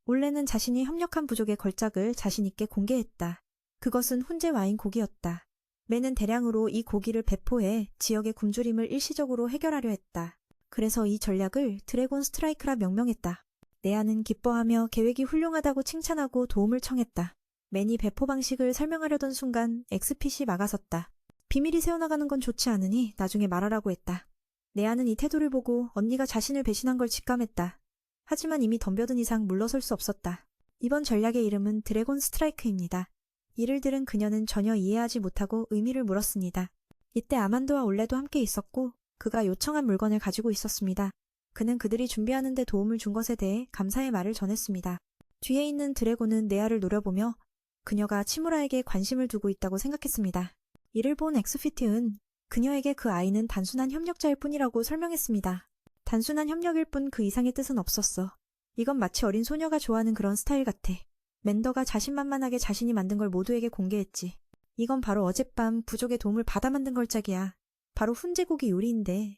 올레는 자신이 협력한 부족의 걸작을 자신있게 공개했다. 그것은 훈제 와인 고기였다. 맨은 대량으로 이 고기를 배포해 지역의 굶주림을 일시적으로 해결하려 했다. 그래서 이 전략을 드래곤 스트라이크라 명명했다. 네아는 기뻐하며 계획이 훌륭하다고 칭찬하고 도움을 청했다. 맨이 배포 방식을 설명하려던 순간 엑스핏이 막아섰다. 비밀이 새어나가는 건 좋지 않으니 나중에 말하라고 했다. 네아는 이 태도를 보고 언니가 자신을 배신한 걸 직감했다. 하지만 이미 덤벼든 이상 물러설 수 없었다. 이번 전략의 이름은 드래곤 스트라이크입니다. 이를 들은 그녀는 전혀 이해하지 못하고 의미를 물었습니다. 이때 아만드와 올레도 함께 있었고 그가 요청한 물건을 가지고 있었습니다. 그는 그들이 준비하는 데 도움을 준 것에 대해 감사의 말을 전했습니다. 뒤에 있는 드래곤은 네아를 노려보며 그녀가 치무라에게 관심을 두고 있다고 생각했습니다. 이를 본 엑스피트는 그녀에게 그 아이는 단순한 협력자일 뿐이라고 설명했습니다. 단순한 협력일 뿐 그 이상의 뜻은 없었어. 이건 마치 어린 소녀가 좋아하는 그런 스타일 같아. 맨더가 자신만만하게 자신이 만든 걸 모두에게 공개했지. 이건 바로 어젯밤 부족의 도움을 받아 만든 걸작이야. 바로 훈제고기 요리인데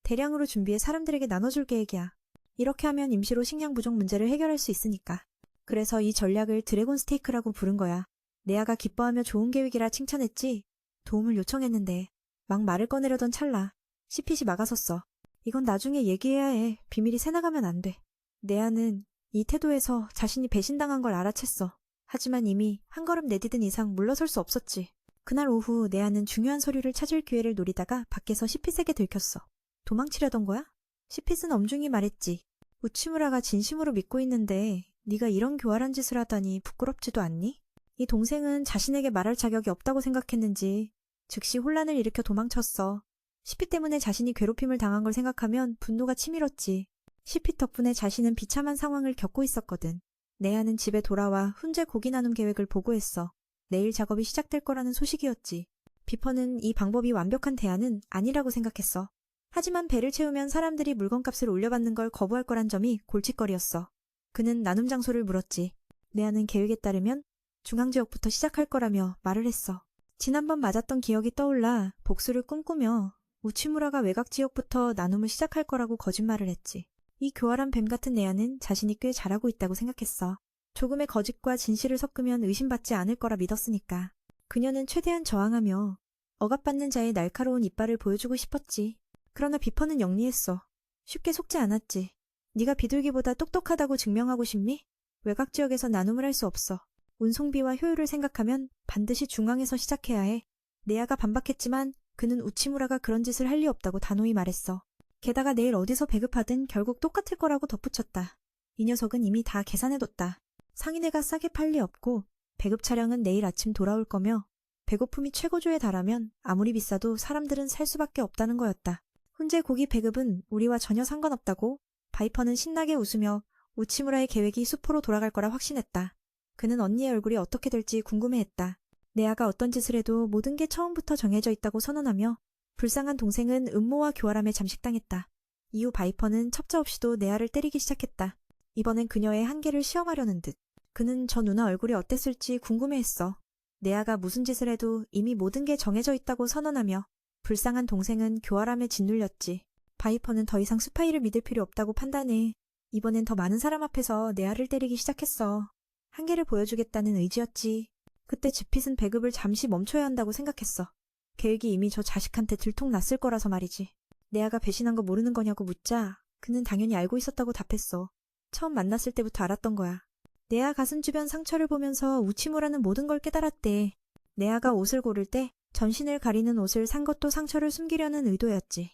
대량으로 준비해 사람들에게 나눠줄 계획이야. 이렇게 하면 임시로 식량 부족 문제를 해결할 수 있으니까. 그래서 이 전략을 드래곤 스테이크라고 부른 거야. 네아가 기뻐하며 좋은 계획이라 칭찬했지. 도움을 요청했는데 막 말을 꺼내려던 찰나 시핏이 막아섰어. 이건 나중에 얘기해야 해. 비밀이 새나가면 안 돼. 네아는 이 태도에서 자신이 배신당한 걸 알아챘어. 하지만 이미 한 걸음 내디딘 이상 물러설 수 없었지. 그날 오후 내아는 중요한 서류를 찾을 기회를 노리다가 밖에서 시핏에게 들켰어. 도망치려던 거야? 시핏은 엄중히 말했지. 우치무라가 진심으로 믿고 있는데 네가 이런 교활한 짓을 하다니 부끄럽지도 않니? 이 동생은 자신에게 말할 자격이 없다고 생각했는지 즉시 혼란을 일으켜 도망쳤어. 시핏 때문에 자신이 괴롭힘을 당한 걸 생각하면 분노가 치밀었지. 시핏 덕분에 자신은 비참한 상황을 겪고 있었거든. 내아는 집에 돌아와 훈제 고기 나눔 계획을 보고했어. 내일 작업이 시작될 거라는 소식이었지. 비퍼는 이 방법이 완벽한 대안은 아니라고 생각했어. 하지만 배를 채우면 사람들이 물건값을 올려받는 걸 거부할 거란 점이 골칫거리였어. 그는 나눔 장소를 물었지. 내아는 계획에 따르면 중앙지역부터 시작할 거라며 말을 했어. 지난번 맞았던 기억이 떠올라 복수를 꿈꾸며 우치무라가 외곽지역부터 나눔을 시작할 거라고 거짓말을 했지. 이 교활한 뱀 같은 내아는 자신이 꽤 잘하고 있다고 생각했어. 조금의 거짓과 진실을 섞으면 의심받지 않을 거라 믿었으니까. 그녀는 최대한 저항하며 억압받는 자의 날카로운 이빨을 보여주고 싶었지. 그러나 비퍼는 영리했어. 쉽게 속지 않았지. 네가 비둘기보다 똑똑하다고 증명하고 싶니? 외곽지역에서 나눔을 할 수 없어. 운송비와 효율을 생각하면 반드시 중앙에서 시작해야 해. 내아가 반박했지만 그는 우치무라가 그런 짓을 할 리 없다고 단호히 말했어. 게다가 내일 어디서 배급하든 결국 똑같을 거라고 덧붙였다. 이 녀석은 이미 다 계산해뒀다. 상인회가 싸게 팔 리 없고 배급 차량은 내일 아침 돌아올 거며 배고픔이 최고조에 달하면 아무리 비싸도 사람들은 살 수밖에 없다는 거였다. 훈제 고기 배급은 우리와 전혀 상관없다고 바이퍼는 신나게 웃으며 우치무라의 계획이 수포로 돌아갈 거라 확신했다. 그는 언니의 얼굴이 어떻게 될지 궁금해했다. 내아가 어떤 짓을 해도 모든 게 처음부터 정해져 있다고 선언하며 불쌍한 동생은 음모와 교활함에 잠식당했다. 이후 바이퍼는 첩자 없이도 내아를 때리기 시작했다. 이번엔 그녀의 한계를 시험하려는 듯. 그는 저 누나 얼굴이 어땠을지 궁금해했어. 내아가 무슨 짓을 해도 이미 모든 게 정해져 있다고 선언하며 불쌍한 동생은 교활함에 짓눌렸지. 바이퍼는 더 이상 스파이를 믿을 필요 없다고 판단해 이번엔 더 많은 사람 앞에서 내아를 때리기 시작했어. 한계를 보여주겠다는 의지였지. 그때 지핏은 배급을 잠시 멈춰야 한다고 생각했어. 계획이 이미 저 자식한테 들통났을 거라서 말이지. 내아가 배신한 거 모르는 거냐고 묻자 그는 당연히 알고 있었다고 답했어. 처음 만났을 때부터 알았던 거야. 내아 가슴 주변 상처를 보면서 우치무라는 모든 걸 깨달았대. 내아가 옷을 고를 때 전신을 가리는 옷을 산 것도 상처를 숨기려는 의도였지.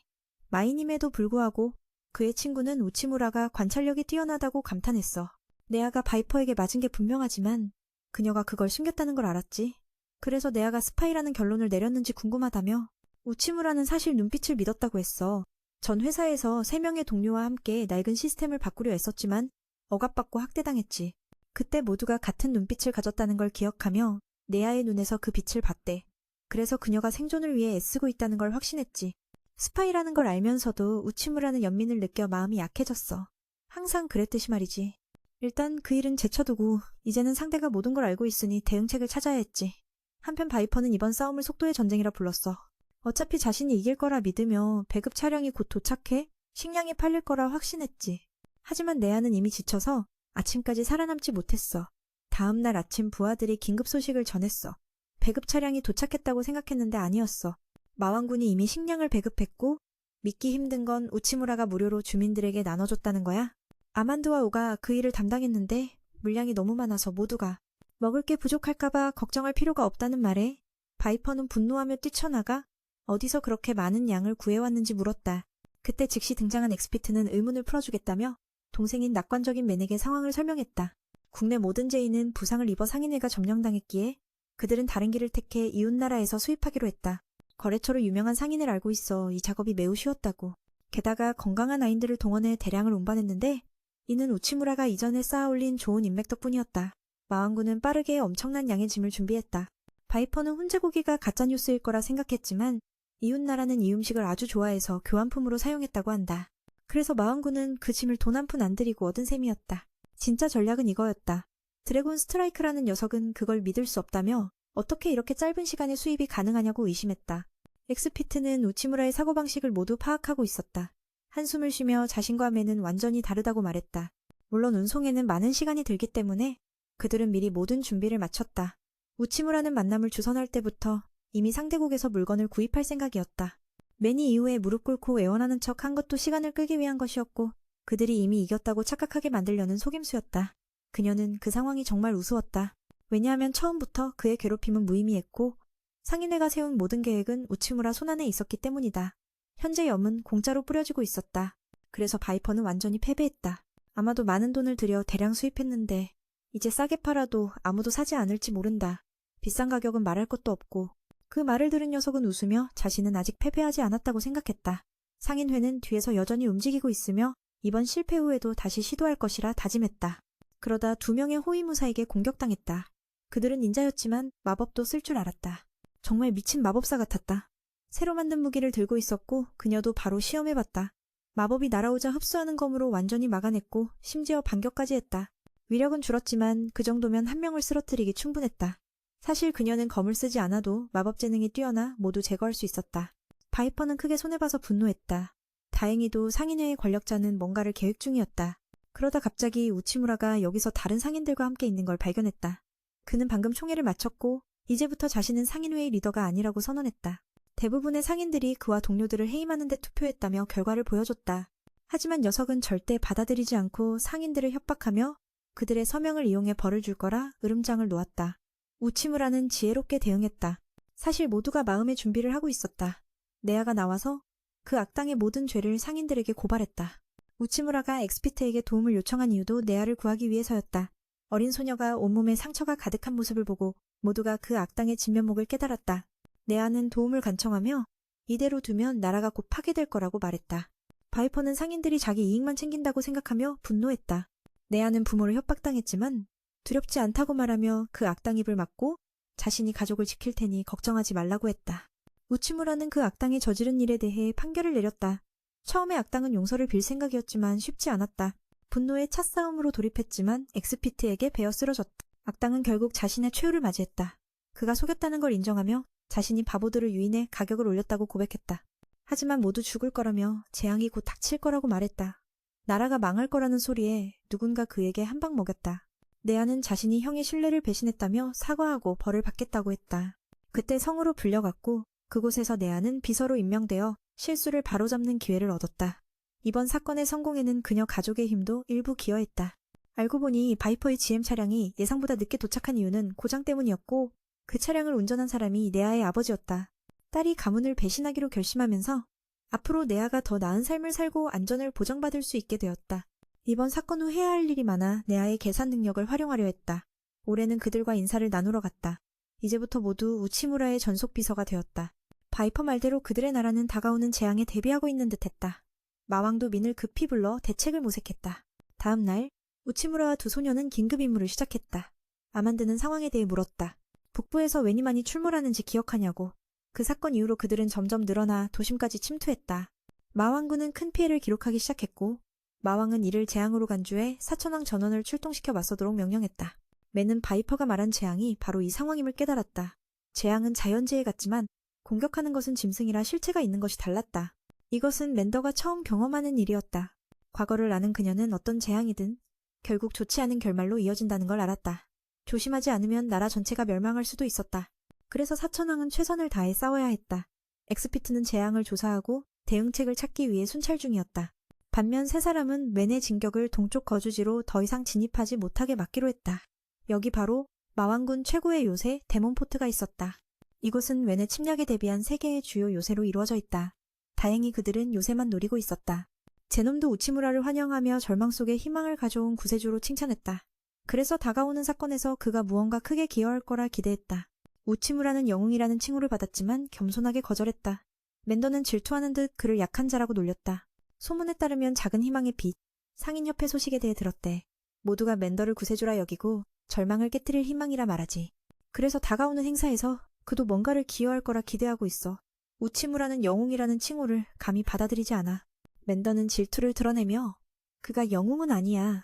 마이님에도 불구하고 그의 친구는 우치무라가 관찰력이 뛰어나다고 감탄했어. 내아가 바이퍼에게 맞은 게 분명하지만 그녀가 그걸 숨겼다는 걸 알았지. 그래서 내아가 스파이라는 결론을 내렸는지 궁금하다며 우치무라는 사실 눈빛을 믿었다고 했어. 전 회사에서 3명의 동료와 함께 낡은 시스템을 바꾸려 애썼지만 억압받고 학대당했지. 그때 모두가 같은 눈빛을 가졌다는 걸 기억하며 내아의 눈에서 그 빛을 봤대. 그래서 그녀가 생존을 위해 애쓰고 있다는 걸 확신했지. 스파이라는 걸 알면서도 우치무라는 연민을 느껴 마음이 약해졌어. 항상 그랬듯이 말이지. 일단 그 일은 제쳐두고 이제는 상대가 모든 걸 알고 있으니 대응책을 찾아야 했지. 한편 바이퍼는 이번 싸움을 속도의 전쟁이라 불렀어. 어차피 자신이 이길 거라 믿으며 배급 차량이 곧 도착해 식량이 팔릴 거라 확신했지. 하지만 내아는 이미 지쳐서 아침까지 살아남지 못했어. 다음 날 아침 부하들이 긴급 소식을 전했어. 배급 차량이 도착했다고 생각했는데 아니었어. 마왕군이 이미 식량을 배급했고 믿기 힘든 건 우치무라가 무료로 주민들에게 나눠줬다는 거야. 아만드와 오가 그 일을 담당했는데 물량이 너무 많아서 모두가 먹을 게 부족할까봐 걱정할 필요가 없다는 말에 바이퍼는 분노하며 뛰쳐나가 어디서 그렇게 많은 양을 구해왔는지 물었다. 그때 즉시 등장한 엑스피트는 의문을 풀어주겠다며 동생인 낙관적인 맨에게 상황을 설명했다. 국내 모든 제인은 부상을 입어 상인회가 점령당했기에 그들은 다른 길을 택해 이웃나라에서 수입하기로 했다. 거래처로 유명한 상인을 알고 있어 이 작업이 매우 쉬웠다고. 게다가 건강한 아인들을 동원해 대량을 운반했는데 이는 우치무라가 이전에 쌓아올린 좋은 인맥 덕분이었다. 마왕군은 빠르게 엄청난 양의 짐을 준비했다. 바이퍼는 훈제고기가 가짜뉴스일 거라 생각했지만 이웃나라는 이 음식을 아주 좋아해서 교환품으로 사용했다고 한다. 그래서 마왕군은 그 짐을 돈 한 푼 안 들이고 얻은 셈이었다. 진짜 전략은 이거였다. 드래곤 스트라이크라는 녀석은 그걸 믿을 수 없다며 어떻게 이렇게 짧은 시간에 수입이 가능하냐고 의심했다. 엑스피트는 우치무라의 사고방식을 모두 파악하고 있었다. 한숨을 쉬며 자신과 맨은 완전히 다르다고 말했다. 물론 운송에는 많은 시간이 들기 때문에 그들은 미리 모든 준비를 마쳤다. 우치무라는 만남을 주선할 때부터 이미 상대국에서 물건을 구입할 생각이었다. 맨이 이후에 무릎 꿇고 애원하는 척 한 것도 시간을 끌기 위한 것이었고 그들이 이미 이겼다고 착각하게 만들려는 속임수였다. 그녀는 그 상황이 정말 우스웠다. 왜냐하면 처음부터 그의 괴롭힘은 무의미했고 상인회가 세운 모든 계획은 우치무라 손안에 있었기 때문이다. 현재 염은 공짜로 뿌려지고 있었다. 그래서 바이퍼는 완전히 패배했다. 아마도 많은 돈을 들여 대량 수입했는데 이제 싸게 팔아도 아무도 사지 않을지 모른다. 비싼 가격은 말할 것도 없고 그 말을 들은 녀석은 웃으며 자신은 아직 패배하지 않았다고 생각했다. 상인회는 뒤에서 여전히 움직이고 있으며 이번 실패 후에도 다시 시도할 것이라 다짐했다. 그러다 2명의 호위무사에게 공격당했다. 그들은 닌자였지만 마법도 쓸 줄 알았다. 정말 미친 마법사 같았다. 새로 만든 무기를 들고 있었고 그녀도 바로 시험해봤다. 마법이 날아오자 흡수하는 검으로 완전히 막아냈고 심지어 반격까지 했다. 위력은 줄었지만 그 정도면 한 명을 쓰러뜨리기 충분했다. 사실 그녀는 검을 쓰지 않아도 마법 재능이 뛰어나 모두 제거할 수 있었다. 바이퍼는 크게 손해봐서 분노했다. 다행히도 상인회의 권력자는 뭔가를 계획 중이었다. 그러다 갑자기 우치무라가 여기서 다른 상인들과 함께 있는 걸 발견했다. 그는 방금 총애를 마쳤고 이제부터 자신은 상인회의 리더가 아니라고 선언했다. 대부분의 상인들이 그와 동료들을 해임하는 데 투표했다며 결과를 보여줬다. 하지만 녀석은 절대 받아들이지 않고 상인들을 협박하며 그들의 서명을 이용해 벌을 줄 거라 으름장을 놓았다. 우치무라는 지혜롭게 대응했다. 사실 모두가 마음의 준비를 하고 있었다. 네아가 나와서 그 악당의 모든 죄를 상인들에게 고발했다. 우치무라가 엑스피트에게 도움을 요청한 이유도 네아를 구하기 위해서였다. 어린 소녀가 온몸에 상처가 가득한 모습을 보고 모두가 그 악당의 진면목을 깨달았다. 네아는 도움을 간청하며 이대로 두면 나라가 곧 파괴될 거라고 말했다. 바이퍼는 상인들이 자기 이익만 챙긴다고 생각하며 분노했다. 네아는 부모를 협박당했지만 두렵지 않다고 말하며 그 악당 입을 막고 자신이 가족을 지킬 테니 걱정하지 말라고 했다. 우치무라는 그 악당이 저지른 일에 대해 판결을 내렸다. 처음에 악당은 용서를 빌 생각이었지만 쉽지 않았다. 분노의 차싸움으로 돌입했지만 엑스피트에게 베어 쓰러졌다. 악당은 결국 자신의 최후를 맞이했다. 그가 속였다는 걸 인정하며 자신이 바보들을 유인해 가격을 올렸다고 고백했다. 하지만 모두 죽을 거라며 재앙이 곧 닥칠 거라고 말했다. 나라가 망할 거라는 소리에 누군가 그에게 한 방 먹였다. 네아는 자신이 형의 신뢰를 배신했다며 사과하고 벌을 받겠다고 했다. 그때 성으로 불려갔고 그곳에서 네아는 비서로 임명되어 실수를 바로잡는 기회를 얻었다. 이번 사건의 성공에는 그녀 가족의 힘도 일부 기여했다. 알고 보니 바이퍼의 GM 차량이 예상보다 늦게 도착한 이유는 고장 때문이었고 그 차량을 운전한 사람이 네아의 아버지였다. 딸이 가문을 배신하기로 결심하면서 앞으로 네아가 더 나은 삶을 살고 안전을 보장받을 수 있게 되었다. 이번 사건 후 해야 할 일이 많아 네아의 계산 능력을 활용하려 했다. 올해는 그들과 인사를 나누러 갔다. 이제부터 모두 우치무라의 전속 비서가 되었다. 바이퍼 말대로 그들의 나라는 다가오는 재앙에 대비하고 있는 듯했다. 마왕도 민을 급히 불러 대책을 모색했다. 다음 날 우치무라와 두 소녀는 긴급 임무를 시작했다. 아만드는 상황에 대해 물었다. 북부에서 웬이 많이 출몰하는지 기억하냐고. 그 사건 이후로 그들은 점점 늘어나 도심까지 침투했다. 마왕군은 큰 피해를 기록하기 시작했고 마왕은 이를 재앙으로 간주해 사천왕 전원을 출동시켜 맞서도록 명령했다. 맨은 바이퍼가 말한 재앙이 바로 이 상황임을 깨달았다. 재앙은 자연재해 같지만 공격하는 것은 짐승이라 실체가 있는 것이 달랐다. 이것은 랜더가 처음 경험하는 일이었다. 과거를 아는 그녀는 어떤 재앙이든 결국 좋지 않은 결말로 이어진다는 걸 알았다. 조심하지 않으면 나라 전체가 멸망할 수도 있었다. 그래서 사천왕은 최선을 다해 싸워야 했다. 엑스피트는 재앙을 조사하고 대응책을 찾기 위해 순찰 중이었다. 반면 세 사람은 맨의 진격을 동쪽 거주지로 더 이상 진입하지 못하게 막기로 했다. 여기 바로 마왕군 최고의 요새 데몬포트가 있었다. 이곳은 웬의 침략에 대비한 세계의 주요 요새로 이루어져 있다. 다행히 그들은 요새만 노리고 있었다. 제놈도 우치무라를 환영하며 절망 속에 희망을 가져온 구세주로 칭찬했다. 그래서 다가오는 사건에서 그가 무언가 크게 기여할 거라 기대했다. 우치무라는 영웅이라는 칭호를 받았지만 겸손하게 거절했다. 맨더는 질투하는 듯 그를 약한 자라고 놀렸다. 소문에 따르면 작은 희망의 빛, 상인협회 소식에 대해 들었대. 모두가 맨더를 구세주라 여기고 절망을 깨트릴 희망이라 말하지. 그래서 다가오는 행사에서 그도 뭔가를 기여할 거라 기대하고 있어. 우치무라는 영웅이라는 칭호를 감히 받아들이지 않아. 맨더는 질투를 드러내며 그가 영웅은 아니야.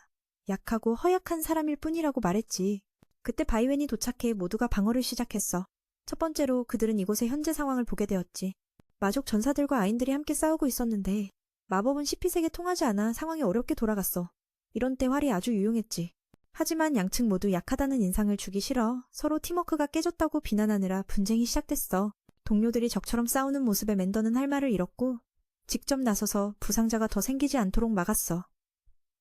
약하고 허약한 사람일 뿐이라고 말했지. 그때 바이웬이 도착해 모두가 방어를 시작했어. 첫 번째로 그들은 이곳의 현재 상황을 보게 되었지. 마족 전사들과 아인들이 함께 싸우고 있었는데 마법은 시핏에게 통하지 않아 상황이 어렵게 돌아갔어. 이런 때 활이 아주 유용했지. 하지만 양측 모두 약하다는 인상을 주기 싫어 서로 팀워크가 깨졌다고 비난하느라 분쟁이 시작됐어. 동료들이 적처럼 싸우는 모습에 맨더는 할 말을 잃었고 직접 나서서 부상자가 더 생기지 않도록 막았어.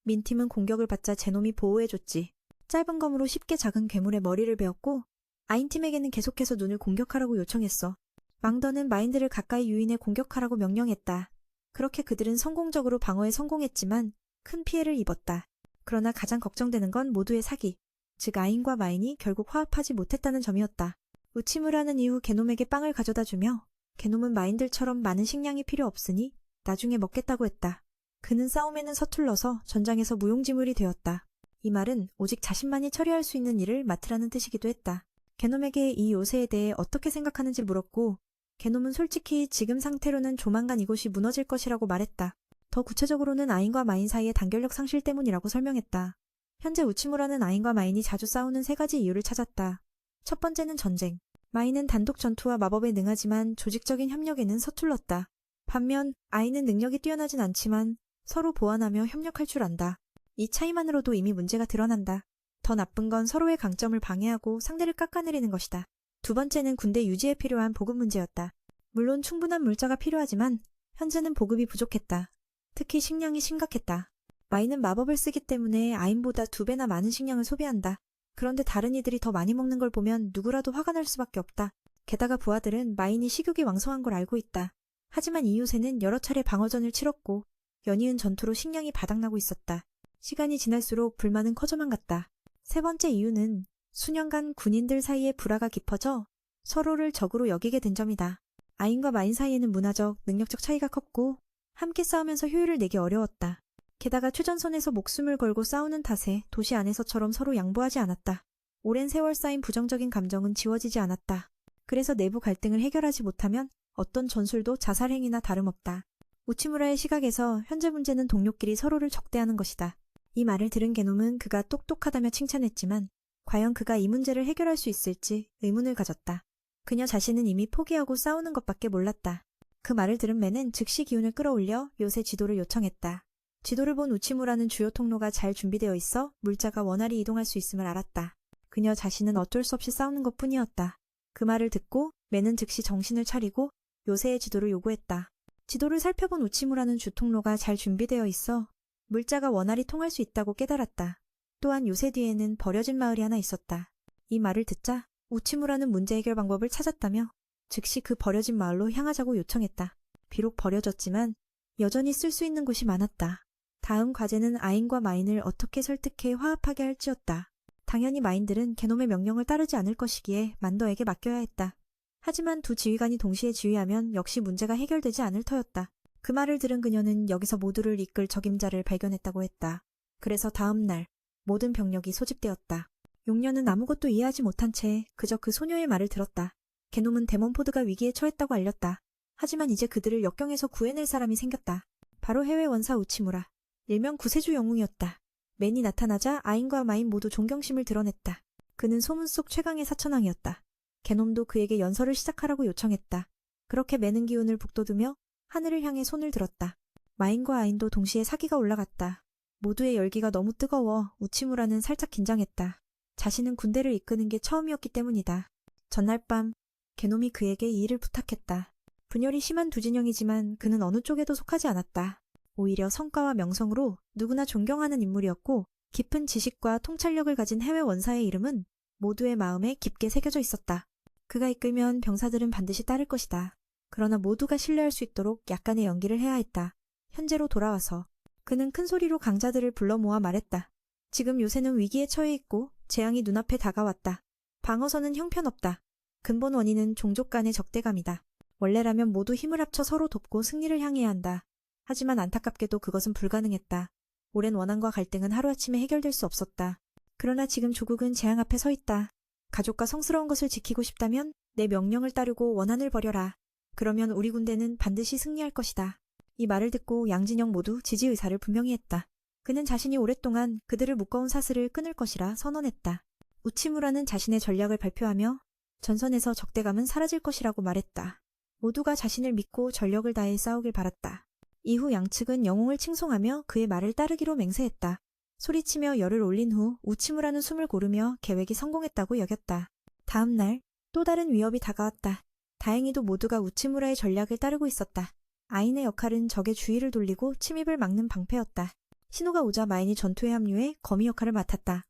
민팀은 공격을 받자 제놈이 보호해줬지. 짧은 검으로 쉽게 작은 괴물의 머리를 베었고 아인팀에게는 계속해서 눈을 공격하라고 요청했어. 망더는 마인들을 가까이 유인해 공격하라고 명령했다. 그렇게 그들은 성공적으로 방어에 성공했지만 큰 피해를 입었다. 그러나 가장 걱정되는 건 모두의 사기, 즉 아인과 마인이 결국 화합하지 못했다는 점이었다. 우치무라는 이후 게놈에게 빵을 가져다 주며 게놈은 마인들처럼 많은 식량이 필요 없으니 나중에 먹겠다고 했다. 그는 싸움에는 서툴러서 전장에서 무용지물이 되었다. 이 말은 오직 자신만이 처리할 수 있는 일을 맡으라는 뜻이기도 했다. 게놈에게 이 요새에 대해 어떻게 생각하는지 물었고 게놈은 솔직히 지금 상태로는 조만간 이곳이 무너질 것이라고 말했다. 더 구체적으로는 아인과 마인 사이의 단결력 상실 때문이라고 설명했다. 현재 우치무라는 아인과 마인이 자주 싸우는 세 가지 이유를 찾았다. 첫 번째는 전쟁. 마인은 단독 전투와 마법에 능하지만 조직적인 협력에는 서툴렀다. 반면 아인은 능력이 뛰어나진 않지만 서로 보완하며 협력할 줄 안다. 이 차이만으로도 이미 문제가 드러난다. 더 나쁜 건 서로의 강점을 방해하고 상대를 깎아내리는 것이다. 두 번째는 군대 유지에 필요한 보급 문제였다. 물론 충분한 물자가 필요하지만 현재는 보급이 부족했다. 특히 식량이 심각했다. 마인은 마법을 쓰기 때문에 아인보다 2배나 많은 식량을 소비한다. 그런데 다른 이들이 더 많이 먹는 걸 보면 누구라도 화가 날 수밖에 없다. 게다가 부하들은 마인이 식욕이 왕성한 걸 알고 있다. 하지만 이 요새는 여러 차례 방어전을 치렀고 연이은 전투로 식량이 바닥나고 있었다. 시간이 지날수록 불만은 커져만 갔다. 세 번째 이유는 수년간 군인들 사이에 불화가 깊어져 서로를 적으로 여기게 된 점이다. 아인과 마인 사이에는 문화적, 능력적 차이가 컸고 함께 싸우면서 효율을 내기 어려웠다. 게다가 최전선에서 목숨을 걸고 싸우는 탓에 도시 안에서처럼 서로 양보하지 않았다. 오랜 세월 쌓인 부정적인 감정은 지워지지 않았다. 그래서 내부 갈등을 해결하지 못하면 어떤 전술도 자살행위나 다름없다. 우치무라의 시각에서 현재 문제는 동료끼리 서로를 적대하는 것이다. 이 말을 들은 게놈은 그가 똑똑하다며 칭찬했지만 과연 그가 이 문제를 해결할 수 있을지 의문을 가졌다. 그녀 자신은 이미 포기하고 싸우는 것밖에 몰랐다. 그 말을 들은 매는 즉시 기운을 끌어올려 요새 지도를 요청했다. 지도를 본 우치무라는 주요 통로가 잘 준비되어 있어 물자가 원활히 이동할 수 있음을 알았다. 그녀 자신은 어쩔 수 없이 싸우는 것뿐이었다. 그 말을 듣고 매는 즉시 정신을 차리고 요새의 지도를 요구했다. 지도를 살펴본 우치무라는 주 통로가 잘 준비되어 있어 물자가 원활히 통할 수 있다고 깨달았다. 또한 요새 뒤에는 버려진 마을이 하나 있었다. 이 말을 듣자 우치무라는 문제 해결 방법을 찾았다며 즉시 그 버려진 마을로 향하자고 요청했다. 비록 버려졌지만 여전히 쓸 수 있는 곳이 많았다. 다음 과제는 아인과 마인을 어떻게 설득해 화합하게 할지였다. 당연히 마인들은 게놈의 명령을 따르지 않을 것이기에 만더에게 맡겨야 했다. 하지만 두 지휘관이 동시에 지휘하면 역시 문제가 해결되지 않을 터였다. 그 말을 들은 그녀는 여기서 모두를 이끌 적임자를 발견했다고 했다. 그래서 다음 날 모든 병력이 소집되었다. 용녀는 아무것도 이해하지 못한 채 그저 그 소녀의 말을 들었다. 게놈은 데몬포드가 위기에 처했다고 알렸다. 하지만 이제 그들을 역경에서 구해낼 사람이 생겼다. 바로 해외 원사 우치무라. 일명 구세주 영웅이었다. 맨이 나타나자 아인과 마인 모두 존경심을 드러냈다. 그는 소문 속 최강의 사천왕이었다. 게놈도 그에게 연설을 시작하라고 요청했다. 그렇게 매는 기운을 북돋우며 하늘을 향해 손을 들었다. 마인과 아인도 동시에 사기가 올라갔다. 모두의 열기가 너무 뜨거워 우치무라는 살짝 긴장했다. 자신은 군대를 이끄는 게 처음이었기 때문이다. 전날 밤 게놈이 그에게 이 일을 부탁했다. 분열이 심한 두 진영이지만 그는 어느 쪽에도 속하지 않았다. 오히려 성과와 명성으로 누구나 존경하는 인물이었고 깊은 지식과 통찰력을 가진 해외 원사의 이름은 모두의 마음에 깊게 새겨져 있었다. 그가 이끌면 병사들은 반드시 따를 것이다. 그러나 모두가 신뢰할 수 있도록 약간의 연기를 해야 했다. 현재로 돌아와서 그는 큰 소리로 강자들을 불러 모아 말했다. 지금 요새는 위기에 처해 있고 재앙이 눈앞에 다가왔다. 방어선은 형편없다. 근본 원인은 종족 간의 적대감이다. 원래라면 모두 힘을 합쳐 서로 돕고 승리를 향해야 한다. 하지만 안타깝게도 그것은 불가능했다. 오랜 원한과 갈등은 하루아침에 해결될 수 없었다. 그러나 지금 조국은 재앙 앞에 서 있다. 가족과 성스러운 것을 지키고 싶다면 내 명령을 따르고 원한을 버려라. 그러면 우리 군대는 반드시 승리할 것이다. 이 말을 듣고 양진영 모두 지지 의사를 분명히 했다. 그는 자신이 오랫동안 그들을 묶어온 사슬을 끊을 것이라 선언했다. 우치무라는 자신의 전략을 발표하며 전선에서 적대감은 사라질 것이라고 말했다. 모두가 자신을 믿고 전력을 다해 싸우길 바랐다. 이후 양측은 영웅을 칭송하며 그의 말을 따르기로 맹세했다. 소리치며 열을 올린 후 우치무라는 숨을 고르며 계획이 성공했다고 여겼다. 다음 날 또 다른 위협이 다가왔다. 다행히도 모두가 우치무라의 전략을 따르고 있었다. 아인의 역할은 적의 주의를 돌리고 침입을 막는 방패였다. 신호가 오자 마인이 전투에 합류해 거미 역할을 맡았다.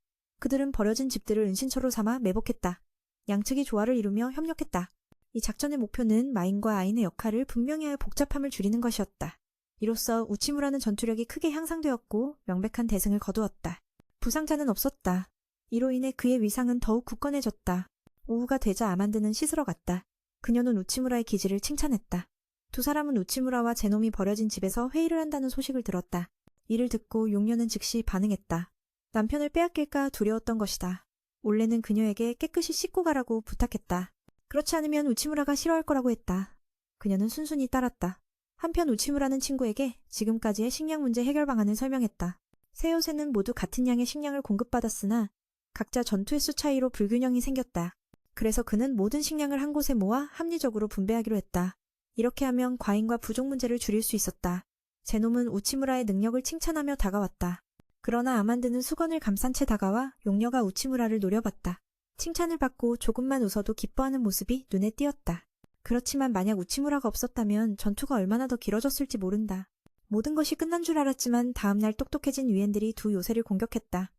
그들은 버려진 집들을 은신처로 삼아 매복했다. 양측이 조화를 이루며 협력했다. 이 작전의 목표는 마인과 아인의 역할을 분명히 하여 복잡함을 줄이는 것이었다. 이로써 우치무라는 전투력이 크게 향상되었고 명백한 대승을 거두었다. 부상자는 없었다. 이로 인해 그의 위상은 더욱 굳건해졌다. 오후가 되자 아만드는 씻으러 갔다. 그녀는 우치무라의 기지를 칭찬했다. 두 사람은 우치무라와 제놈이 버려진 집에서 회의를 한다는 소식을 들었다. 이를 듣고 용녀는 즉시 반응했다. 남편을 빼앗길까 두려웠던 것이다. 올레는 그녀에게 깨끗이 씻고 가라고 부탁했다. 그렇지 않으면 우치무라가 싫어할 거라고 했다. 그녀는 순순히 따랐다. 한편 우치무라는 친구에게 지금까지의 식량 문제 해결 방안을 설명했다. 세 요새는 모두 같은 양의 식량을 공급받았으나 각자 전투 횟수 차이로 불균형이 생겼다. 그래서 그는 모든 식량을 한 곳에 모아 합리적으로 분배하기로 했다. 이렇게 하면 과잉과 부족 문제를 줄일 수 있었다. 제놈은 우치무라의 능력을 칭찬하며 다가왔다. 그러나 아만드는 수건을 감싼 채 다가와 용녀가 우치무라를 노려봤다. 칭찬을 받고 조금만 웃어도 기뻐하는 모습이 눈에 띄었다. 그렇지만 만약 우치무라가 없었다면 전투가 얼마나 더 길어졌을지 모른다. 모든 것이 끝난 줄 알았지만 다음날 똑똑해진 유엔들이 두 요새를 공격했다.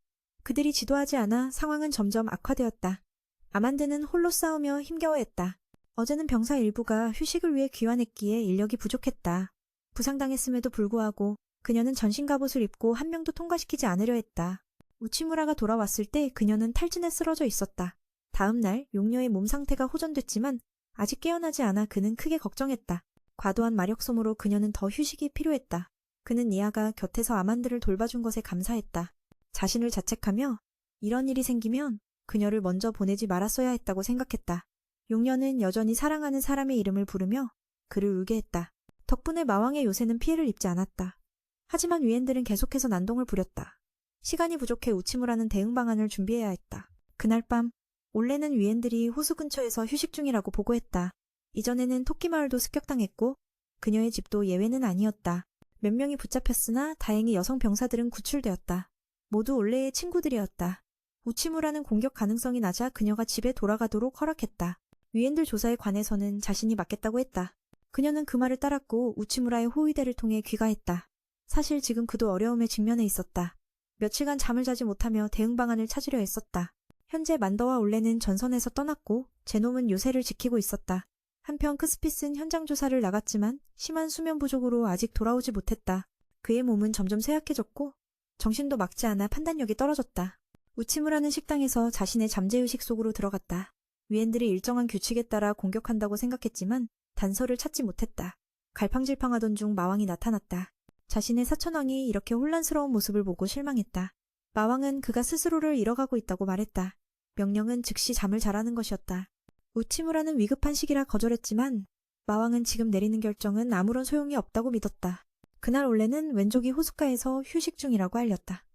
그들이 지도하지 않아 상황은 점점 악화되었다. 아만드는 홀로 싸우며 힘겨워했다. 어제는 병사 일부가 휴식을 위해 귀환했기에 인력이 부족했다. 부상당했음에도 불구하고 그녀는 전신 갑옷을 입고 한 명도 통과시키지 않으려 했다. 우치무라가 돌아왔을 때 그녀는 탈진에 쓰러져 있었다. 다음 날 용녀의 몸 상태가 호전됐지만 아직 깨어나지 않아 그는 크게 걱정했다. 과도한 마력 소모로 그녀는 더 휴식이 필요했다. 그는 니아가 곁에서 아만드를 돌봐준 것에 감사했다. 자신을 자책하며 이런 일이 생기면 그녀를 먼저 보내지 말았어야 했다고 생각했다. 용녀는 여전히 사랑하는 사람의 이름을 부르며 그를 울게 했다. 덕분에 마왕의 요새는 피해를 입지 않았다. 하지만 위엔들은 계속해서 난동을 부렸다. 시간이 부족해 우치무라는 대응 방안을 준비해야 했다. 그날 밤 올레는 위엔들이 호수 근처에서 휴식 중이라고 보고했다. 이전에는 토끼마을도 습격당했고 그녀의 집도 예외는 아니었다. 몇 명이 붙잡혔으나 다행히 여성 병사들은 구출되었다. 모두 올레의 친구들이었다. 우치무라는 공격 가능성이 낮아 그녀가 집에 돌아가도록 허락했다. 위엔들 조사에 관해서는 자신이 맡겠다고 했다. 그녀는 그 말을 따랐고 우치무라의 호위대를 통해 귀가했다. 사실 지금 그도 어려움에 직면해 있었다. 며칠간 잠을 자지 못하며 대응 방안을 찾으려 했었다. 현재 만더와 올레는 전선에서 떠났고 제놈은 요새를 지키고 있었다. 한편 크스피스는 현장 조사를 나갔지만 심한 수면 부족으로 아직 돌아오지 못했다. 그의 몸은 점점 쇠약해졌고 정신도 막지 않아 판단력이 떨어졌다. 우치무라는 식당에서 자신의 잠재의식 속으로 들어갔다. 위엔들이 일정한 규칙에 따라 공격한다고 생각했지만 단서를 찾지 못했다. 갈팡질팡하던 중 마왕이 나타났다. 자신의 사천왕이 이렇게 혼란스러운 모습을 보고 실망했다. 마왕은 그가 스스로를 잃어가고 있다고 말했다. 명령은 즉시 잠을 자라는 것이었다. 우치무라는 위급한 시기라 거절했지만 마왕은 지금 내리는 결정은 아무런 소용이 없다고 믿었다. 그날 올레는 왼족이 호숫가에서 휴식 중이라고 알렸다.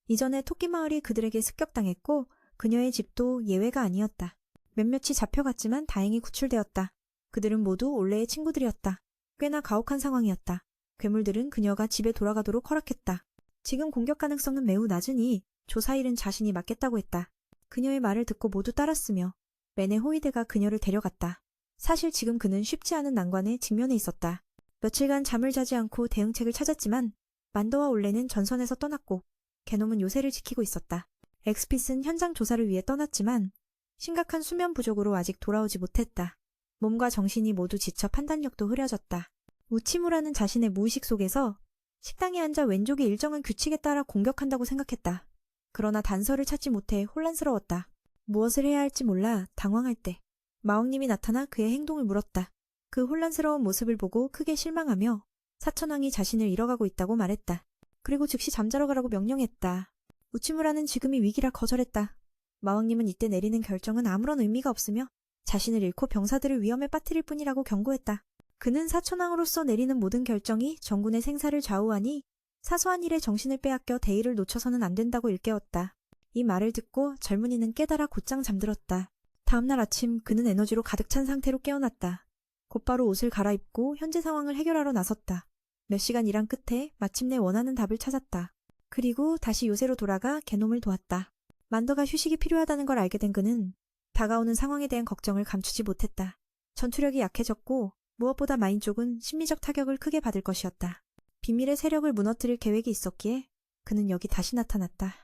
이전에 토끼마을이 그들에게 습격당했고 그녀의 집도 예외가 아니었다. 몇몇이 잡혀갔지만 다행히 구출되었다. 그들은 모두 올레의 친구들이었다. 꽤나 가혹한 상황이었다. 괴물들은 그녀가 집에 돌아가도록 허락했다. 지금 공격 가능성은 매우 낮으니 조사일은 자신이 맡겠다고 했다. 그녀의 말을 듣고 모두 따랐으며 맨의 호위대가 그녀를 데려갔다. 사실 지금 그는 쉽지 않은 난관에 직면해 있었다. 며칠간 잠을 자지 않고 대응책을 찾았지만 만더와 올레는 전선에서 떠났고 게놈은 요새를 지키고 있었다. 엑스핏은 현장 조사를 위해 떠났지만 심각한 수면 부족으로 아직 돌아오지 못했다. 몸과 정신이 모두 지쳐 판단력도 흐려졌다. 우치무라는 자신의 무의식 속에서 식당에 앉아 왼족이 일정한 규칙에 따라 공격한다고 생각했다. 그러나 단서를 찾지 못해 혼란스러웠다. 무엇을 해야 할지 몰라 당황할 때 마왕님이 나타나 그의 행동을 물었다. 그 혼란스러운 모습을 보고 크게 실망하며 사천왕이 자신을 잃어가고 있다고 말했다. 그리고 즉시 잠자러 가라고 명령했다. 우치무라는 지금이 위기라 거절했다. 마왕님은 이때 내리는 결정은 아무런 의미가 없으며 자신을 잃고 병사들을 위험에 빠뜨릴 뿐이라고 경고했다. 그는 사천왕으로서 내리는 모든 결정이 정군의 생사를 좌우하니 사소한 일에 정신을 빼앗겨 대의를 놓쳐서는 안 된다고 일깨웠다. 이 말을 듣고 젊은이는 깨달아 곧장 잠들었다. 다음날 아침 그는 에너지로 가득 찬 상태로 깨어났다. 곧바로 옷을 갈아입고 현재 상황을 해결하러 나섰다. 몇 시간 일한 끝에 마침내 원하는 답을 찾았다. 그리고 다시 요새로 돌아가 게놈을 도왔다. 만더가 휴식이 필요하다는 걸 알게 된 그는 다가오는 상황에 대한 걱정을 감추지 못했다. 전투력이 약해졌고 무엇보다 마인 쪽은 심리적 타격을 크게 받을 것이었다. 비밀의 세력을 무너뜨릴 계획이 있었기에 그는 여기 다시 나타났다.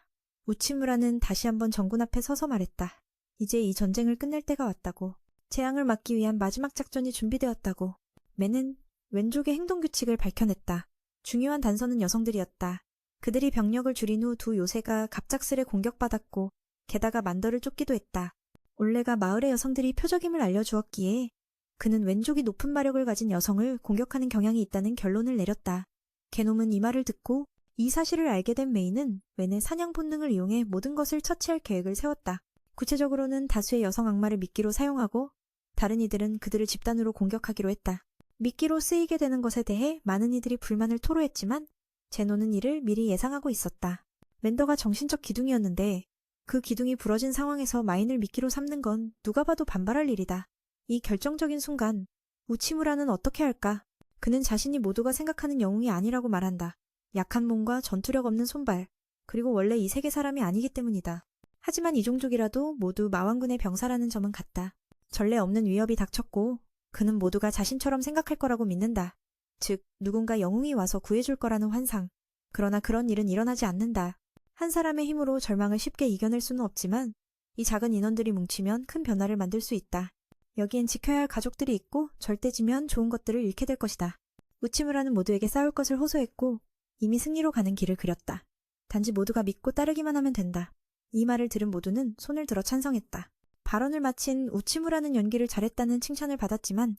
우치무라는 다시 한번 정군 앞에 서서 말했다. 이제 이 전쟁을 끝낼 때가 왔다고. 재앙을 막기 위한 마지막 작전이 준비되었다고. 매는 왼쪽의 행동규칙을 밝혀냈다. 중요한 단서는 여성들이었다. 그들이 병력을 줄인 후 두 요새가 갑작스레 공격받았고 게다가 만더를 쫓기도 했다. 올레가 마을의 여성들이 표적임을 알려주었기에 그는 왼쪽이 높은 마력을 가진 여성을 공격하는 경향이 있다는 결론을 내렸다. 게놈은 이 말을 듣고 이 사실을 알게 된 메이는 웬의 사냥 본능을 이용해 모든 것을 처치할 계획을 세웠다. 구체적으로는 다수의 여성 악마를 미끼로 사용하고 다른 이들은 그들을 집단으로 공격하기로 했다. 미끼로 쓰이게 되는 것에 대해 많은 이들이 불만을 토로했지만 제노는 이를 미리 예상하고 있었다. 맨더가 정신적 기둥이었는데 그 기둥이 부러진 상황에서 마인을 미끼로 삼는 건 누가 봐도 반발할 일이다. 이 결정적인 순간 우치무라는 어떻게 할까? 그는 자신이 모두가 생각하는 영웅이 아니라고 말한다. 약한 몸과 전투력 없는 손발, 그리고 원래 이 세계 사람이 아니기 때문이다. 하지만 이 종족이라도 모두 마왕군의 병사라는 점은 같다. 전례 없는 위협이 닥쳤고 그는 모두가 자신처럼 생각할 거라고 믿는다. 즉, 누군가 영웅이 와서 구해줄 거라는 환상. 그러나 그런 일은 일어나지 않는다. 한 사람의 힘으로 절망을 쉽게 이겨낼 수는 없지만 이 작은 인원들이 뭉치면 큰 변화를 만들 수 있다. 여기엔 지켜야 할 가족들이 있고 절대 지면 좋은 것들을 잃게 될 것이다. 우치무라는 모두에게 싸울 것을 호소했고 이미 승리로 가는 길을 그렸다. 단지 모두가 믿고 따르기만 하면 된다. 이 말을 들은 모두는 손을 들어 찬성했다. 발언을 마친 우치무라는 연기를 잘했다는 칭찬을 받았지만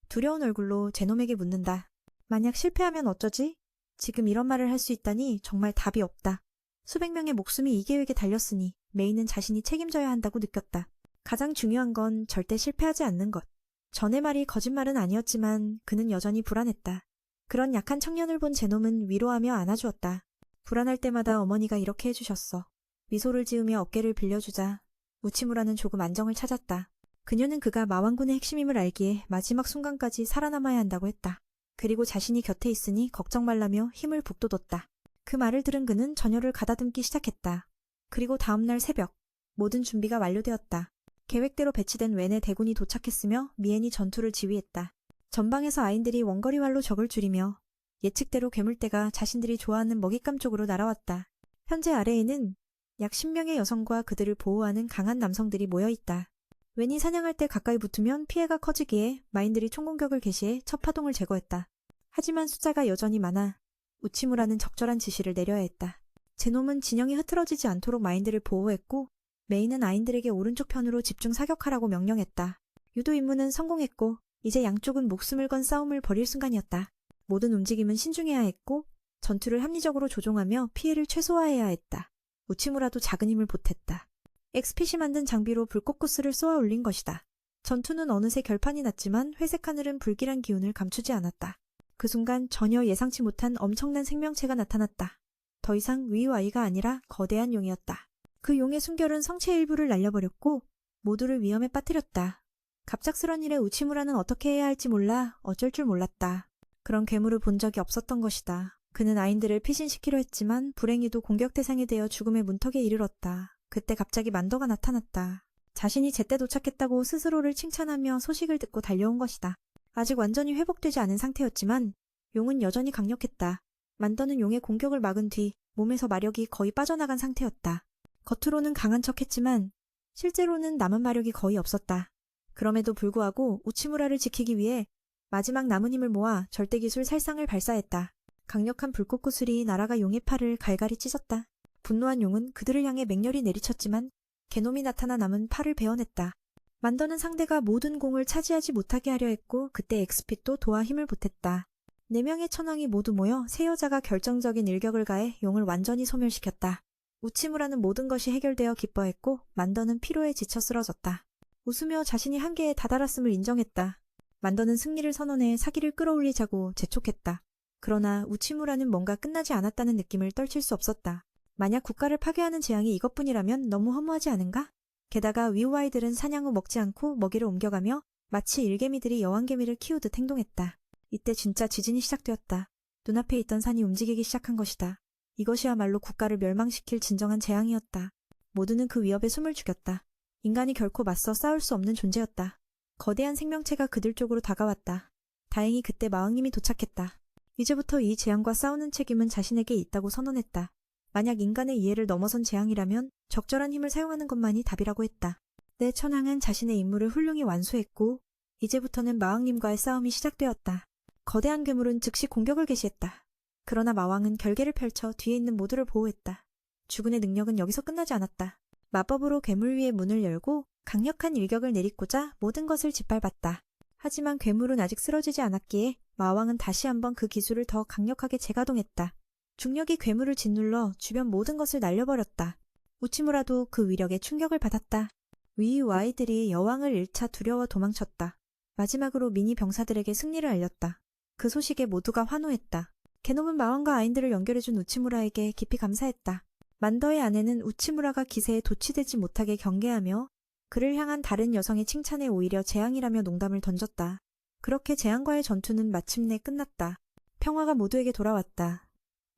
두려운 얼굴로 제놈에게 묻는다. 만약 실패하면 어쩌지? 지금 이런 말을 할 수 있다니 정말 답이 없다. 수백 명의 목숨이 이 계획에 달렸으니 메이는 자신이 책임져야 한다고 느꼈다. 가장 중요한 건 절대 실패하지 않는 것. 전의 말이 거짓말은 아니었지만 그는 여전히 불안했다. 그런 약한 청년을 본 제놈은 위로하며 안아주었다. 불안할 때마다 어머니가 이렇게 해주셨어. 미소를 지으며 어깨를 빌려주자 우치무라는 조금 안정을 찾았다. 그녀는 그가 마왕군의 핵심임을 알기에 마지막 순간까지 살아남아야 한다고 했다. 그리고 자신이 곁에 있으니 걱정 말라며 힘을 북돋웠다. 그 말을 들은 그는 전열을 가다듬기 시작했다. 그리고 다음날 새벽, 모든 준비가 완료되었다. 계획대로 배치된 웬의 대군이 도착했으며 미엔이 전투를 지휘했다. 전방에서 아인들이 원거리 활로 적을 줄이며 예측대로 괴물떼가 자신들이 좋아하는 먹잇감 쪽으로 날아왔다. 현재 아래에는 약 10명의 여성과 그들을 보호하는 강한 남성들이 모여있다. 웬이 사냥할 때 가까이 붙으면 피해가 커지기에 마인들이 총공격을 개시해 첫 파동을 제거했다. 하지만 숫자가 여전히 많아 우치무라는 적절한 지시를 내려야 했다. 제놈은 진영이 흐트러지지 않도록 마인들을 보호했고 메이는 아인들에게 오른쪽 편으로 집중 사격하라고 명령했다. 유도 임무는 성공했고 이제 양쪽은 목숨을 건 싸움을 벌일 순간이었다. 모든 움직임은 신중해야 했고 전투를 합리적으로 조종하며 피해를 최소화해야 했다. 우치무라도 작은 힘을 보탰다. 엑스핏이 만든 장비로 불꽃구스를 쏘아 올린 것이다. 전투는 어느새 결판이 났지만 회색 하늘은 불길한 기운을 감추지 않았다. 그 순간 전혀 예상치 못한 엄청난 생명체가 나타났다. 더 이상 위와이가 아니라 거대한 용이었다. 그 용의 숨결은 성체 일부를 날려버렸고 모두를 위험에 빠뜨렸다. 갑작스런 일에 우치무라는 어떻게 해야 할지 몰라 어쩔 줄 몰랐다. 그런 괴물을 본 적이 없었던 것이다. 그는 아인들을 피신시키려 했지만 불행히도 공격 대상이 되어 죽음의 문턱에 이르렀다. 그때 갑자기 만더가 나타났다. 자신이 제때 도착했다고 스스로를 칭찬하며 소식을 듣고 달려온 것이다. 아직 완전히 회복되지 않은 상태였지만 용은 여전히 강력했다. 만더는 용의 공격을 막은 뒤 몸에서 마력이 거의 빠져나간 상태였다. 겉으로는 강한 척했지만 실제로는 남은 마력이 거의 없었다. 그럼에도 불구하고 우치무라를 지키기 위해 마지막 남은 힘을 모아 절대기술 살상을 발사했다. 강력한 불꽃구슬이 날아가 용의 팔을 갈갈이 찢었다. 분노한 용은 그들을 향해 맹렬히 내리쳤지만 개놈이 나타나 남은 팔을 베어냈다. 만더는 상대가 모든 공을 차지하지 못하게 하려 했고 그때 엑스핏도 도와 힘을 보탰다. 4명의 천왕이 모두 모여 세 여자가 결정적인 일격을 가해 용을 완전히 소멸시켰다. 우치무라는 모든 것이 해결되어 기뻐했고 만더는 피로에 지쳐 쓰러졌다. 웃으며 자신이 한계에 다다랐음을 인정했다. 만더는 승리를 선언해 사기를 끌어올리자고 재촉했다. 그러나 우치무라는 뭔가 끝나지 않았다는 느낌을 떨칠 수 없었다. 만약 국가를 파괴하는 재앙이 이것뿐이라면 너무 허무하지 않은가? 게다가 위우아이들은 사냥 후 먹지 않고 먹이를 옮겨가며 마치 일개미들이 여왕개미를 키우듯 행동했다. 이때 진짜 지진이 시작되었다. 눈앞에 있던 산이 움직이기 시작한 것이다. 이것이야말로 국가를 멸망시킬 진정한 재앙이었다. 모두는 그 위협에 숨을 죽였다. 인간이 결코 맞서 싸울 수 없는 존재였다. 거대한 생명체가 그들 쪽으로 다가왔다. 다행히 그때 마왕님이 도착했다. 이제부터 이 재앙과 싸우는 책임은 자신에게 있다고 선언했다. 만약 인간의 이해를 넘어선 재앙이라면 적절한 힘을 사용하는 것만이 답이라고 했다. 내 천황은 자신의 임무를 훌륭히 완수했고 이제부터는 마왕님과의 싸움이 시작되었다. 거대한 괴물은 즉시 공격을 개시했다. 그러나 마왕은 결계를 펼쳐 뒤에 있는 모두를 보호했다. 주군의 능력은 여기서 끝나지 않았다. 마법으로 괴물 위의 문을 열고 강력한 일격을 내딛고자 모든 것을 짓밟았다. 하지만 괴물은 아직 쓰러지지 않았기에 마왕은 다시 한번 그 기술을 더 강력하게 재가동했다. 중력이 괴물을 짓눌러 주변 모든 것을 날려버렸다. 우치무라도 그 위력에 충격을 받았다. 위유 아이들이 여왕을 잃자 두려워 도망쳤다. 마지막으로 미니 병사들에게 승리를 알렸다. 그 소식에 모두가 환호했다. 게놈은 마왕과 아인들을 연결해준 우치무라에게 깊이 감사했다. 만더의 아내는 우치무라가 기세에 도취되지 못하게 경계하며 그를 향한 다른 여성의 칭찬에 오히려 재앙이라며 농담을 던졌다. 그렇게 재앙과의 전투는 마침내 끝났다. 평화가 모두에게 돌아왔다.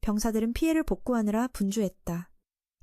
병사들은 피해를 복구하느라 분주했다.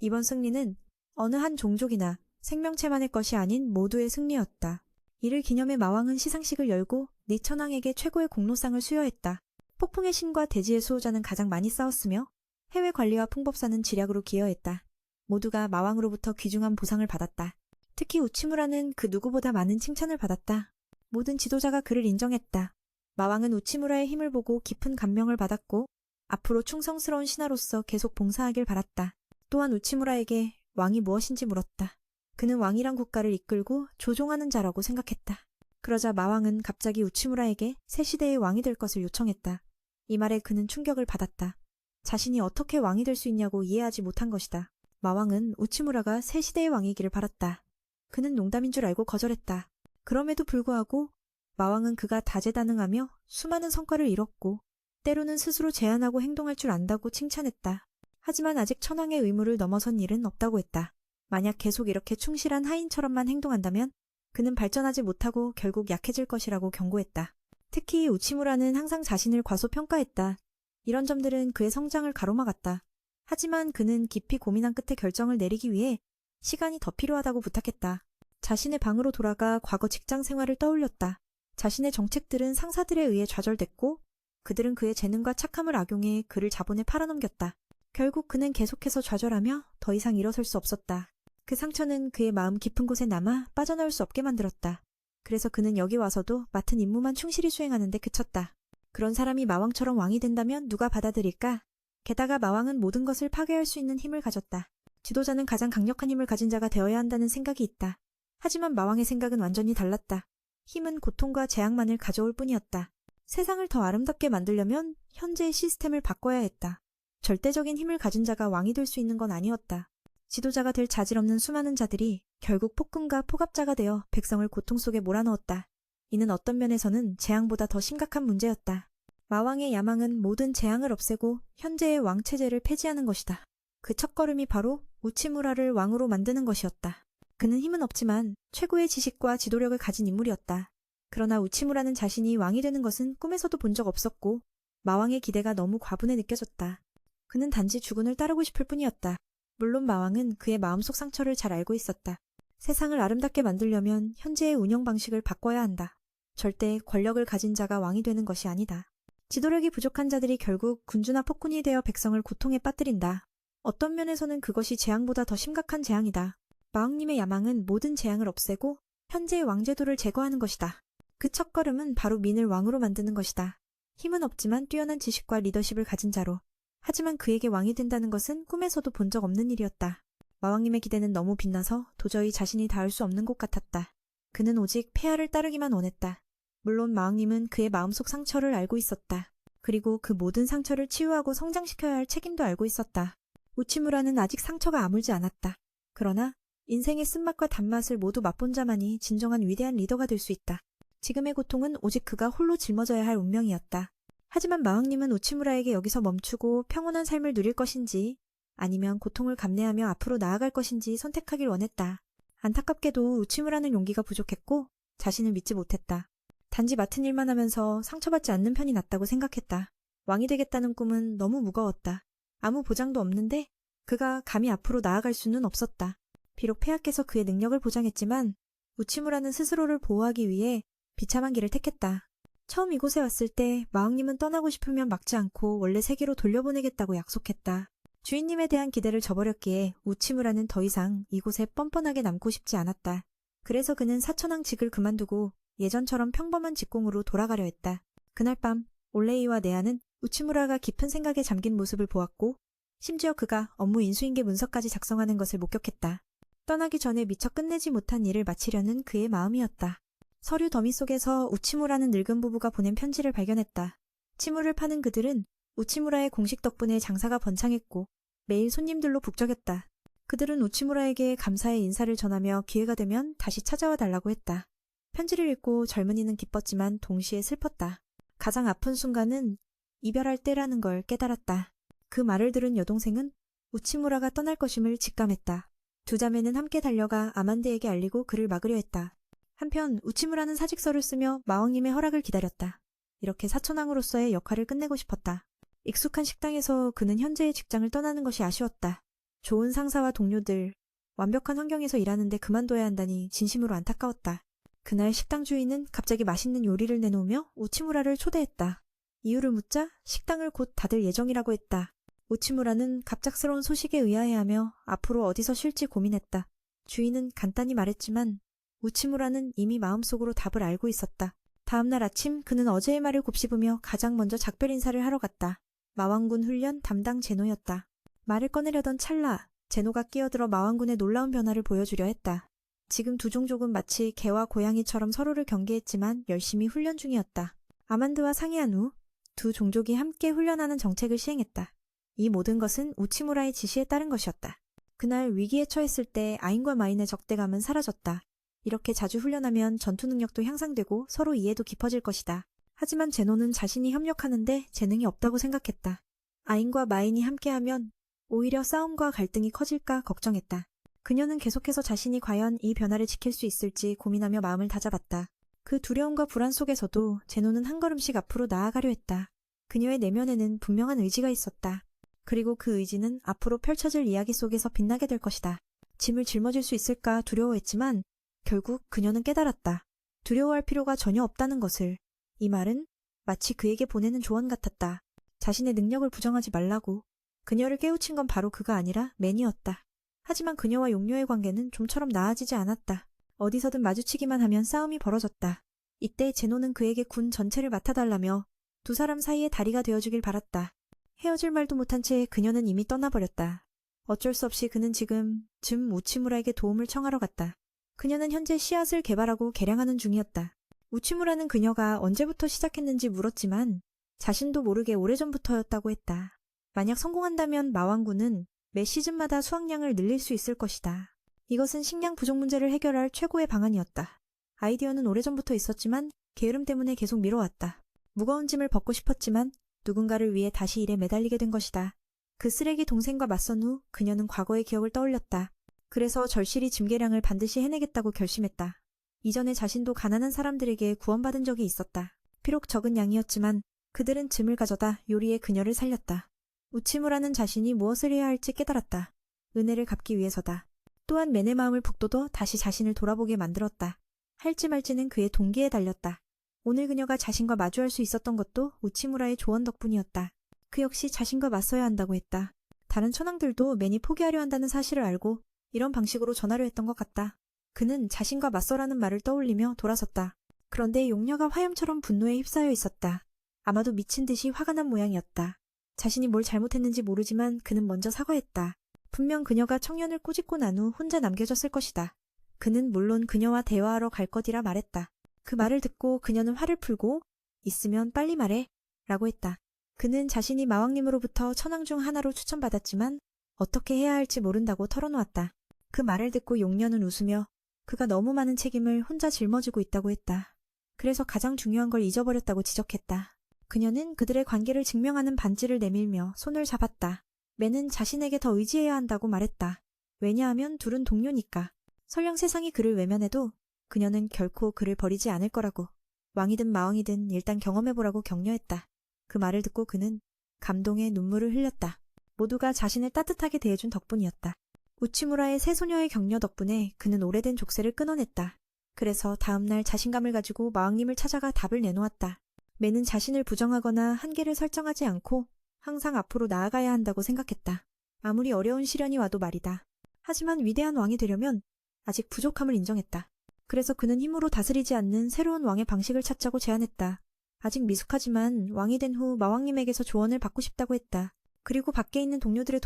이번 승리는 어느 한 종족이나 생명체만의 것이 아닌 모두의 승리였다. 이를 기념해 마왕은 시상식을 열고 니천왕에게 최고의 공로상을 수여했다. 폭풍의 신과 대지의 수호자는 가장 많이 싸웠으며 해외 관리와 풍법사는 지략으로 기여했다. 모두가 마왕으로부터 귀중한 보상을 받았다. 특히 우치무라는 그 누구보다 많은 칭찬을 받았다. 모든 지도자가 그를 인정했다. 마왕은 우치무라의 힘을 보고 깊은 감명을 받았고 앞으로 충성스러운 신하로서 계속 봉사하길 바랐다. 또한 우치무라에게 왕이 무엇인지 물었다. 그는 왕이란 국가를 이끌고 조종하는 자라고 생각했다. 그러자 마왕은 갑자기 우치무라에게 새 시대의 왕이 될 것을 요청했다. 이 말에 그는 충격을 받았다. 자신이 어떻게 왕이 될 수 있냐고 이해하지 못한 것이다. 마왕은 우치무라가 새 시대의 왕이기를 바랐다. 그는 농담인 줄 알고 거절했다. 그럼에도 불구하고 마왕은 그가 다재다능하며 수많은 성과를 이뤘고 때로는 스스로 제안하고 행동할 줄 안다고 칭찬했다. 하지만 아직 천황의 의무를 넘어선 일은 없다고 했다. 만약 계속 이렇게 충실한 하인처럼만 행동한다면 그는 발전하지 못하고 결국 약해질 것이라고 경고했다. 특히 우치무라는 항상 자신을 과소평가했다. 이런 점들은 그의 성장을 가로막았다. 하지만 그는 깊이 고민한 끝에 결정을 내리기 위해 시간이 더 필요하다고 부탁했다. 자신의 방으로 돌아가 과거 직장 생활을 떠올렸다. 자신의 정책들은 상사들에 의해 좌절됐고 그들은 그의 재능과 착함을 악용해 그를 자본에 팔아넘겼다. 결국 그는 계속해서 좌절하며 더 이상 일어설 수 없었다. 그 상처는 그의 마음 깊은 곳에 남아 빠져나올 수 없게 만들었다. 그래서 그는 여기 와서도 맡은 임무만 충실히 수행하는 데 그쳤다. 그런 사람이 마왕처럼 왕이 된다면 누가 받아들일까? 게다가 마왕은 모든 것을 파괴할 수 있는 힘을 가졌다. 지도자는 가장 강력한 힘을 가진 자가 되어야 한다는 생각이 있다. 하지만 마왕의 생각은 완전히 달랐다. 힘은 고통과 재앙만을 가져올 뿐이었다. 세상을 더 아름답게 만들려면 현재의 시스템을 바꿔야 했다. 절대적인 힘을 가진 자가 왕이 될 수 있는 건 아니었다. 지도자가 될 자질 없는 수많은 자들이 결국 폭군과 포갑자가 되어 백성을 고통 속에 몰아넣었다. 이는 어떤 면에서는 재앙보다 더 심각한 문제였다. 마왕의 야망은 모든 재앙을 없애고 현재의 왕체제를 폐지하는 것이다. 그 첫걸음이 바로 우치무라를 왕으로 만드는 것이었다. 그는 힘은 없지만 최고의 지식과 지도력을 가진 인물이었다. 그러나 우치무라는 자신이 왕이 되는 것은 꿈에서도 본 적 없었고 마왕의 기대가 너무 과분해 느껴졌다. 그는 단지 주군을 따르고 싶을 뿐이었다. 물론 마왕은 그의 마음속 상처를 잘 알고 있었다. 세상을 아름답게 만들려면 현재의 운영 방식을 바꿔야 한다. 절대 권력을 가진 자가 왕이 되는 것이 아니다. 지도력이 부족한 자들이 결국 군주나 폭군이 되어 백성을 고통에 빠뜨린다. 어떤 면에서는 그것이 재앙보다 더 심각한 재앙이다. 마왕님의 야망은 모든 재앙을 없애고 현재의 왕제도를 제거하는 것이다. 그 첫걸음은 바로 민을 왕으로 만드는 것이다. 힘은 없지만 뛰어난 지식과 리더십을 가진 자로. 하지만 그에게 왕이 된다는 것은 꿈에서도 본 적 없는 일이었다. 마왕님의 기대는 너무 빛나서 도저히 자신이 닿을 수 없는 것 같았다. 그는 오직 폐하를 따르기만 원했다. 물론 마왕님은 그의 마음속 상처를 알고 있었다. 그리고 그 모든 상처를 치유하고 성장시켜야 할 책임도 알고 있었다. 우치무라는 아직 상처가 아물지 않았다. 그러나 인생의 쓴맛과 단맛을 모두 맛본 자만이 진정한 위대한 리더가 될 수 있다. 지금의 고통은 오직 그가 홀로 짊어져야 할 운명이었다. 하지만 마왕님은 우치무라에게 여기서 멈추고 평온한 삶을 누릴 것인지 아니면 고통을 감내하며 앞으로 나아갈 것인지 선택하길 원했다. 안타깝게도 우치무라는 용기가 부족했고 자신을 믿지 못했다. 단지 맡은 일만 하면서 상처받지 않는 편이 낫다고 생각했다. 왕이 되겠다는 꿈은 너무 무거웠다. 아무 보장도 없는데 그가 감히 앞으로 나아갈 수는 없었다. 비록 폐하께서 그의 능력을 보장했지만 우치무라는 스스로를 보호하기 위해 비참한 길을 택했다. 처음 이곳에 왔을 때 마왕님은 떠나고 싶으면 막지 않고 원래 세계로 돌려보내겠다고 약속했다. 주인님에 대한 기대를 저버렸기에 우치무라는 더 이상 이곳에 뻔뻔하게 남고 싶지 않았다. 그래서 그는 사천왕직을 그만두고 예전처럼 평범한 직공으로 돌아가려 했다. 그날 밤 올레이와 네아는 우치무라가 깊은 생각에 잠긴 모습을 보았고 심지어 그가 업무 인수인계 문서까지 작성하는 것을 목격했다. 떠나기 전에 미처 끝내지 못한 일을 마치려는 그의 마음이었다. 서류 더미 속에서 우치무라는 늙은 부부가 보낸 편지를 발견했다. 치물을 파는 그들은 우치무라의 공식 덕분에 장사가 번창했고 매일 손님들로 북적였다. 그들은 우치무라에게 감사의 인사를 전하며 기회가 되면 다시 찾아와 달라고 했다. 편지를 읽고 젊은이는 기뻤지만 동시에 슬펐다. 가장 아픈 순간은 이별할 때라는 걸 깨달았다. 그 말을 들은 여동생은 우치무라가 떠날 것임을 직감했다. 두 자매는 함께 달려가 아만드에게 알리고 그를 막으려 했다. 한편 우치무라는 사직서를 쓰며 마왕님의 허락을 기다렸다. 이렇게 사천왕으로서의 역할을 끝내고 싶었다. 익숙한 식당에서 그는 현재의 직장을 떠나는 것이 아쉬웠다. 좋은 상사와 동료들, 완벽한 환경에서 일하는데 그만둬야 한다니 진심으로 안타까웠다. 그날 식당 주인은 갑자기 맛있는 요리를 내놓으며 우치무라를 초대했다. 이유를 묻자 식당을 곧 닫을 예정이라고 했다. 우치무라는 갑작스러운 소식에 의아해하며 앞으로 어디서 쉴지 고민했다. 주인은 간단히 말했지만 우치무라는 이미 마음속으로 답을 알고 있었다. 다음날 아침 그는 어제의 말을 곱씹으며 가장 먼저 작별 인사를 하러 갔다. 마왕군 훈련 담당 제노였다. 말을 꺼내려던 찰나 제노가 끼어들어 마왕군의 놀라운 변화를 보여주려 했다. 지금 두 종족은 마치 개와 고양이처럼 서로를 경계했지만 열심히 훈련 중이었다. 아만드와 상의한 후 두 종족이 함께 훈련하는 정책을 시행했다. 이 모든 것은 우치무라의 지시에 따른 것이었다. 그날 위기에 처했을 때 아인과 마인의 적대감은 사라졌다. 이렇게 자주 훈련하면 전투 능력도 향상되고 서로 이해도 깊어질 것이다. 하지만 제노는 자신이 협력하는데 재능이 없다고 생각했다. 아인과 마인이 함께하면 오히려 싸움과 갈등이 커질까 걱정했다. 그녀는 계속해서 자신이 과연 이 변화를 지킬 수 있을지 고민하며 마음을 다잡았다. 그 두려움과 불안 속에서도 제노는 한 걸음씩 앞으로 나아가려 했다. 그녀의 내면에는 분명한 의지가 있었다. 그리고 그 의지는 앞으로 펼쳐질 이야기 속에서 빛나게 될 것이다. 짐을 짊어질 수 있을까 두려워했지만 결국 그녀는 깨달았다. 두려워할 필요가 전혀 없다는 것을. 이 말은 마치 그에게 보내는 조언 같았다. 자신의 능력을 부정하지 말라고. 그녀를 깨우친 건 바로 그가 아니라 맨이었다. 하지만 그녀와 용녀의 관계는 좀처럼 나아지지 않았다. 어디서든 마주치기만 하면 싸움이 벌어졌다. 이때 제노는 그에게 군 전체를 맡아달라며 두 사람 사이의 다리가 되어주길 바랐다. 헤어질 말도 못한 채 그녀는 이미 떠나버렸다. 어쩔 수 없이 그는 지금 우치무라에게 도움을 청하러 갔다. 그녀는 현재 씨앗을 개발하고 개량하는 중이었다. 우치무라는 그녀가 언제부터 시작했는지 물었지만 자신도 모르게 오래전부터였다고 했다. 만약 성공한다면 마왕군은 매 시즌마다 수확량을 늘릴 수 있을 것이다. 이것은 식량 부족 문제를 해결할 최고의 방안이었다. 아이디어는 오래전부터 있었지만 게으름 때문에 계속 미뤄왔다. 무거운 짐을 벗고 싶었지만 누군가를 위해 다시 일에 매달리게 된 것이다. 그 쓰레기 동생과 맞선 후 그녀는 과거의 기억을 떠올렸다. 그래서 절실히 짐계량을 반드시 해내겠다고 결심했다. 이전에 자신도 가난한 사람들에게 구원받은 적이 있었다. 비록 적은 양이었지만 그들은 짐을 가져다 요리에 그녀를 살렸다. 우치무라는 자신이 무엇을 해야 할지 깨달았다. 은혜를 갚기 위해서다. 또한 맨의 마음을 북돋워 다시 자신을 돌아보게 만들었다. 할지 말지는 그의 동기에 달렸다. 오늘 그녀가 자신과 마주할 수 있었던 것도 우치무라의 조언 덕분이었다. 그 역시 자신과 맞서야 한다고 했다. 다른 천왕들도 맨이 포기하려 한다는 사실을 알고 이런 방식으로 전하려 했던 것 같다. 그는 자신과 맞서라는 말을 떠올리며 돌아섰다. 그런데 용녀가 화염처럼 분노에 휩싸여 있었다. 아마도 미친 듯이 화가 난 모양이었다. 자신이 뭘 잘못했는지 모르지만 그는 먼저 사과했다. 분명 그녀가 청년을 꼬집고 난 후 혼자 남겨졌을 것이다. 그는 물론 그녀와 대화하러 갈 것이라 말했다. 그 말을 듣고 그녀는 화를 풀고 있으면 빨리 말해 라고 했다. 그는 자신이 마왕님으로부터 천왕 중 하나로 추천받았지만 어떻게 해야 할지 모른다고 털어놓았다. 그 말을 듣고 용녀는 웃으며 그가 너무 많은 책임을 혼자 짊어지고 있다고 했다. 그래서 가장 중요한 걸 잊어버렸다고 지적했다. 그녀는 그들의 관계를 증명하는 반지를 내밀며 손을 잡았다. 맨은 자신에게 더 의지해야 한다고 말했다. 왜냐하면 둘은 동료니까. 설령 세상이 그를 외면해도 그녀는 결코 그를 버리지 않을 거라고. 왕이든 마왕이든 일단 경험해보라고 격려했다. 그 말을 듣고 그는 감동의 눈물을 흘렸다. 모두가 자신을 따뜻하게 대해준 덕분이었다. 우치무라의 세 소녀의 격려 덕분에 그는 오래된 족쇄를 끊어냈다. 그래서 다음날 자신감을 가지고 마왕님을 찾아가 답을 내놓았다. 맨은 자신을 부정하거나 한계를 설정하지 않고 항상 앞으로 나아가야 한다고 생각했다. 아무리 어려운 시련이 와도 말이다. 하지만 위대한 왕이 되려면 아직 부족함을 인정했다. 그래서 그는 힘으로 다스리지 않는 새로운 왕의 방식을 찾자고 제안했다. 아직 미숙하지만 왕이 된 후 마왕님에게서 조언을 받고 싶다고 했다. 그리고 밖에 있는 동료들의 도움을